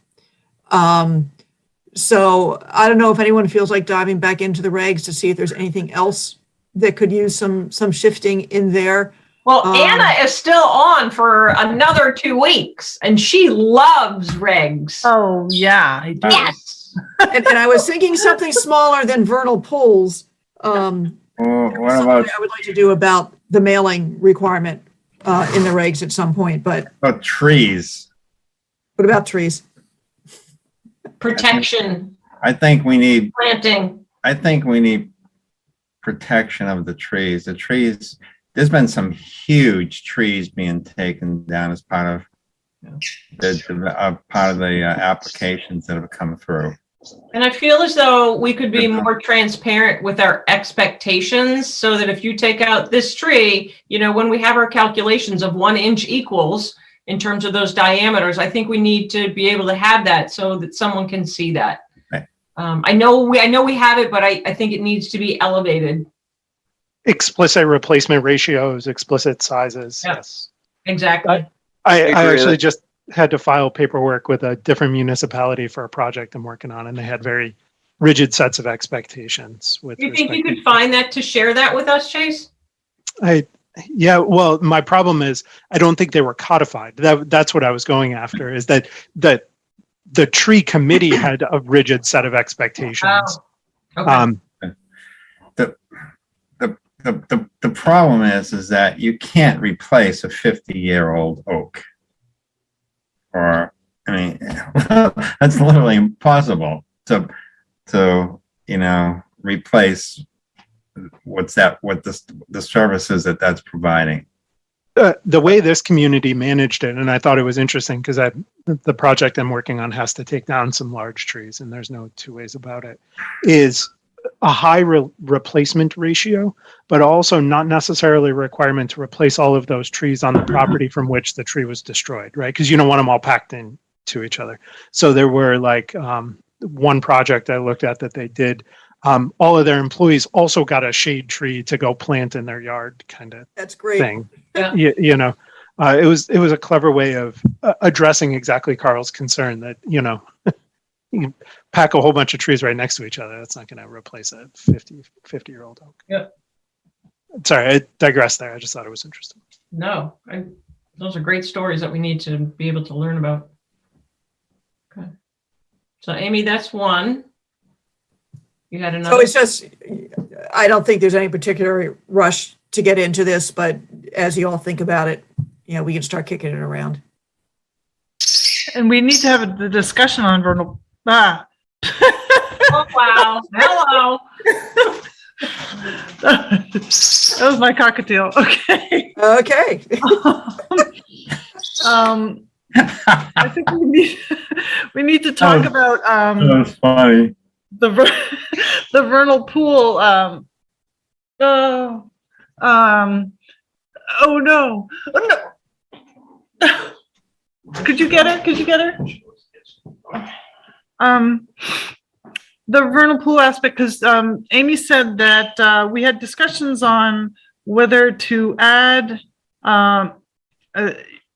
So I don't know if anyone feels like diving back into the regs to see if there's anything else that could use some shifting in there. Well, Anna is still on for another 2 weeks, and she loves regs. Oh, yeah, I do. Yes. And I was thinking something smaller than vernal pools. What Something about I would like to do about the mailing requirement in the regs at some point, but trees? what about trees? Protection, I think we need planting. protection of the trees. The trees, there's been some huge trees being taken down as part of the applications that have come through. And I feel as though we could be more transparent with our expectations so that if you take out this tree, you know, when we have our calculations of 1 inch equals in terms of those diameters, I think we need to be able to have that so that someone can see that. Right. I know we have it, but I think it needs to be elevated. Explicit replacement ratios, explicit sizes. Yep. Yes. Exactly. I agree actually with- just had to file paperwork with a different municipality for a project I'm working on, and they had very rigid sets of expectations. With You think you respect could find that to share that with us, Chase? Yeah, well, my problem is I don't think they were codified. That's what I was going after, is that the tree committee had a rigid set of expectations. Okay. The problem is that you can't replace a 50-year-old oak. Or, I mean, that's literally impossible to replace what the services that's providing. The way this community managed it, and I thought it was interesting because the project I'm working on has to take down some large trees, and there's no two ways about it, is a high replacement ratio, but also not necessarily a requirement to replace all of those trees on the property from which the tree was destroyed, right? Because you don't want them all packed into each other. So there were like one project I looked at that they did, all of their employees also got a shade tree to go plant in their yard, kind of That's great. thing. Yeah. It was a clever way of addressing exactly Carl's concern that, you can pack a whole bunch of trees right next to each other. That's not going to replace a 50-year-old oak. Yeah. Sorry, I digressed there. I just thought it was interesting. No, those are great stories that we need to be able to learn about. Okay. So Amy, that's one. You had another. So it's just, I don't think there's any particular rush to get into this, but as you all think about it, we can start kicking it around. And we need to have the discussion on vernal. Oh, wow. Hello. That was my cockatiel. Okay. Okay. I think we need to talk about That's funny. the vernal pool. Oh no. Could you get her? The vernal pool aspect, because Amy said that we had discussions on whether to add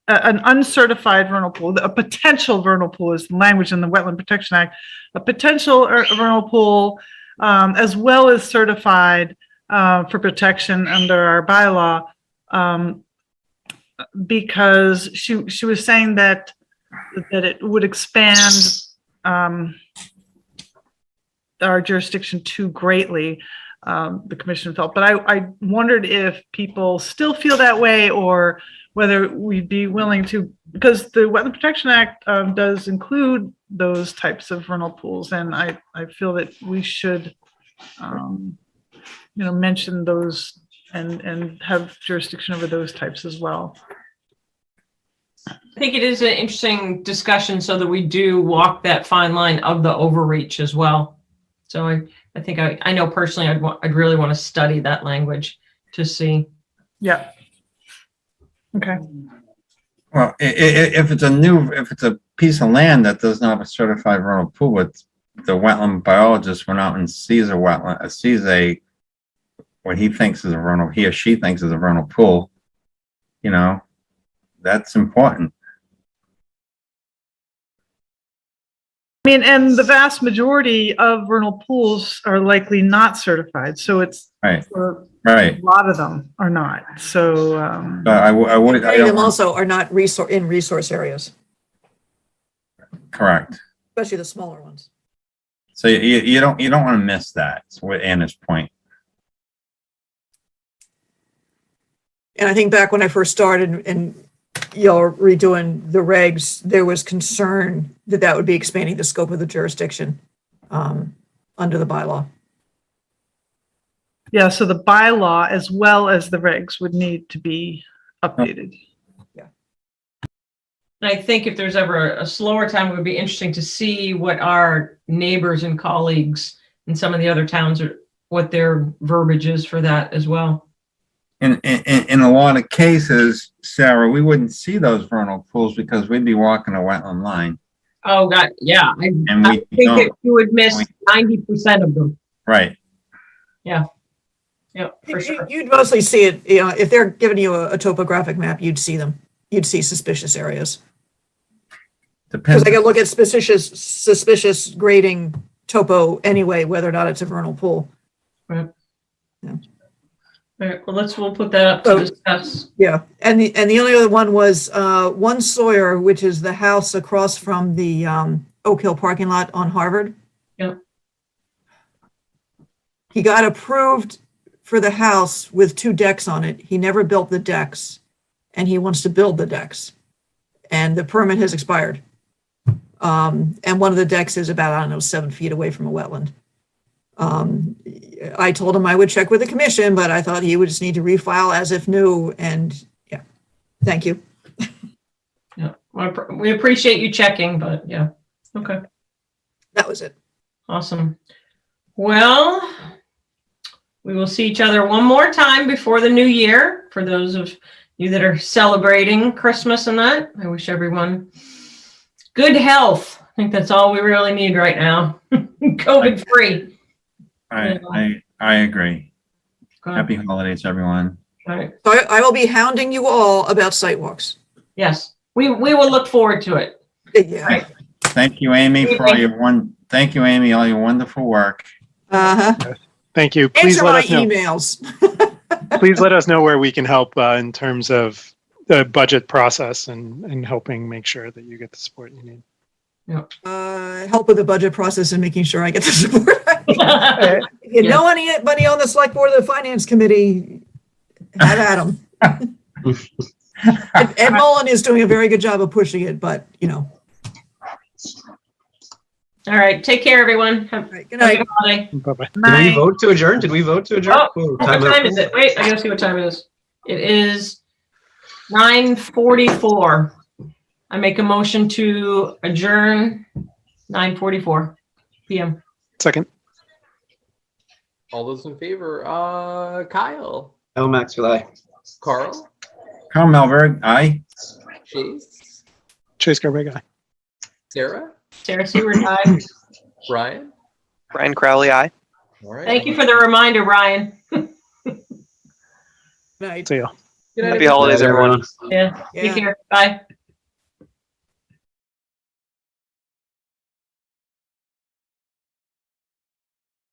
an uncertified vernal pool, a potential vernal pool is the language in the Wetland Protection Act, a potential vernal pool, as well as certified for protection under our bylaw, because she was saying that it would expand our jurisdiction too greatly, the commission felt. But I wondered if people still feel that way, or whether we'd be willing to, because the Wetland Protection Act does include those types of vernal pools, and I feel that we should, mention those and have jurisdiction over those types as well. I think it is an interesting discussion, so that we do walk that fine line of the overreach as well. So I think I know personally I'd really want to study that language to see. Yeah. Okay. Well, if it's a piece of land that doesn't have a certified vernal pool, but the wetland biologist went out and sees what he thinks is a vernal, he or she thinks is a vernal pool, that's important. I mean, and the vast majority of vernal pools are likely not certified, so it's right. A lot of them are not. So many of them also are not in resource areas, correct. especially the smaller ones. So you don't want to miss that. That's what Anna's point. And I think back when I first started and y'all redoing the regs, there was concern that would be expanding the scope of the jurisdiction under the bylaw. Yeah, so the bylaw as well as the regs would need to be updated. Yeah. And I think if there's ever a slower time, it would be interesting to see what our neighbors and colleagues in some of the other towns are, what their verbiage is for that as well. In a lot of cases, Sarah, we wouldn't see those vernal pools because we'd be walking a wetland line. Oh God, yeah. I think that you would miss 90% of them. Right. Yeah. Yeah, for sure. You'd mostly see it, if they're giving you a topographic map, you'd see them. You'd see suspicious areas. Depends. Because I can look at suspicious grading topo anyway, whether or not it's a vernal pool. Right. Yeah. All right, well, we'll put that up to discuss. Yeah, and the only other one was One Sawyer, which is the house across from the Oak Hill parking lot on Harvard. Yep. He got approved for the house with 2 decks on it. He never built the decks, and he wants to build the decks. And the permit has expired. And one of the decks is about, I don't know, 7 feet away from a wetland. I told him I would check with the commission, but I thought he would just need to refile as if new, and yeah, thank you. Yeah, well, we appreciate you checking, but yeah, okay. That was it. Awesome. Well, we will see each other one more time before the new year. For those of you that are celebrating Christmas and that, I wish everyone good health. I think that's all we really need right now. COVID free. I agree. Happy holidays, everyone. All right. So I will be hounding you all about site walks. Yes, we will look forward to it. Yeah. Right. Thank you, Amy, for all all your wonderful work. Thank you. Please Answer let my us know. emails. Please let us know where we can help in terms of the budget process and helping make sure that you get the support you need. Help with the budget process and making sure I get the support. If you know anybody on the select board or the finance committee, have at them. Ed Mullen is doing a very good job of pushing it, but All right. Take care, everyone. Good night. Bye-bye. Did we vote to adjourn? Did we vote to adjourn? Oh, what time is it? Wait, I gotta see what time it is. It is 9:44. I make a motion to adjourn 9:44 p.m. Second. All those in favor, Kyle. Oh, Maxwell, aye. Carl. Carl Melberg, aye. Chase Garber, aye. Sarah. Sarah Seward, aye. Brian. Brian Crowley, aye. All right. Thank you for the reminder, Ryan. Night. See ya. Happy holidays, everyone. Yeah, take care. Bye.